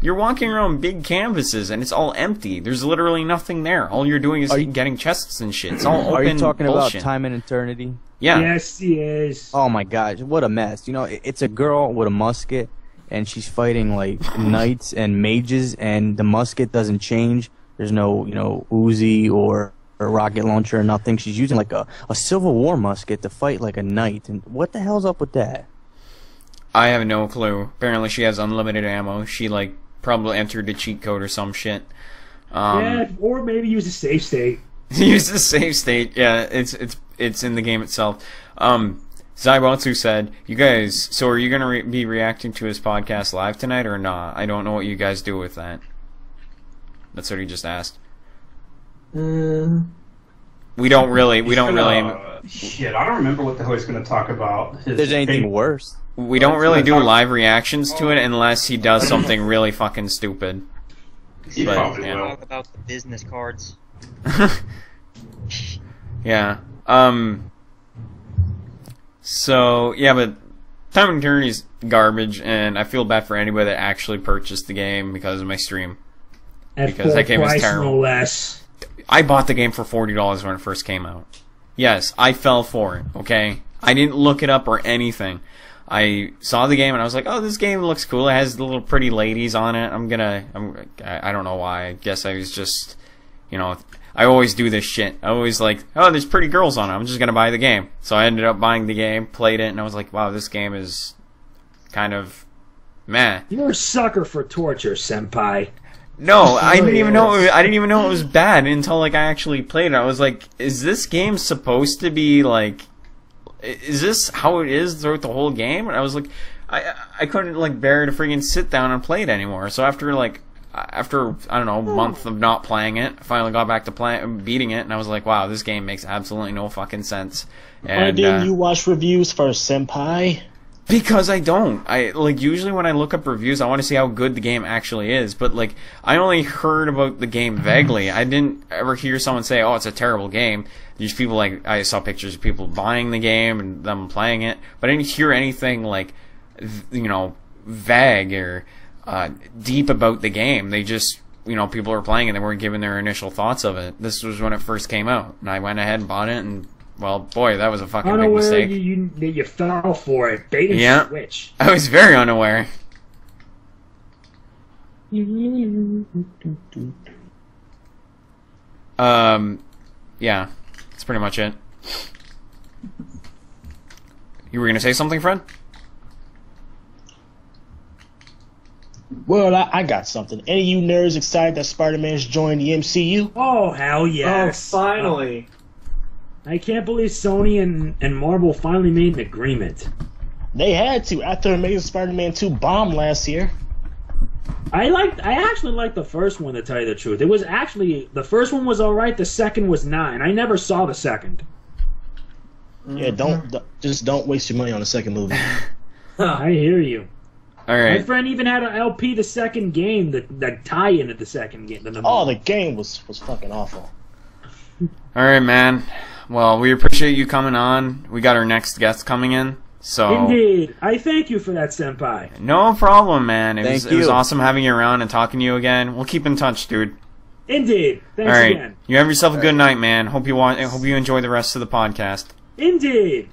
You're walking around big canvases and it's all empty. There's literally nothing there. All you're doing is getting chests and shit. It's all open. Are you talking bullshit. about Time and Eternity? Yeah. Yes, he is. Oh my gosh, what a mess. You know, it's a girl with a musket, and she's fighting, like, knights and mages, and the musket doesn't change. There's no, Uzi or rocket launcher or nothing. She's using, like, a Civil War musket to fight, like, a knight. And what the hell's up with that? I have no clue. Apparently she has unlimited ammo. She, like, probably entered a cheat code or some shit. Yeah, or maybe use a save state. Use the save state. Yeah, it's in the game itself. Zaibatsu said, "You guys, so are you gonna be reacting to his podcast live tonight or not? I don't know what you guys do with that." That's what he just asked. We don't really. Shit, I don't remember what the hell he's gonna talk about. If there's anything worse. We don't really do live reactions to it unless he does something really fucking stupid. He probably will. Talk about the business cards. Yeah. So, yeah, but Time and Eternity's garbage, and I feel bad for anybody that actually purchased the game because of my stream. Because that game is terrible. No less. I bought the game for $40 when it first came out. Yes, I fell for it, okay? I didn't look it up or anything. I saw the game and I was like, oh, this game looks cool. It has the little pretty ladies on it. I don't know why. I guess I was just, I always do this shit. I always like, oh, there's pretty girls on it. I'm just gonna buy the game. So I ended up buying the game, played it, and I was like, wow, this game is kind of meh. You're a sucker for torture, senpai. No, I didn't even know it was bad until like I actually played it. I was like, is this game supposed to be like, is this how it is throughout the whole game? And I was like, I couldn't like bear to freaking sit down and play it anymore. So after I don't know, a month of not playing it, I finally got back to beating it, and I was like, wow, this game makes absolutely no fucking sense. And why didn't you watch reviews first, senpai? Because I don't. Usually when I look up reviews, I want to see how good the game actually is, but like I only heard about the game vaguely. I didn't ever hear someone say, oh, it's a terrible game. There's people I saw pictures of people buying the game and them playing it, but I didn't hear anything like, vague or deep about the game. They just, people were playing and they weren't giving their initial thoughts of it. This was when it first came out, and I went ahead and bought it, and well, boy, that was a fucking big mistake. You fell for it. Bait and switch. I was very unaware. Yeah, that's pretty much it. You were gonna say something, Fred? Well, I got something. Any of you nerds excited that Spider-Man's joined the MCU? Oh, hell yes. Oh, finally. I can't believe Sony and Marvel finally made an agreement. They had to after Amazing Spider-Man 2 bombed last year. I actually liked the first one, to tell you the truth. It was actually, the first one was alright, the second was not, and I never saw the second. Yeah, don't waste your money on the second movie. I hear you. Alright. My friend even had an LP the second game, that tie into the second game. The game was fucking awful. Alright, man. Well, we appreciate you coming on. We got our next guest coming in. So indeed. I thank you for that, senpai. No problem, man. It was awesome having you around and talking to you again. We'll keep in touch, dude. Indeed. Thanks Alright. again. You have yourself a good night, man. Hope you enjoy the rest of the podcast. Indeed.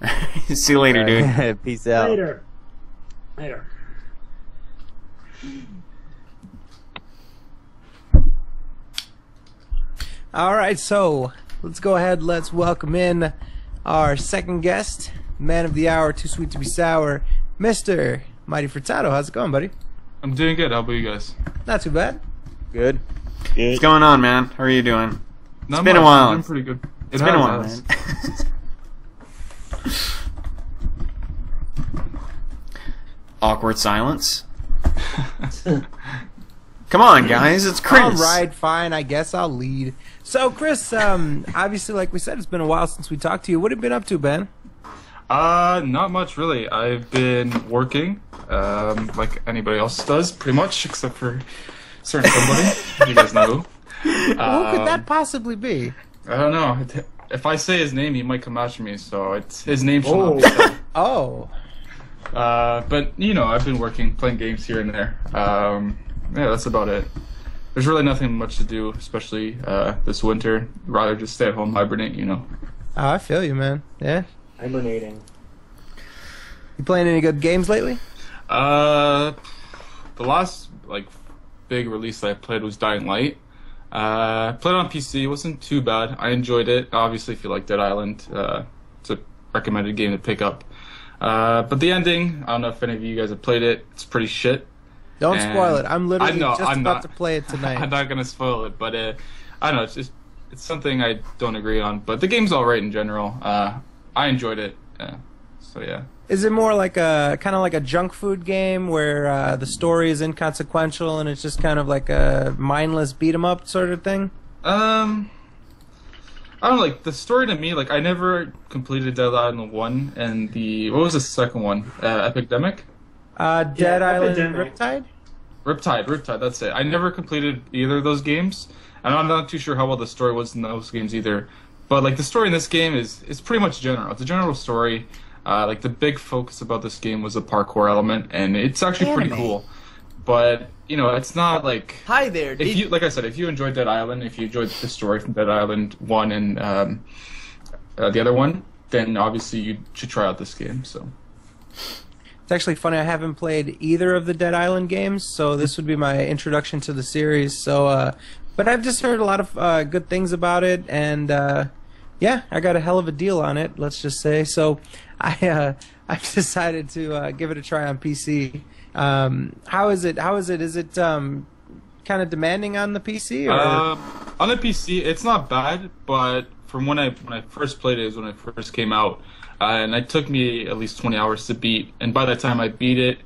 See you later, dude. Peace out. Later. All right, so let's go ahead. Let's welcome in our second guest, man of the hour, too sweet to be sour, Mr. MightyFurtado. How's it going, buddy? I'm doing good. How about you guys? Not too bad. Good. What's going on, man? How are you doing? Not been much. a while. I'm pretty good. It's been a while, man. Awkward silence. Come on, guys. It's Chris. All right, fine. I guess I'll lead. So, Chris, obviously, like we said, it's been a while since we talked to you. What have you been up to, Ben? Not much really. I've been working, like anybody else does, pretty much, except for certain somebody. You guys know who. Who could that possibly be? I don't know. If I say his name, he might come after me. So it's his name should not be said. Oh. But you know, I've been working, playing games here and there. Yeah, that's about it. There's really nothing much to do, especially this winter. Rather just stay at home, hibernate, you know. Oh, I feel you, man. Yeah. Hibernating. You playing any good games lately? The last like big release that I played was Dying Light. Played on PC. It wasn't too bad. I enjoyed it. Obviously, if you like Dead Island, it's a recommended game to pick up. But the ending, I don't know if any of you guys have played it. It's pretty shit. Don't spoil it. I'm literally I'm about not. to play it tonight. I'm not gonna spoil it, but I don't know. It's something I don't agree on. But the game's all right in general. I enjoyed it. So yeah. Is it more like a kind of like a junk food game where the story is inconsequential and it's just kind of like a mindless beat 'em up sort of thing? I don't know, like the story to me. Like I never completed Dead Island 1 and what was the second one? Epidemic. Dead Island Epidemic. Riptide? Riptide, that's it. I never completed either of those games, and I'm not too sure how well the story was in those games either. But like the story in this game is pretty much general. It's a general story. Like the big focus about this game was the parkour element, and it's actually pretty cool. But you know, it's not like Hi there. if you like I said, if you enjoyed Dead Island, if you enjoyed the story from Dead Island 1 and the other one, then obviously you should try out this game. So. It's actually funny. I haven't played either of the Dead Island games, so this would be my introduction to the series. So, but I've just heard a lot of good things about it, and yeah, I got a hell of a deal on it. Let's just say. So, I've decided to give it a try on PC. How is it? Is it kind of demanding on the PC? Or? On the PC, it's not bad, but from when I first played it, was when it first came out. And it took me at least 20 hours to beat. And by the time I beat it,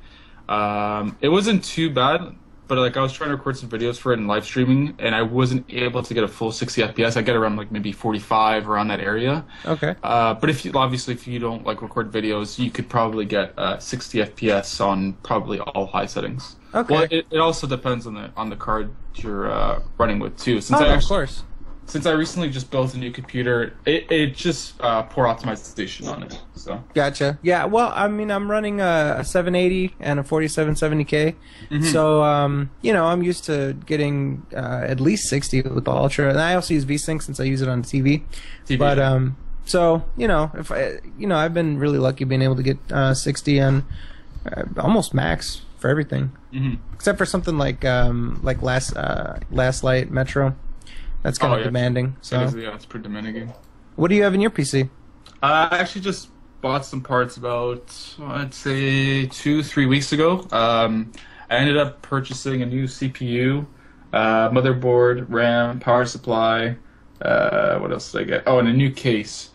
it wasn't too bad. But like I was trying to record some videos for it and live streaming, and I wasn't able to get a full 60 FPS. I get around like maybe 45 around that area. Okay. But if you don't like record videos, you could probably get 60 FPS on probably all high settings. Okay. Well, it also depends on the card you're running with too. Of course. Since I recently just built a new computer, it just poor optimization on it. So Gotcha. Yeah. Well, I mean, I'm running a 780 and a 4770K, so you know, I'm used to getting at least 60 with the Ultra, and I also use VSync since I use it on TV. But so you know, if I've been really lucky being able to get 60 on almost max for everything, except for something like Last Light Metro. That's kind of demanding. So it's a pretty demanding game. What do you have in your PC? I actually just bought some parts about, I'd say, 2-3 weeks ago. I ended up purchasing a new CPU, motherboard, RAM, power supply. What else did I get? Oh, and a new case.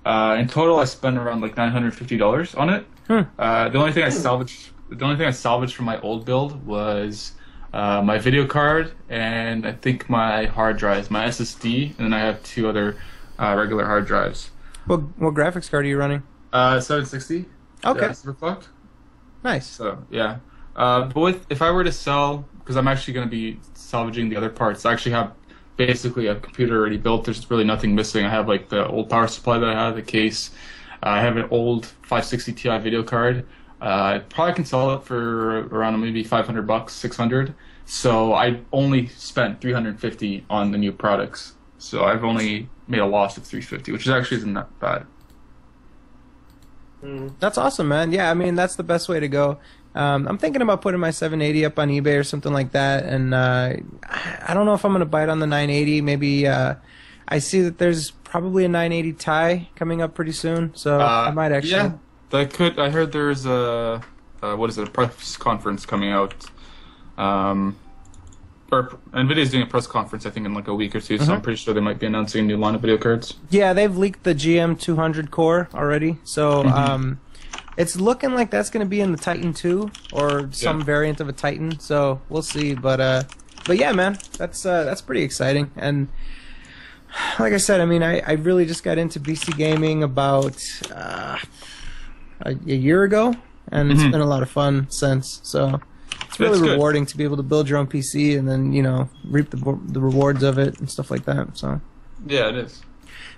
In total, I spent around like $950 on it. The only thing I salvaged from my old build was my video card, and I think my hard drives, my SSD, and then I have 2 other regular hard drives. What graphics card are you running? 760. Okay. Superclocked. Nice. So yeah, but if I were to sell, because I'm actually going to be salvaging the other parts, I actually have basically a computer already built. There's really nothing missing. I have like the old power supply that I have, the case. I have an old 560 Ti video card. I probably can sell it for around maybe $500, $600. So I only spent $350 on the new products. So I've only made a loss of $350, which actually isn't that bad. That's awesome, man. Yeah, I mean that's the best way to go. I'm thinking about putting my 780 up on eBay or something like that, and I don't know if I'm going to bite on the 980. Maybe I see that there's probably a 980 Ti coming up pretty soon, so I might actually. Yeah, that could. I heard there's a a press conference coming out. Or NVIDIA's doing a press conference, I think, in like a week or two, so I'm pretty sure they might be announcing a new line of video cards. Yeah, they've leaked the GM200 core already, so it's looking like that's going to be in the Titan 2 or some variant of a Titan. So we'll see, but yeah, man, that's pretty exciting. And like I said, I mean, I really just got into PC gaming about a year ago, and it's been a lot of fun since. So it's really rewarding to be able to build your own PC and then reap the rewards of it and stuff like that. So yeah, it is.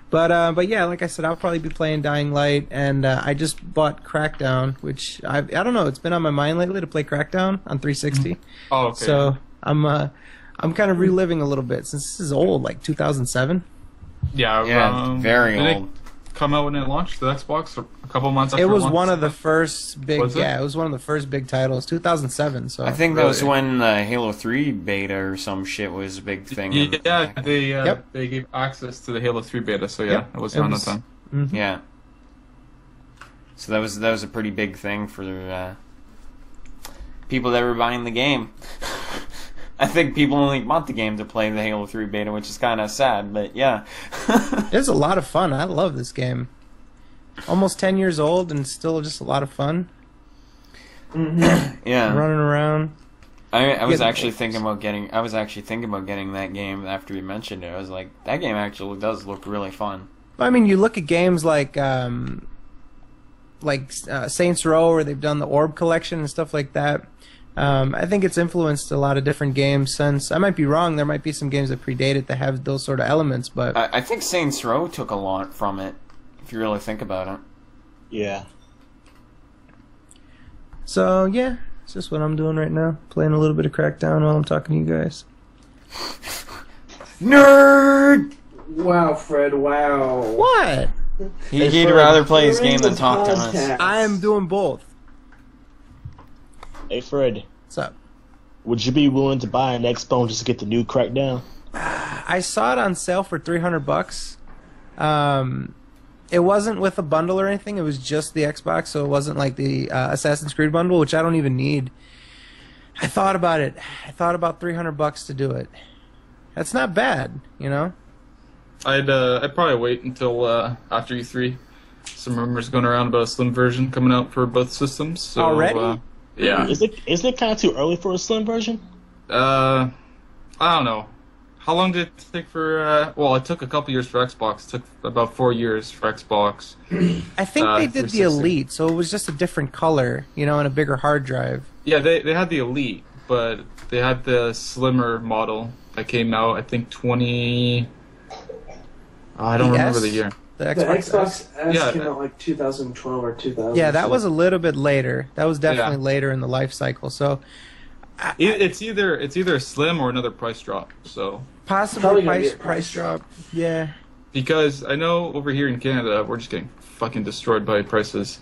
But yeah, like I said, I'll probably be playing Dying Light, and I just bought Crackdown, which I don't know, it's been on my mind lately to play Crackdown on 360. Oh, okay. So I'm kind of reliving a little bit since this is old, like 2007. Yeah, very did old. It come out when it launched the Xbox, or a couple months after it was launched? one of the first big. Was it? Yeah, it was one of the first big titles, 2007. So I think that was when the Halo 3 beta or some shit was a big thing. Yeah, they gave access to the Halo 3 beta, so yeah, it was around that time. Yeah. So that was a pretty big thing for people that were buying the game. I think people only bought the game to play the Halo 3 beta, which is kind of sad, but yeah. It's a lot of fun. I love this game. Almost 10 years old and still just a lot of fun. Yeah. Running around. I was actually thinking about getting that game after you mentioned it. I was like, that game actually does look really fun. I mean, you look at games like Saints Row, where they've done the Orb collection and stuff like that. I think it's influenced a lot of different games since. I might be wrong. There might be some games that predate it that have those sort of elements, but I think Saints Row took a lot from it, if you really think about it. Yeah. So yeah, it's just what I'm doing right now. Playing a little bit of Crackdown while I'm talking to you guys. Nerd! Wow, Fred, wow. What? He'd rather play his game than talk to us. I am doing both. Hey, Fred. What's up? Would you be willing to buy an Xbox just to get the new Crackdown? I saw it on sale for $300. It wasn't with a bundle or anything. It was just the Xbox, so it wasn't like the Assassin's Creed bundle, which I don't even need. I thought about it. I thought about $300 to do it. That's not bad, I'd probably wait until after E3. Some rumors going around about a slim version coming out for both systems. So, already? Yeah. Isn't it kind of too early for a slim version? I don't know. How long did it take for? Well, it took a couple years for Xbox. It took about 4 years for Xbox. I think they did the Elite, so it was just a different color, and a bigger hard drive. Yeah, they had the Elite, but they had the slimmer model that came out. I think 20. I don't remember the year. The Xbox S came out like 2012 or 2000. Yeah, that was a little bit later. That was definitely later in the life cycle. So it's either a slim or another price drop. So possibly price drop. Yeah. Because I know over here in Canada we're just getting fucking destroyed by prices.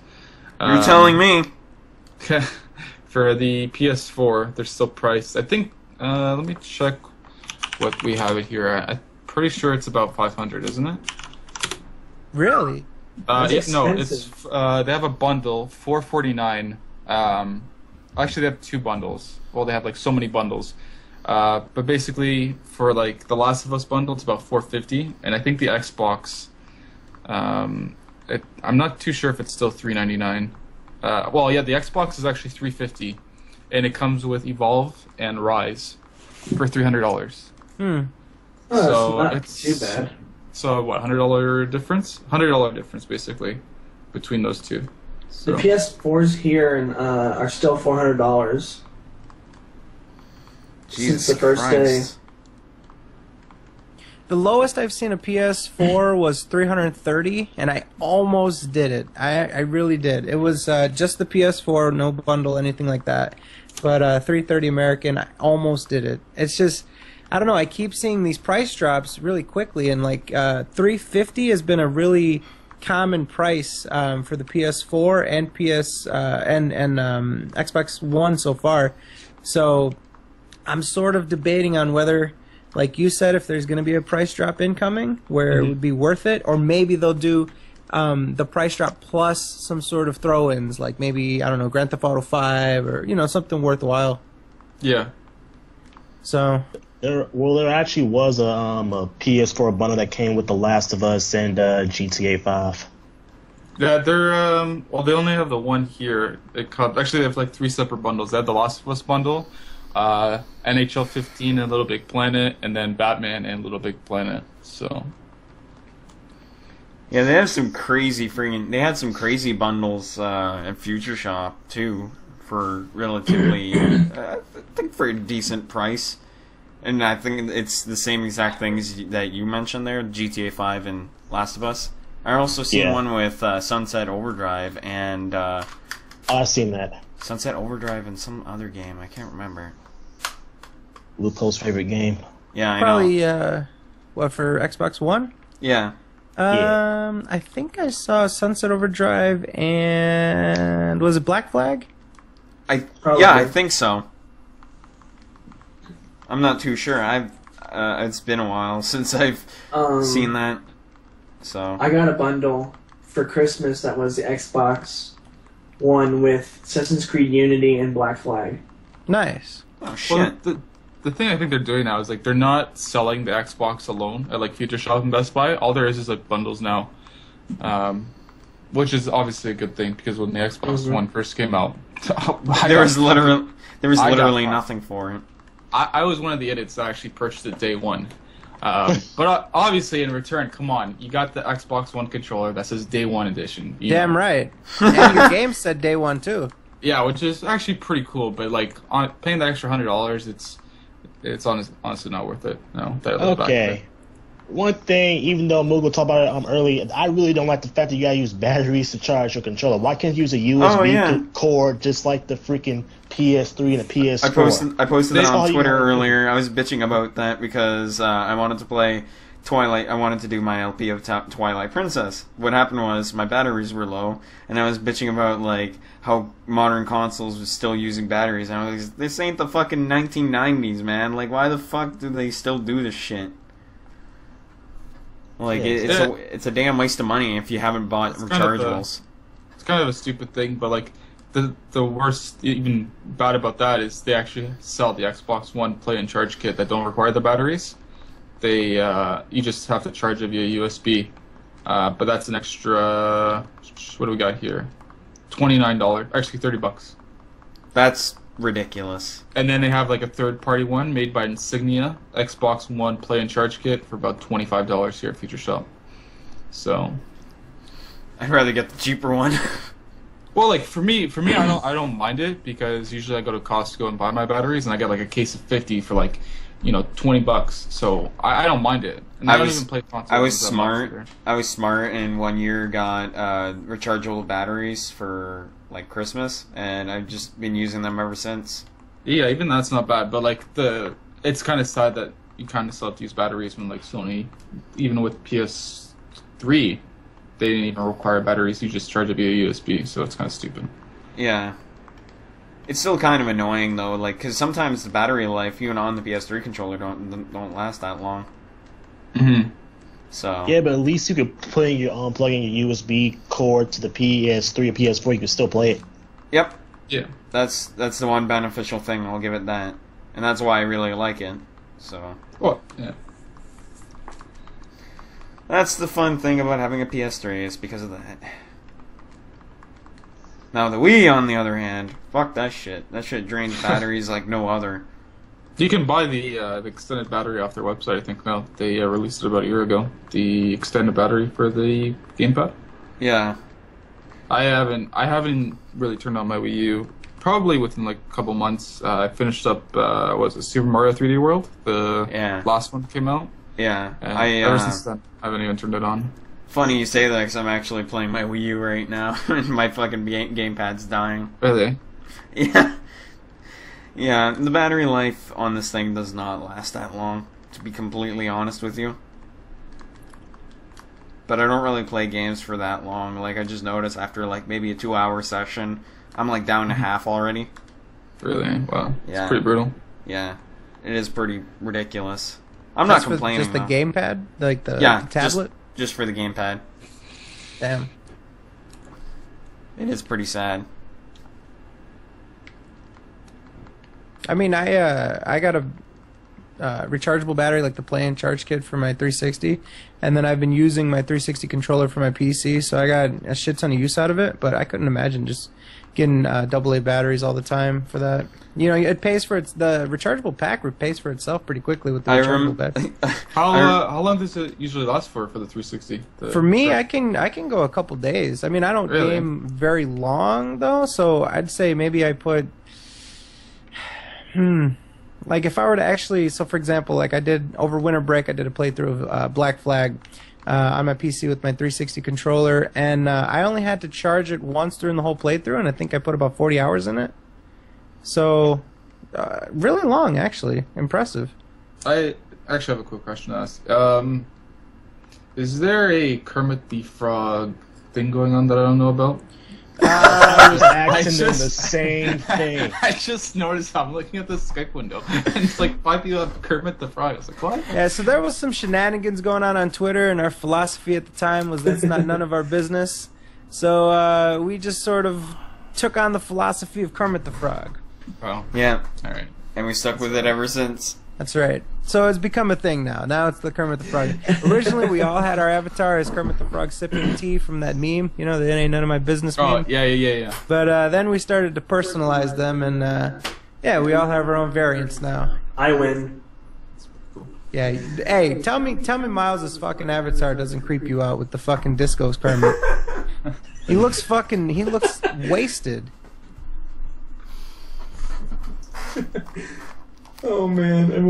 You're telling me. For the PS4, they're still priced. I think. Let me check what we have it here at. I'm pretty sure it's about $500, isn't it? Really? No, it's they have a bundle, $449. Actually, they have 2 bundles. Well, they have like so many bundles. But basically, for like the Last of Us bundle, it's about $450, and I think the Xbox. I'm not too sure if it's still $399. Well, yeah, the Xbox is actually $350, and it comes with Evolve and Rise for $300. So it's not too bad. So what, $100 difference? $100 difference basically between those two. So. The PS4s here are still $400 since the first day. The lowest I've seen a PS4 was $330, and I almost did it. I really did. It was just the PS4, no bundle, anything like that. But $330 American, I almost did it. It's just, I don't know. I keep seeing these price drops really quickly, and like $350 has been a really common price for the PS4 and Xbox One so far. So I'm sort of debating on whether, like you said, if there's going to be a price drop incoming where it would be worth it, or maybe they'll do the price drop plus some sort of throw-ins, like maybe, I don't know, Grand Theft Auto 5 or, you know, something worthwhile. Yeah. So There actually was a PS4 bundle that came with The Last of Us and GTA 5. Yeah, they're well, they only have the one here. Actually, they have like 3 separate bundles. They have the Last of Us bundle, NHL 15 and Little Big Planet, and then Batman and Little Big Planet. So Yeah, they have some crazy freaking. They had some crazy bundles at Future Shop too, for relatively, I think for a decent price. And I think it's the same exact things that you mentioned there, GTA 5 and Last of Us. I also seen one with Sunset Overdrive and I've seen that. Sunset Overdrive and some other game. I can't remember. Lupo's favorite game. Yeah, I probably, know. what, for Xbox One? Yeah. I think I saw Sunset Overdrive and was it Black Flag? Yeah, I think so. I'm not too sure. It's been a while since I've seen that. So I got a bundle for Christmas that was the Xbox One with Assassin's Creed Unity and Black Flag. Nice. Oh shit. Well, the thing I think they're doing now is like they're not selling the Xbox alone at like Future Shop and Best Buy. All there is like bundles now, which is obviously a good thing because when the Xbox One first came out, there was literally nothing for it. I was one of the idiots that actually purchased it day one. But obviously, in return, come on, you got the Xbox One controller that says Day One Edition. Damn right. And your game said Day One too. Yeah, which is actually pretty cool. But like, paying the extra $100, it's honestly not worth it. No. Okay. One thing, even though Moogle talked about it early, I really don't like the fact that you gotta use batteries to charge your controller. Why can't you use a USB cord just like the freaking PS3 and the PS4? I posted that on Twitter earlier. I was bitching about that because I wanted to play Twilight. I wanted to do my LP of Twilight Princess. What happened was my batteries were low, and I was bitching about like how modern consoles was still using batteries. And I was like, this ain't the fucking 1990s, man. Like, why the fuck do they still do this shit? Like, it's a damn waste of money if you haven't bought rechargeables. It's kind of a stupid thing, but like the worst, even bad about that is they actually sell the Xbox One play and charge kit that don't require the batteries. They you just have to charge it via USB, but that's an extra. What do we got here? $29, actually $30. That's ridiculous. And then they have like a third-party one made by Insignia, Xbox One Play and Charge Kit for about $25 here at Future Shop. So, I'd rather get the cheaper one. Well, like for me, I don't mind it because usually I go to Costco and buy my batteries, and I get like a case of 50 for like, $20. So I don't mind it. And I don't even play consoles. I was smart, and 1 year got rechargeable batteries for like Christmas, and I've just been using them ever since. Yeah, even that's not bad, but like it's kind of sad that you kind of still have to use batteries when like Sony, even with PS3, they didn't even require batteries. You just charge it via USB, so it's kind of stupid. Yeah. It's still kind of annoying though, like, because sometimes the battery life, even on the PS3 controller, don't last that long. Mm-hmm. So yeah, but at least you could plug in your USB cord to the PS3 or PS4. You can still play it. Yep. Yeah. That's the one beneficial thing. I'll give it that, and that's why I really like it. So. Well, yeah. That's the fun thing about having a PS3 is because of that. Now the Wii, on the other hand, fuck that shit. That shit drains batteries like no other. You can buy the extended battery off their website. I think now they released it about a year ago. The extended battery for the gamepad. Yeah. I haven't really turned on my Wii U. Probably within like a couple months. I finished up was it Super Mario 3D World? The last one came out. Yeah. Ever since then, I haven't even turned it on. Funny you say that because I'm actually playing my Wii U right now, and my fucking gamepad's dying. Really? Yeah. Yeah, the battery life on this thing does not last that long, to be completely honest with you. but I don't really play games for that long. Like, I just noticed after, like, maybe a 2-hour session, I'm, like, down to half already. Really? Wow. Yeah. It's pretty brutal. Yeah. It is pretty ridiculous. I'm not complaining, just the though. gamepad? Like the tablet? Just for the gamepad. Damn. It is pretty sad. I mean, I got a rechargeable battery, like the play-in charge kit for my 360, and then I've been using my 360 controller for my PC, so I got a shit ton of use out of it, but I couldn't imagine just getting AA batteries all the time for that. You know, it pays for the rechargeable pack pays for itself pretty quickly with the rechargeable battery. How long does it usually last for the 360? For me, I can go a couple days. I mean, I don't game very long though, so I'd say maybe I put like if I were to actually, so for example, like I did over winter break, I did a playthrough of Black Flag on my PC with my 360 controller, and I only had to charge it once during the whole playthrough, and I think I put about 40 hours in it. So, really long, actually. Impressive. I actually have a quick question to ask. Is there a Kermit the Frog thing going on that I don't know about? I was asking them the same thing. I just noticed I'm looking at the Skype window, and it's like 5 people have Kermit the Frog. I was like, what? Yeah, so there was some shenanigans going on Twitter, and our philosophy at the time was that's not none of our business. So we just sort of took on the philosophy of Kermit the Frog. Oh. Yeah. All right. And we stuck with it ever since. That's right. So it's become a thing now. Now it's the Kermit the Frog. Originally, we all had our avatar as Kermit the Frog sipping tea from that meme. You know, that ain't none of my business meme. Oh, yeah. But then we started to personalize them, and yeah, we all have our own variants now. I win. Yeah. Hey, tell me, Miles' fucking avatar doesn't creep you out with the fucking discos Kermit. He looks wasted. Oh man!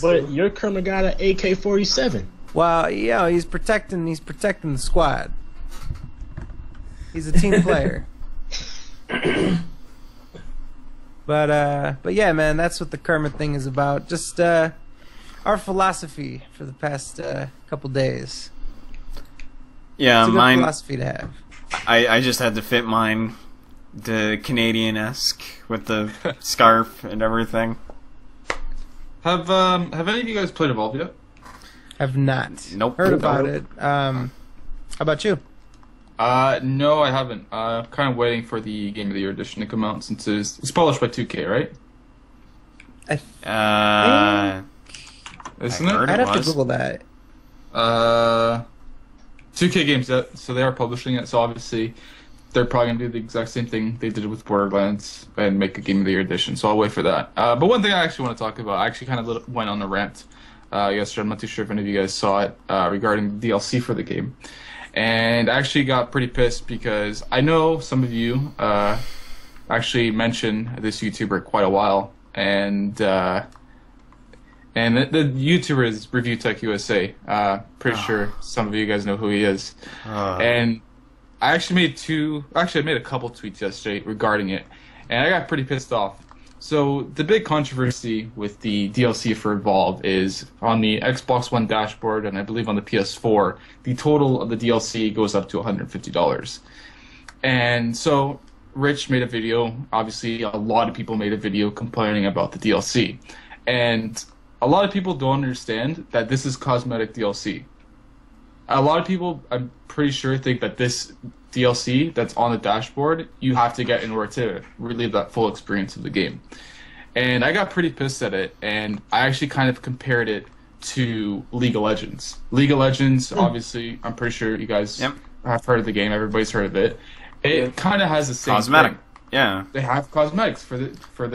But your Kermit got an AK-47. Well, yeah, he's protecting the squad. He's a team player. But yeah, man, that's what the Kermit thing is about. Just our philosophy for the past couple days. Yeah, it's a good mine. philosophy to have. I just had to fit mine, the Canadian-esque with the scarf and everything. Have any of you guys played Evolve yet? Have not. Nope. Heard about it. How about you? No, I haven't. Kind of waiting for the Game of the Year edition to come out since it's published by 2K, right? Isn't it? I'd have to Google that. 2K Games, so they are publishing it, so obviously they're probably going to do the exact same thing they did with Borderlands and make a Game of the Year edition, so I'll wait for that. But one thing I actually want to talk about, I actually kind of went on a rant yesterday, I'm not too sure if any of you guys saw it, regarding the DLC for the game. And I actually got pretty pissed because I know some of you actually mention this YouTuber quite a while, and the YouTuber is Review Tech USA. Pretty sure some of you guys know who he is. And I actually made a couple tweets yesterday regarding it, and I got pretty pissed off. So the big controversy with the DLC for Evolve is on the Xbox One dashboard, and I believe on the PS4, the total of the DLC goes up to $150. And so Rich made a video. Obviously, a lot of people made a video complaining about the DLC, and a lot of people don't understand that this is cosmetic DLC. A lot of people, I'm pretty sure, think that this DLC that's on the dashboard, you have to get in order to relive that full experience of the game. And I got pretty pissed at it, and I actually kind of compared it to League of Legends. League of Legends, obviously, I'm pretty sure you guys have heard of the game, everybody's heard of it. It kind of has the same cosmetic thing. Yeah, they have cosmetics for the.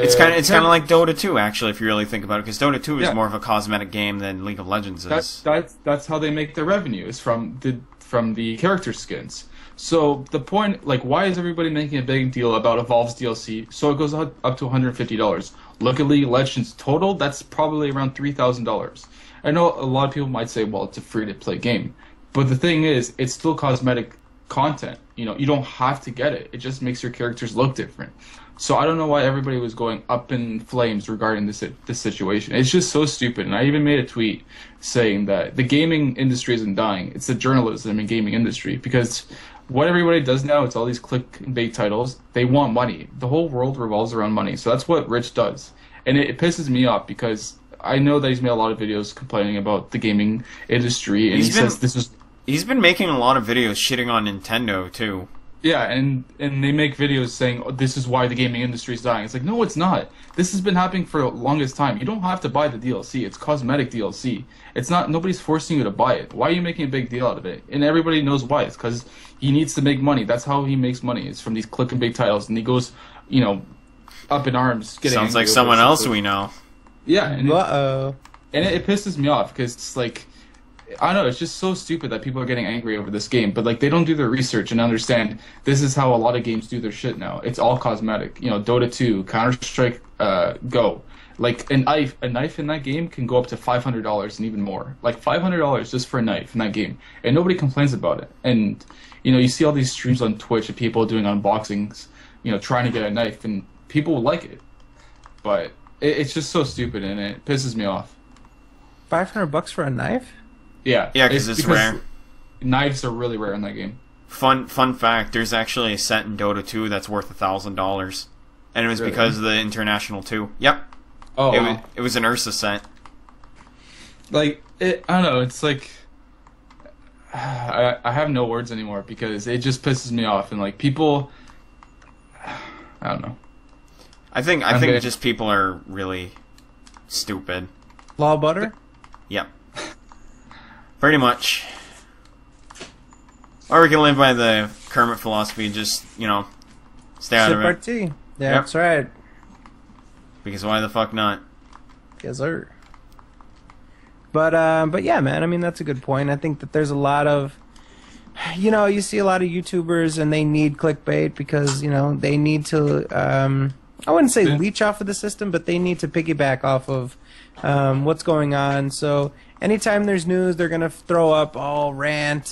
It's kind of like Dota 2, actually, if you really think about it, because Dota 2 is more of a cosmetic game than League of Legends is. That's how they make their revenue, is from the character skins. So the point, like, why is everybody making a big deal about Evolve's DLC? So it goes up to $150. Look at League of Legends total; that's probably around $3,000. I know a lot of people might say, well, it's a free-to-play game, but the thing is, it's still cosmetic content. You know, you don't have to get it. It just makes your characters look different. So I don't know why everybody was going up in flames regarding this situation. It's just so stupid. And I even made a tweet saying that the gaming industry isn't dying. It's the journalism and gaming industry, because what everybody does now, it's all these clickbait titles. They want money. The whole world revolves around money. So that's what Rich does. And it pisses me off because I know that he's made a lot of videos complaining about the gaming industry, and says this is... He's been making a lot of videos shitting on Nintendo, too. Yeah, and they make videos saying, oh, this is why the gaming industry is dying. It's like, no, it's not. This has been happening for the longest time. You don't have to buy the DLC. It's cosmetic DLC. It's not, nobody's forcing you to buy it. Why are you making a big deal out of it? And everybody knows why. It's because he needs to make money. That's how he makes money. It's from these click and bait titles. And he goes, you know, up in arms. Sounds like someone else we know. Yeah. And it pisses me off because it's like, I don't know, it's just so stupid that people are getting angry over this game, but like they don't do their research and understand this is how a lot of games do their shit now. It's all cosmetic. You know, Dota 2, Counter-Strike Go. Like a knife in that game can go up to $500 and even more. Like $500 just for a knife in that game. And nobody complains about it. And you know, you see all these streams on Twitch of people doing unboxings, you know, trying to get a knife, and people like it. But it's just so stupid and it pisses me off. $500 for a knife? Yeah, because it's rare. Knives are really rare in that game. Fun fact: there's actually a set in Dota 2 that's worth $1,000, and it was because of the International 2. Yep. Oh, it was an Ursa set. Like I don't know. It's like I have no words anymore because it just pisses me off, and like people, I don't know. I think just people are really stupid. Law butter? Yep. Pretty much. Or we can live by the Kermit philosophy, just, you know, stay out of it. Sip our tea. Yeah, that's right. Because why the fuck not? Yes, sir. But yeah, man, I mean, that's a good point. I think that there's a lot of, you know, you see a lot of YouTubers and they need clickbait because, you know, they need to, I wouldn't say leech off of the system, but they need to piggyback off of what's going on. So anytime there's news, they're going to throw up all rant,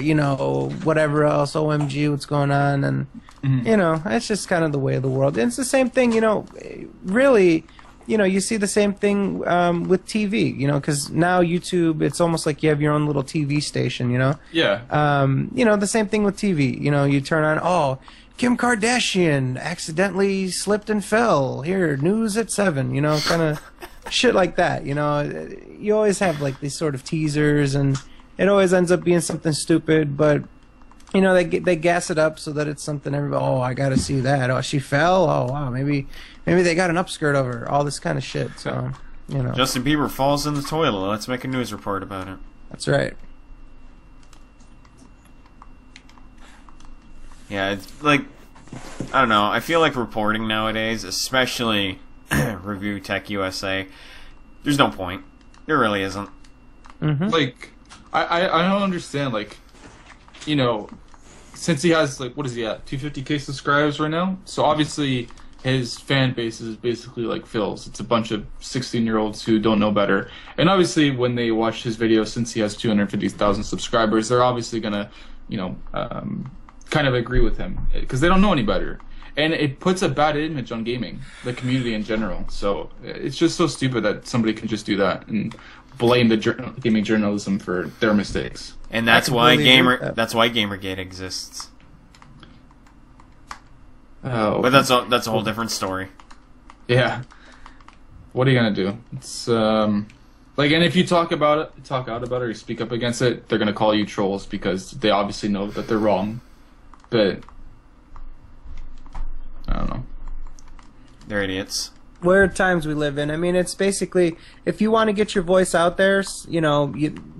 you know, whatever else, OMG, what's going on. And, you know, it's just kind of the way of the world. And it's the same thing, you know, really, you know, you see the same thing with TV, you know, because now YouTube, it's almost like you have your own little TV station, you know? Yeah. You know, the same thing with TV. You know, you turn on, oh, Kim Kardashian accidentally slipped and fell. Here, news at 7, you know, kind of shit like that, you know. You always have, like, these sort of teasers, and it always ends up being something stupid, but, you know, they gas it up so that it's something everybody, oh, I gotta see that. Oh, she fell? Oh, wow, maybe they got an upskirt over her. All this kind of shit, so, you know. Justin Bieber falls in the toilet. Let's make a news report about it. That's right. Yeah, it's like, I don't know. I feel like reporting nowadays, especially Review Tech USA, there's no point. There really isn't. Like, I don't understand, like, you know, since he has, like, what is he at, 250k subscribers right now? So obviously his fan base is basically like Phil's. It's a bunch of 16-year-olds who don't know better. And obviously when they watch his videos, since he has 250,000 subscribers, they're obviously going to, you know, kind of agree with him because they don't know any better. And it puts a bad image on gaming, the community in general. So it's just so stupid that somebody can just do that and blame the gaming journalism for their mistakes. And that's why Gamergate exists. Oh, but that's a whole different story. Yeah. What are you gonna do? It's like, and if you talk out about it, or you speak up against it, they're gonna call you trolls because they obviously know that they're wrong. But I don't know. They're idiots. Weird times we live in. I mean, it's basically, if you want to get your voice out there, you know,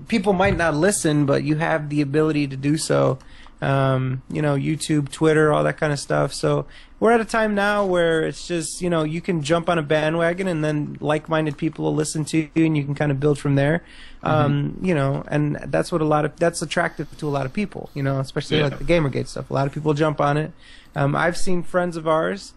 people might not listen, but you have the ability to do so. You know, YouTube, Twitter, all that kind of stuff. So we're at a time now where it's just, you know, you can jump on a bandwagon and then like-minded people will listen to you and you can kind of build from there. You know, and that's what that's attractive to a lot of people, you know, especially like the Gamergate stuff. A lot of people jump on it. I've seen friends of ours,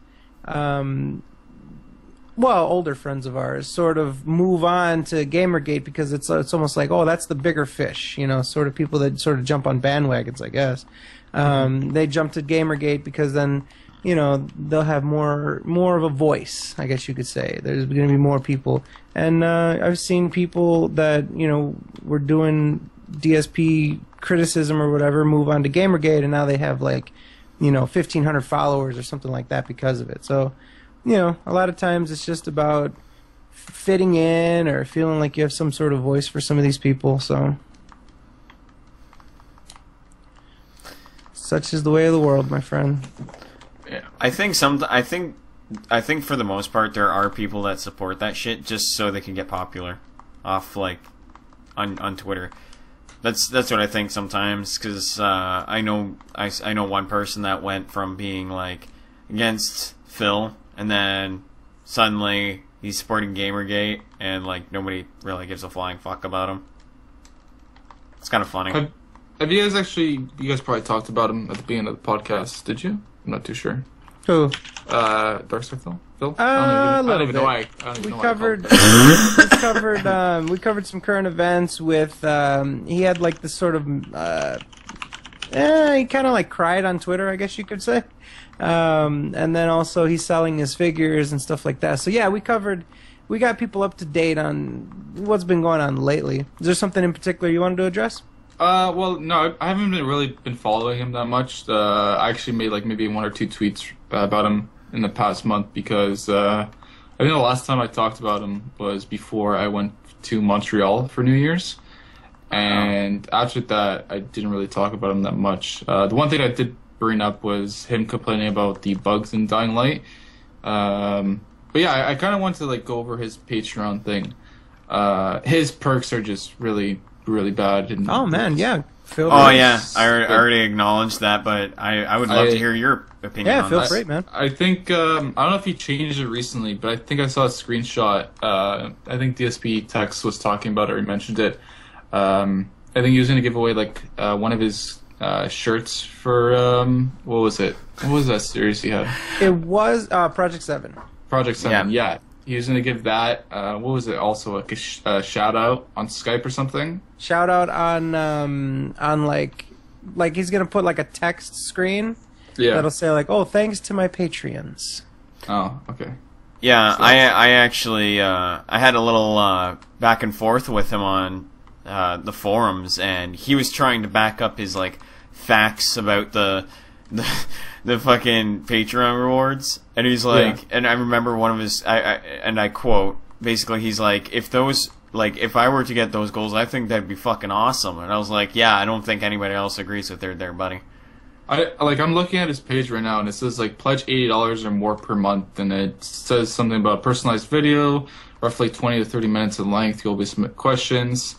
well, older friends of ours sort of move on to Gamergate because it's almost like, oh, that's the bigger fish, you know, sort of people that sort of jump on bandwagons, I guess. They jump to Gamergate because then, you know, they'll have more of a voice, I guess you could say. There's going to be more people. And I've seen people that, you know, were doing DSP criticism or whatever move on to Gamergate, and now they have, like, you know, 1,500 followers or something like that because of it. So, you know, a lot of times it's just about fitting in or feeling like you have some sort of voice for some of these people. So, such is the way of the world, my friend. Yeah, I think for the most part there are people that support that shit just so they can get popular off, like, on Twitter. That's what I think sometimes, because I know one person that went from being, like, against Phil, and then suddenly he's supporting Gamergate, and, like, nobody really gives a flying fuck about him. It's kind of funny. Have you guys probably talked about him at the beginning of the podcast, did you? I'm not too sure. Who? Darkstar Phil? I don't even know why. We covered some current events with. He had like this sort of. He kind of like cried on Twitter, I guess you could say. And then also he's selling his figures and stuff like that. So yeah, we got people up to date on what's been going on lately. Is there something in particular you wanted to address? Well, no, I haven't really been following him that much. I actually made like maybe 1 or 2 tweets about him in the past month because I think the last time I talked about him was before I went to Montreal for New Year's, and after that I didn't really talk about him that much. The one thing I did bring up was him complaining about the bugs in Dying Light. But yeah, I kind of want to like go over his Patreon thing. His perks are just really bad. And oh man, yeah. Feel free. Yeah, I already acknowledged that, but I would love to hear your opinion on feel this. free, man. I think, I don't know if he changed it recently, but I think I saw a screenshot. I think DSP Tex was talking about it or he mentioned it. I think he was going to give away like one of his shirts for, what was it? What was that series he had? It was Project 7. Project 7, yeah. He was going to give that, what was it, also like a shout out on Skype or something? Shout out on like he's going to put like a text screen that'll say like, oh, thanks to my Patreons. Oh, okay. Yeah, so. I actually, I had a little back and forth with him on the forums, and he was trying to back up his like facts about the fucking Patreon rewards, and he's like, and I remember one of his, I quote, basically he's like, if I were to get those goals, I think that'd be fucking awesome, and I was like, yeah, I don't think anybody else agrees with there, buddy. I'm looking at his page right now, and it says like pledge $80 or more per month, and it says something about personalized video, roughly 20 to 30 minutes in length. You'll be submit questions.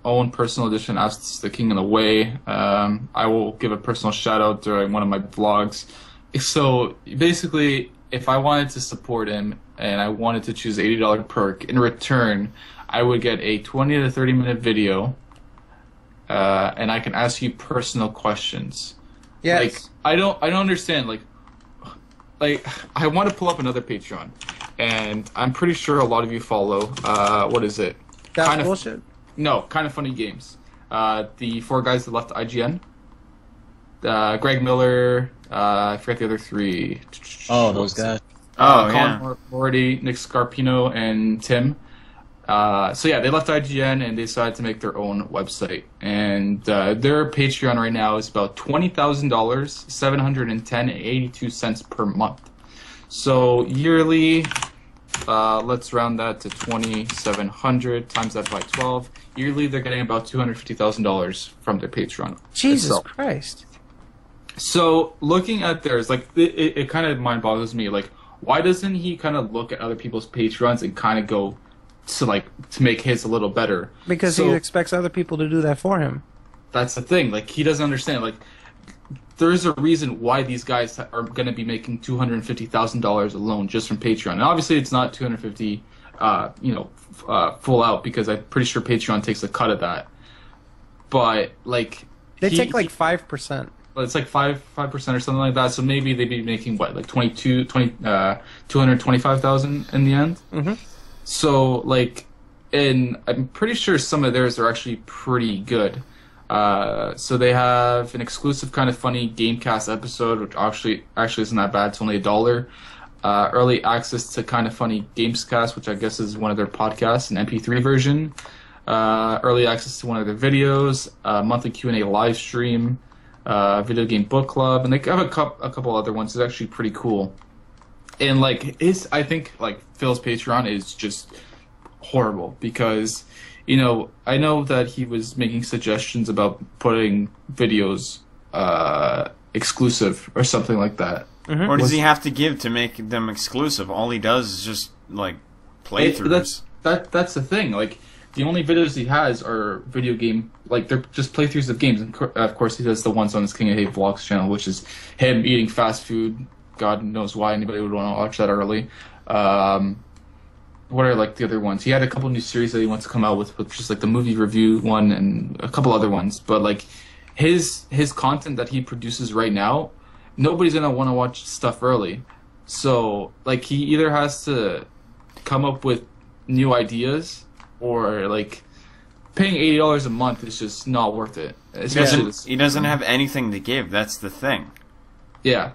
Own personal edition asks the king of the way. I will give a personal shout out during one of my vlogs. So basically, if I wanted to support him and I wanted to choose $80 perk, in return, I would get a 20 to 30 minute video, and I can ask you personal questions. Yes. Like I don't understand. Like I want to pull up another Patreon, and I'm pretty sure a lot of you follow. What is it? That's kind of bullshit. No, Kind of Funny Games. The 4 guys that left IGN. Greg Miller, I forget the other 3. Oh, those guys. Colin Morty, Nick Scarpino, and Tim. So yeah, they left IGN and they decided to make their own website. And their Patreon right now is about $20,000, $710.82 per month. So yearly, let's round that to 2,700 times that by 12. Yearly, they're getting about $250,000 from their Patreon. Jesus itself. Christ! So looking at theirs, like it kind of mind boggles me. Like, why doesn't he kind of look at other people's Patreons and kind of go to make his a little better? Because he expects other people to do that for him. That's the thing. Like, he doesn't understand. Like, there is a reason why these guys are going to be making $250,000 alone just from Patreon. And obviously, it's not $250, full out, because I'm pretty sure Patreon takes a cut of that. But like, they take like 5%. it's like 5% or something like that. So maybe they'd be making what, like 225,000 in the end. Mm-hmm. So like, and I'm pretty sure some of theirs are actually pretty good. So they have an exclusive kind of funny Gamecast episode, which actually isn't that bad. It's only $1. Early access to kind of funny Gamescast, which I guess is one of their podcasts, an MP3 version. Early access to one of their videos, monthly Q&A live stream, video game book club, and they have a couple other ones. It's actually pretty cool. And like I think like Phil's Patreon is just horrible because, you know, I know that he was making suggestions about putting videos exclusive or something like that. Mm-hmm. What does he have to give to make them exclusive? All he does is just like playthroughs. That's the thing. Like the only videos he has are video game, like they're just playthroughs of games. And of course, he does the ones on his King of Hate Vlogs channel, which is him eating fast food. God knows why anybody would want to watch that early. What are like the other ones? He had a couple new series that he wants to come out with just like the movie review one and a couple other ones. But like his content that he produces right now, nobody's gonna want to watch stuff early. So like he either has to come up with new ideas, or like paying $80 a month is just not worth it. He doesn't have anything to give. That's the thing. Yeah.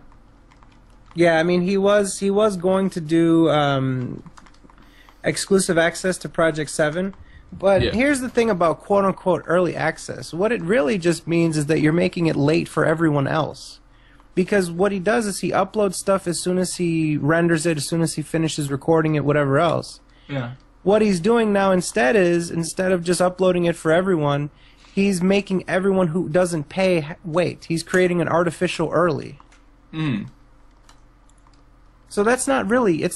Yeah, I mean, he was going to do exclusive access to Project 7, but here's the thing about quote-unquote early access. What it really just means is that you're making it late for everyone else. Because what he does is he uploads stuff as soon as he renders it, as soon as he finishes recording it, whatever else. Yeah. What he's doing now instead of just uploading it for everyone, he's making everyone who doesn't pay wait. He's creating an artificial early. Mm. So it's not really a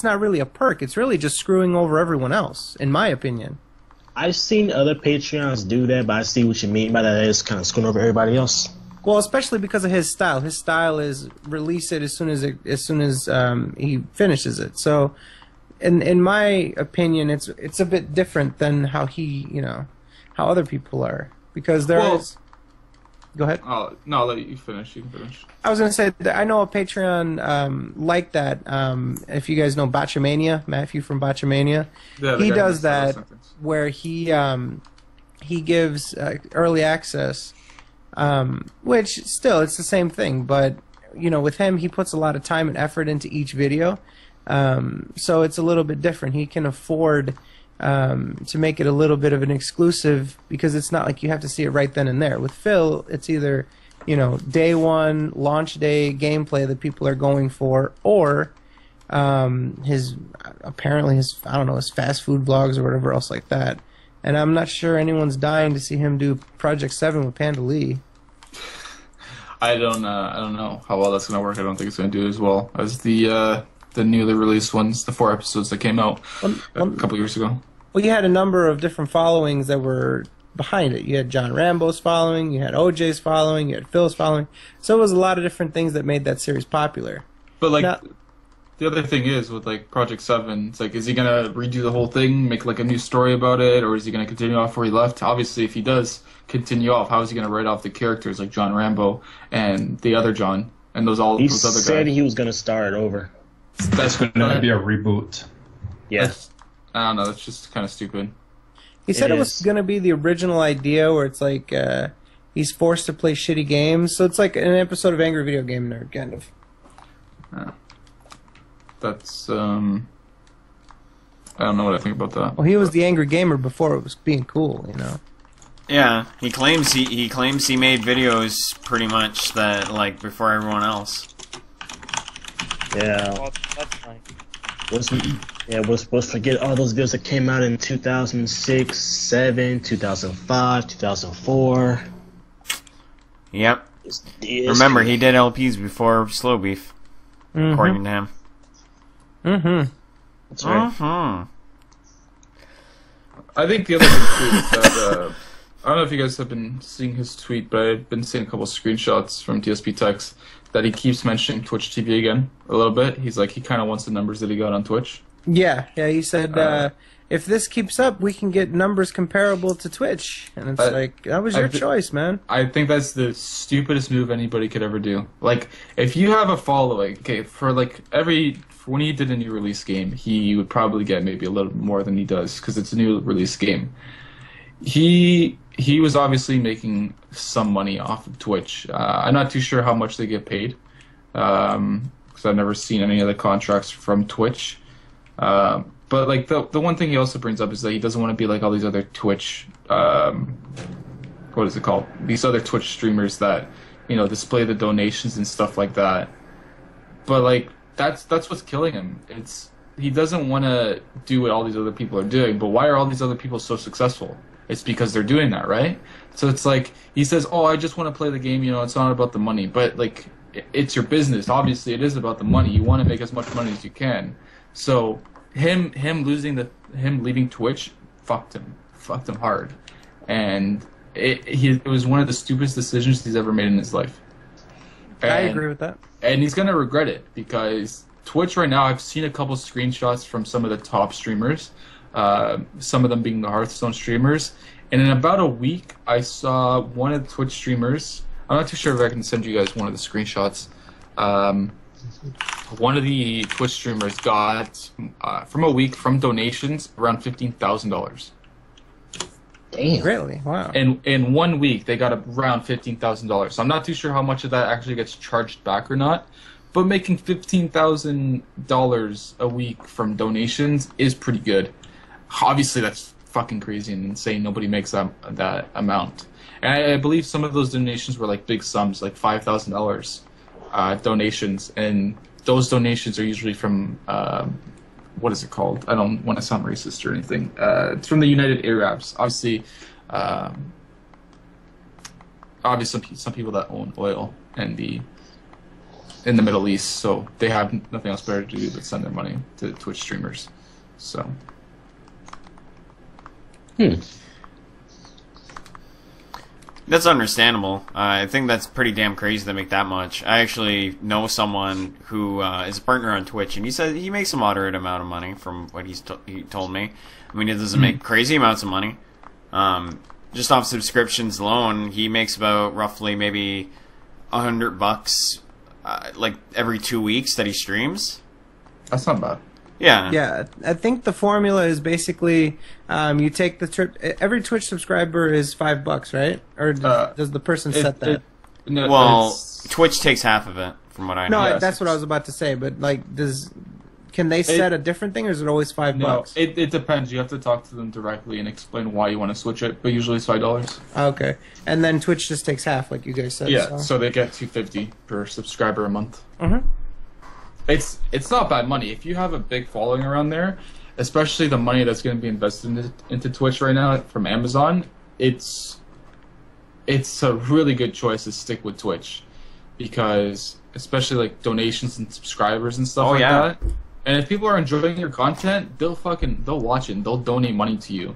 perk. It's really just screwing over everyone else, in my opinion. I've seen other Patreons do that, but I see what you mean by that. It's kind of screwing over everybody else. Well, especially because of his style. His style is release it as soon as he finishes it. So, in my opinion, it's a bit different than how how other people are, because is. Go ahead. Oh no, I'll let you finish. You can finish. I was gonna say that I know a Patreon like that. If you guys know Botchamania, Matthew from Botchamania, he does that where he gives early access. Which still, it's the same thing, but with him, he puts a lot of time and effort into each video, so it's a little bit different. He can afford to make it a little bit of an exclusive, because it's not like you have to see it right then and there. With Phil, it's either day one, launch day gameplay that people are going for, or his fast food vlogs or whatever else like that. And I'm not sure anyone's dying to see him do Project 7 with Panda Lee. I don't know how well that's gonna work. I don't think it's gonna do as well as the newly released ones, the 4 episodes that came out a couple years ago. Well, you had a number of different followings that were behind it. You had John Rambo's following, you had OJ's following, you had Phil's following. So it was a lot of different things that made that series popular. But like, the other thing is with like Project 7, it's like, is he gonna redo the whole thing, make like a new story about it, or is he gonna continue off where he left? Obviously, if he does continue off, how is he gonna write off the characters like John Rambo and the other John and those other guys? He said he was gonna start over. That's gonna be a reboot. Yeah. I don't know. That's just kind of stupid. He said it was going to be the original idea where it's like he's forced to play shitty games. So it's like an episode of Angry Video Game Nerd, kind of. That's, I don't know what I think about that. Well, he was the angry gamer before it was being cool, Yeah, he claims he made videos pretty much that like before everyone else. Yeah. Well, that's funny. Let's forget all those videos that came out in 2006, 7, 2005, 2004. Yep. Remember, he did LPs before Slow Beef, according to him. Mm-hmm. That's right. Mm-hmm. I think the other thing too is that I don't know if you guys have been seeing his tweet, but I've been seeing a couple screenshots from TSP Techs that he keeps mentioning Twitch TV again a little bit. He's like, he kind of wants the numbers that he got on Twitch. Yeah, he said if this keeps up, we can get numbers comparable to Twitch. And it's like, that was your choice, man. I think that's the stupidest move anybody could ever do. Like, if you have a following, okay, for when he did a new release game, he would probably get maybe a little more than he does because it's a new release game. He was obviously making some money off of Twitch. I'm not too sure how much they get paid because I've never seen any of the contracts from Twitch. But like the one thing he also brings up is that he doesn't want to be like all these other Twitch, what is it called? These other Twitch streamers that, you know, display the donations and stuff like that. But like that's what's killing him. He doesn't want to do what all these other people are doing. But why are all these other people so successful? It's because they're doing that, right? So it's like he says, "Oh, I just want to play the game. You know, it's not about the money." But like, it's your business. Obviously, it is about the money. You want to make as much money as you can. So him leaving Twitch fucked him hard, and it was one of the stupidest decisions he's ever made in his life. I agree with that. And he's gonna regret it because Twitch right now, I've seen a couple screenshots from some of the top streamers, some of them being the Hearthstone streamers, and in about a week, I saw one of the Twitch streamers. I'm not too sure if I can send you guys one of the screenshots. One of the Twitch streamers got from a week from donations around $15,000. Damn. Really? Wow. In 1 week, they got around $15,000. So I'm not too sure how much of that actually gets charged back or not. But making $15,000 a week from donations is pretty good. Obviously, that's fucking crazy and insane. Nobody makes that amount. And I believe some of those donations were like big sums, like $5,000 donations. And those donations are usually from, what is it called? I don't want to sound racist or anything. It's from the United Arabs. Obviously, some people that own oil and in the Middle East, so they have nothing else better to do but send their money to Twitch streamers. So. That's understandable. I think that's pretty damn crazy to make that much. I actually know someone who is a partner on Twitch, and he said he makes a moderate amount of money from what he told me. I mean, he doesn't make crazy amounts of money. Just off subscriptions alone, he makes about roughly maybe $100 like every 2 weeks that he streams. That's not bad. Yeah. Yeah, I think the formula is basically you take every Twitch subscriber is $5, right? Or does the person set that? Well, Twitch takes half of it, from what I know. No, that's what I was about to say. But like, can they set a different thing, or is it always $5? No, it depends. You have to talk to them directly and explain why you want to switch it. But usually it's $5. Okay, and then Twitch just takes half, like you guys said. Yeah, so they get $250 per subscriber a month. Mm-hmm. It's not bad money if you have a big following around there, especially the money that's going to be invested into Twitch right now from Amazon. It's a really good choice to stick with Twitch because especially like donations and subscribers and stuff that. And if people are enjoying your content, they'll watch it and they'll donate money to you.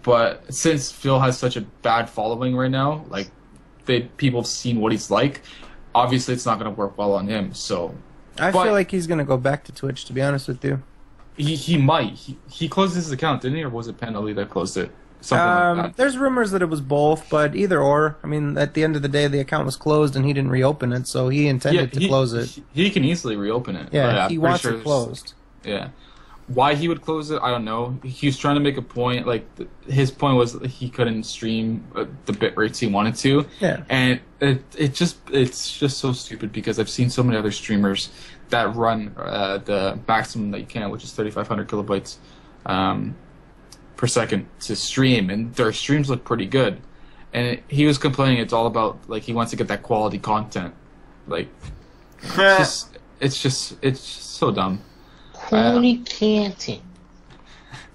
But since Phil has such a bad following right now, like people have seen what he's like, obviously it's not going to work well on him. So. I feel like he's going to go back to Twitch, to be honest with you. He might. He closed his account, didn't he? Or was it Penalty that closed it? Something like that. There's rumors that it was both, but either or. I mean, at the end of the day, the account was closed and he didn't reopen it, so he intended to close it. He can easily reopen it. Yeah, he wants it closed. Yeah. Why he would close it, I don't know. He was trying to make a point. Like his point was that he couldn't stream the bit rates he wanted to. Yeah. And it's just so stupid because I've seen so many other streamers that run the maximum that you can, which is 3,500 kilobytes per second to stream, and their streams look pretty good. And he was complaining it's all about like he wants to get that quality content. Like it's just so dumb. Quality content.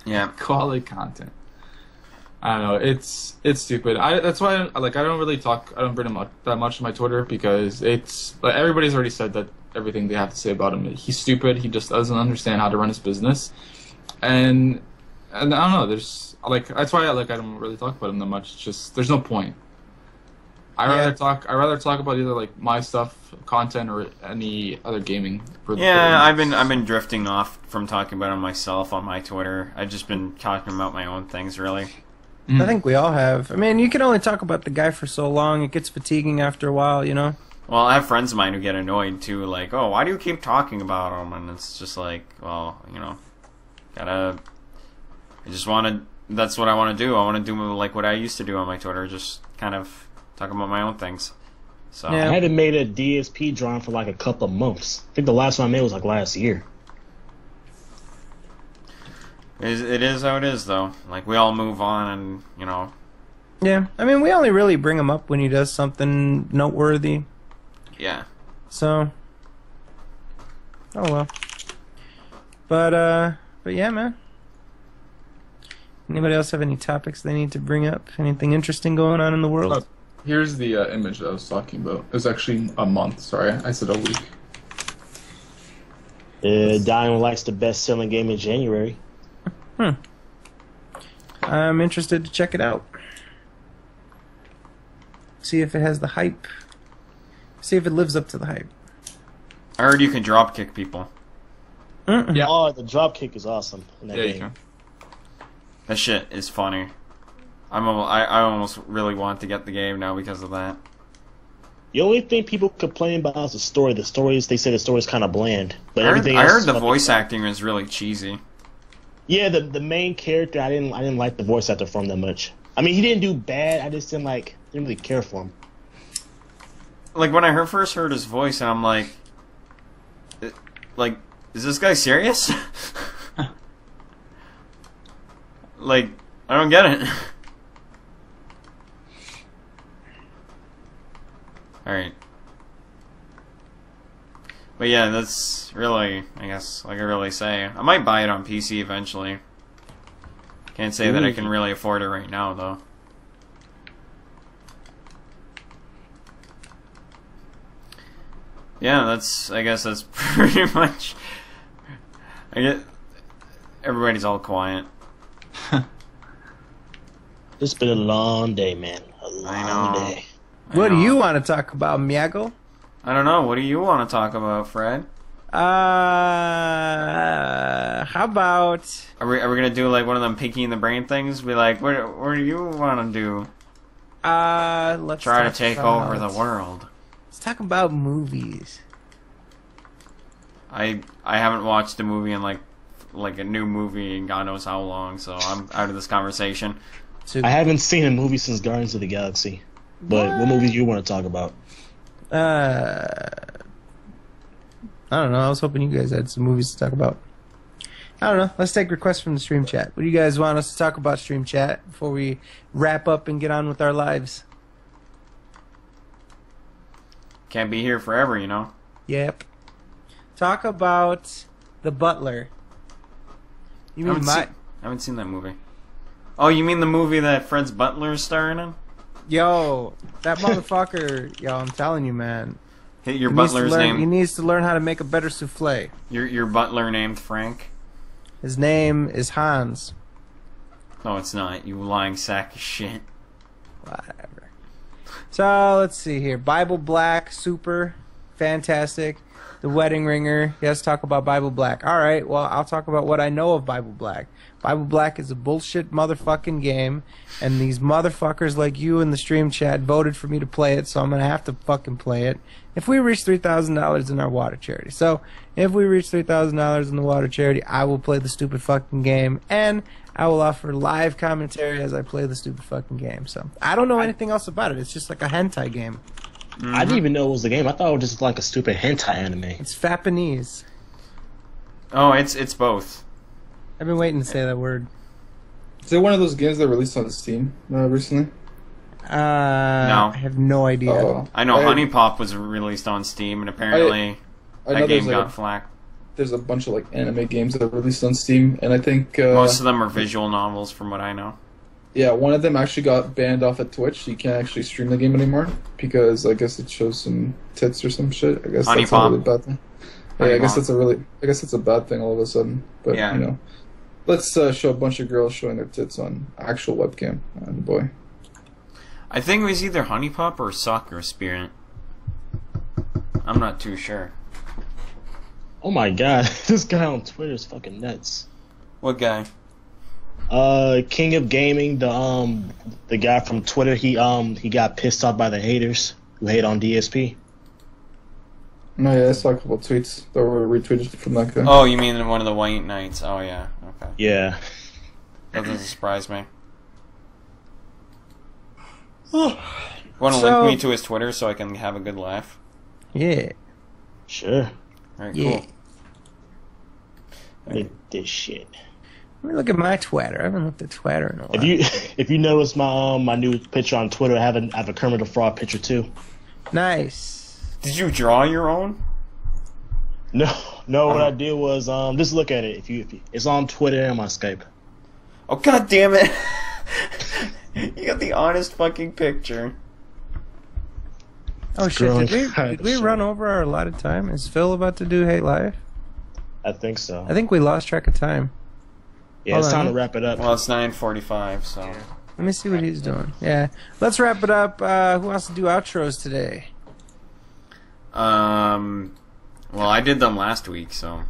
Yeah, quality content. I don't know. It's stupid. That's why I don't really talk. I don't bring him up that much on my Twitter because it's like everybody's already said that everything they have to say about him. He's stupid. He just doesn't understand how to run his business, and I don't know. There's that's why I don't really talk about him that much. It's just there's no point. I'd rather talk about either like my stuff, content, or any other gaming. Yeah, I've been drifting off from talking about it myself on my Twitter. I've just been talking about my own things, really. I think we all have. I mean, you can only talk about the guy for so long. It gets fatiguing after a while, you know? Well, I have friends of mine who get annoyed, too. Like, oh, why do you keep talking about him? And it's just like, well, you know, I just want to... That's what I want to do. I want to do like what I used to do on my Twitter. Just kind of talk about my own things. So I haven't made a DSP drawing for like a couple of months. I think the last one I made was like last year. It is how it is, though. Like, we all move on and, you know... Yeah, I mean, we only really bring him up when he does something noteworthy. Yeah. So... Oh, well. But yeah, man. Anybody else have any topics they need to bring up? Anything interesting going on in the world? Here's the image that I was talking about. It was actually a month. Sorry, I said a week. Dying Light's the best-selling game in January. I'm interested to check it out. See if it has the hype. See if it lives up to the hype. I heard you can drop kick people. Yeah. Oh, the drop kick is awesome in that game. You can. That shit is funny. I almost really want to get the game now because of that. The only thing people complain about is the story. They say the story is kind of bland, but everything I else heard is the fucking voice fun. acting is really cheesy. Yeah, the main character, I didn't like the voice actor for him that much. I mean, he didn't do bad. I just didn't really care for him. Like, when I first heard his voice, and I'm like, is this guy serious? Like, I don't get it. Alright. But yeah, that's really, I guess, I could really say. I might buy it on PC eventually. Can't say that I can really afford it right now, though. Yeah, I guess that's pretty much... Everybody's all quiet. It's been a long day, man. A long day. What do you want to talk about, Miago? I don't know. What do you want to talk about, Fred? How about... Are we gonna do like one of them Pinky in the Brain things? Be like, what do you want to do? Let's try to take over the world. Let's talk about movies. I haven't watched a movie in like a new movie in God knows how long, so I'm out of this conversation. I haven't seen a movie since Guardians of the Galaxy. But what movie do you want to talk about? I don't know. I was hoping you guys had some movies to talk about. I don't know. Let's take requests from the stream chat. What do you guys want us to talk about, stream chat, before we wrap up and get on with our lives? Can't be here forever, you know? Yep. Talk about The Butler. You mean I haven't seen that movie. Oh, you mean the movie that Fred's Butler is starring in? Yo, that motherfucker. Yo, I'm telling you, man. Hey, your butler's name. He needs to learn how to make a better souffle. Your butler named Frank? His name is Hans. No, it's not. You lying sack of shit. Whatever. So, let's see here. Bible Black, super fantastic. The Wedding Ringer. Yes, talk about Bible Black. Alright, well, I'll talk about what I know of Bible Black. Bible Black is a bullshit motherfucking game, and these motherfuckers like you in the stream chat voted for me to play it, so I'm gonna have to fucking play it if we reach $3,000 in our water charity. So, if we reach $3,000 in the water charity, I will play the stupid fucking game, and I will offer live commentary as I play the stupid fucking game. So, I don't know anything else about it. It's just like a hentai game. I didn't even know it was the game. I thought it was just like a stupid hentai anime. It's Japanese. Oh, it's both. I've been waiting to say that word. Is it one of those games that released on Steam recently? No. I have no idea. I know Honey Pop was released on Steam, and apparently that game got flack. There's a bunch of like anime games that are released on Steam, and I think most of them are visual novels, from what I know. Yeah, one of them actually got banned off at Twitch. You can't actually stream the game anymore because I guess it shows some tits or some shit. I guess Honey that's Pop. a really bad thing. Yeah, I guess that's a bad thing all of a sudden. But Yeah. you know, let's show a bunch of girls showing their tits on actual webcam. And boy, I think it was either Honey Pop or Soccer Spirit. I'm not too sure. Oh my god, this guy on Twitter is fucking nuts. What guy? King of Gaming, the guy from Twitter. He got pissed off by the haters who hate on DSP. No, yeah, I saw a couple of tweets that were retweeted from that guy. Oh, you mean one of the White Knights? Oh yeah, okay. Yeah. That doesn't surprise me. Want to So- link me to his Twitter so I can have a good laugh? Yeah. Sure. Alright, Yeah. cool. Look at this shit. Let me look at my Twitter. I haven't looked at Twitter in a while. If you notice my new picture on Twitter, I have a Kermit the Frog picture too. Nice. Did you draw your own? No, what I did was just look at it. If you it's on Twitter and my Skype. Oh god damn it! You got the honest fucking picture. Oh shit! Did Scrolling. we run over our allotted time? Is Phil about to do Hate Live? I think so. I think we lost track of time. Yeah, Hold it's on. time to wrap it up. Well, it's 9:45, so. Let me see what he's doing. Yeah, let's wrap it up. Who wants to do outros today? Well, I did them last week, so.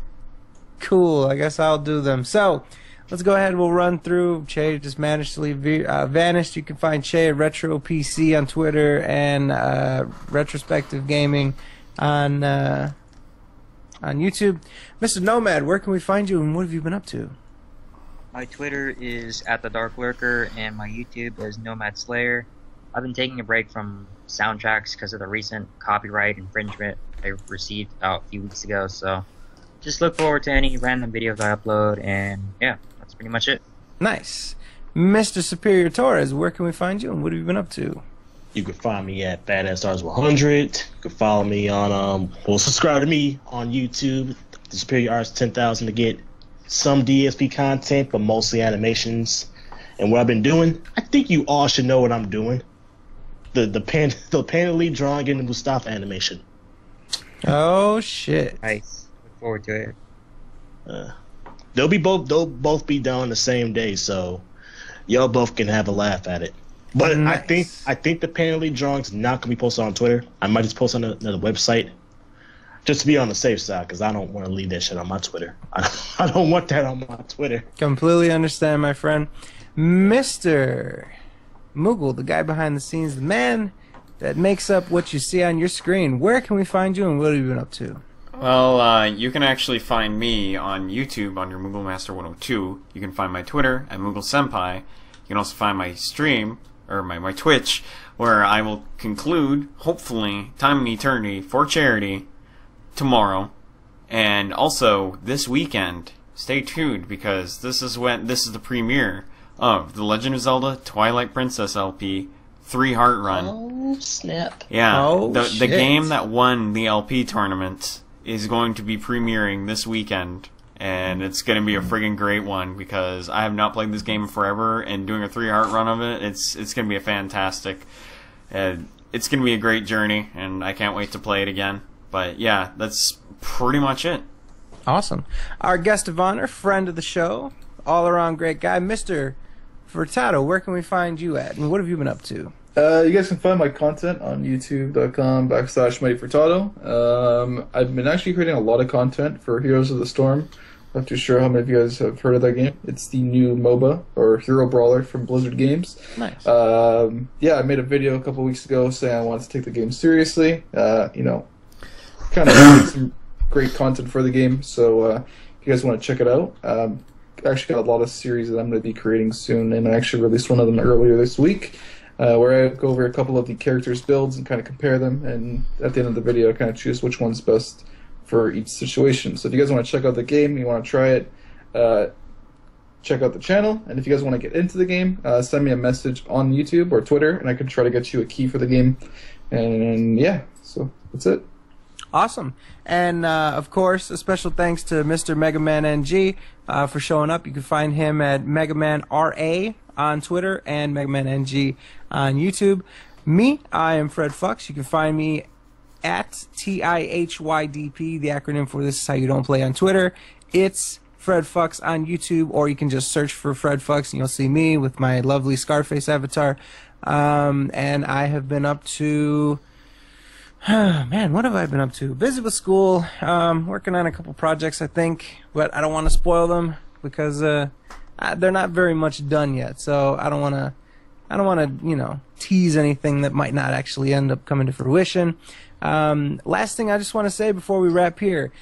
Cool. I guess I'll do them. So, let's go ahead. We'll run through. Che just managed to leave vanished. You can find Che at Retro PC on Twitter and Retrospective Gaming on YouTube. Mr. Nomad, where can we find you and what have you been up to? My Twitter is @TheDarkLurker, and my YouTube is Nomad Slayer. I've been taking a break from soundtracks because of the recent copyright infringement I received about a few weeks ago, so just look forward to any random videos I upload, and yeah, that's pretty much it. Nice. Mr. Superior Torres, where can we find you and what have you been up to? You can find me at FatAssStars100. You can follow me on subscribe to me on YouTube, The Superior Arts 10,000, to get some DSP content, but mostly animations. And what I've been doing, I think you all should know what I'm doing. The Panda League drawing and the Mustafa animation. Oh shit. Nice. Look forward to it. They'll both be done the same day, so y'all both can have a laugh at it. But Nice. I think the Panda League drawing's not gonna be posted on Twitter. I might just post on another website, just to be on the safe side, because I don't want to leave that shit on my Twitter. I don't want that on my Twitter. Completely understand, my friend. Mr. Moogle, the guy behind the scenes, the man that makes up what you see on your screen. Where can we find you and what have you been up to? Well, you can actually find me on YouTube under MoogleMaster102. You can find my Twitter at MoogleSenpai. You can also find my stream, or my Twitch, where I will conclude, hopefully, Time and Eternity for charity tomorrow. And also, this weekend, stay tuned, because this is the premiere of The Legend of Zelda Twilight Princess LP 3 Heart Run. Oh snap! Yeah, Oh, the shit. game that won the LP tournament is going to be premiering this weekend, and it's going to be a friggin' great one, because I have not played this game in forever, and doing a 3 Heart Run of it, it's going to be a fantastic. It's going to be a great journey, and I can't wait to play it again. But yeah, that's pretty much it. Awesome. Our guest of honor, friend of the show, all-around great guy, Mr. Furtado, where can we find you at and what have you been up to? You guys can find my content on youtube.com/MightyFurtado. I've been actually creating a lot of content for Heroes of the Storm. I'm not too sure how many of you guys have heard of that game. It's the new MOBA, or Hero Brawler from Blizzard Games. Nice. Yeah, I made a video a couple weeks ago saying I wanted to take the game seriously. Kind of some great content for the game, so if you guys want to check it out. I actually got a lot of series that I'm going to be creating soon, and I actually released one of them earlier this week, where I go over a couple of the characters' builds and kind of compare them, and at the end of the video I kind of choose which one's best for each situation. So if you guys want to check out the game, you want to try it, check out the channel, and if you guys want to get into the game, send me a message on YouTube or Twitter, and I can try to get you a key for the game. And yeah, so that's it. Awesome. And, of course, a special thanks to Mr. MegamanNG for showing up. You can find him at MegamanRA on Twitter and MegamanNG on YouTube. Me, I am Fred Fuchs. You can find me at TIHYDP, the acronym for This Is How You Don't Play on Twitter. It's Fred Fuchs on YouTube, or you can just search for Fred Fuchs and you'll see me with my lovely Scarface avatar. And I have been up to, man, what have I been up to? Busy with school, working on a couple projects, I think, but I don't want to spoil them because they're not very much done yet. So I don't want to, you know, tease anything that might not actually end up coming to fruition. Last thing I just want to say before we wrap here,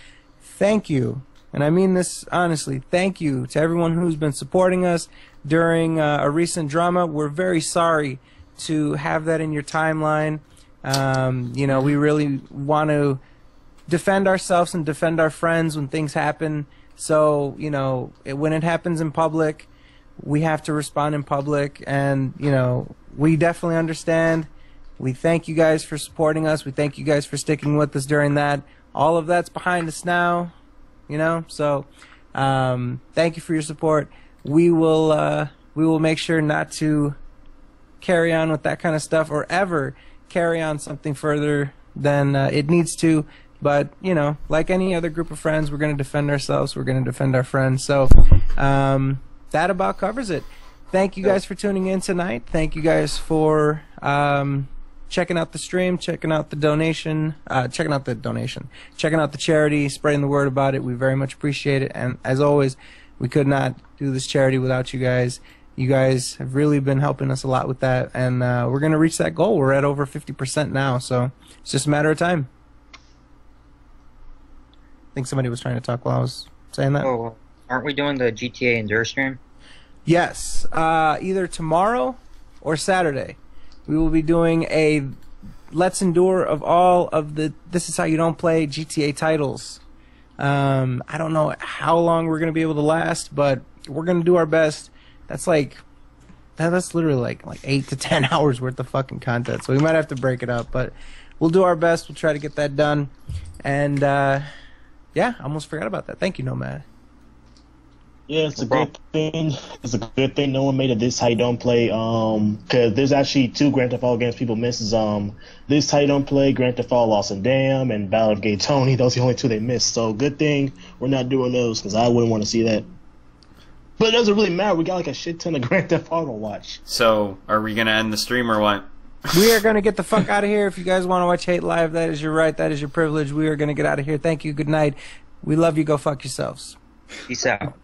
thank you, and I mean this honestly, thank you to everyone who's been supporting us during a recent drama. We're very sorry to have that in your timeline. You know, we really want to defend ourselves and defend our friends when things happen. So, you know, when it happens in public, we have to respond in public, and, you know, we definitely understand. We thank you guys for supporting us. We thank you guys for sticking with us during that. All of that's behind us now, you know, so thank you for your support. We will make sure not to carry on with that kind of stuff or ever carry on something further than it needs to. But, you know, like any other group of friends, we're going to defend ourselves. We're going to defend our friends. So that about covers it. Thank you guys for tuning in tonight. Thank you guys for checking out the stream, checking out the donation, checking out the charity, spreading the word about it. We very much appreciate it. And as always, we could not do this charity without you guys. You guys have really been helping us a lot with that, and we're going to reach that goal. We're at over 50% now, so it's just a matter of time. I think somebody was trying to talk while I was saying that. Oh, aren't we doing the GTA Endure stream? Yes, either tomorrow or Saturday. We will be doing a Let's Endure of all of the This Is How You Don't Play GTA titles. I don't know how long we're going to be able to last, but we're going to do our best. That's literally like 8 to 10 hours worth of fucking content, so we might have to break it up, but we'll do our best. We'll try to get that done. And yeah, I almost forgot about that. Thank you, Nomad. Yeah, it's a good thing. It's a good thing no one made it This How You Don't Play. Because there's actually 2 Grand Theft Auto games people miss. This How You Don't Play, Grand Theft Auto Lost and Damned, and Battle of Gay Tony. Those are the only 2 they missed. So good thing we're not doing those, because I wouldn't want to see that. But it doesn't really matter. We got like a shit ton of Grand Theft Auto to watch. So, are we gonna end the stream or what? We are gonna get the fuck out of here. If you guys want to watch Hate Live, that is your right. That is your privilege. We are gonna get out of here. Thank you. Good night. We love you. Go fuck yourselves. Peace out.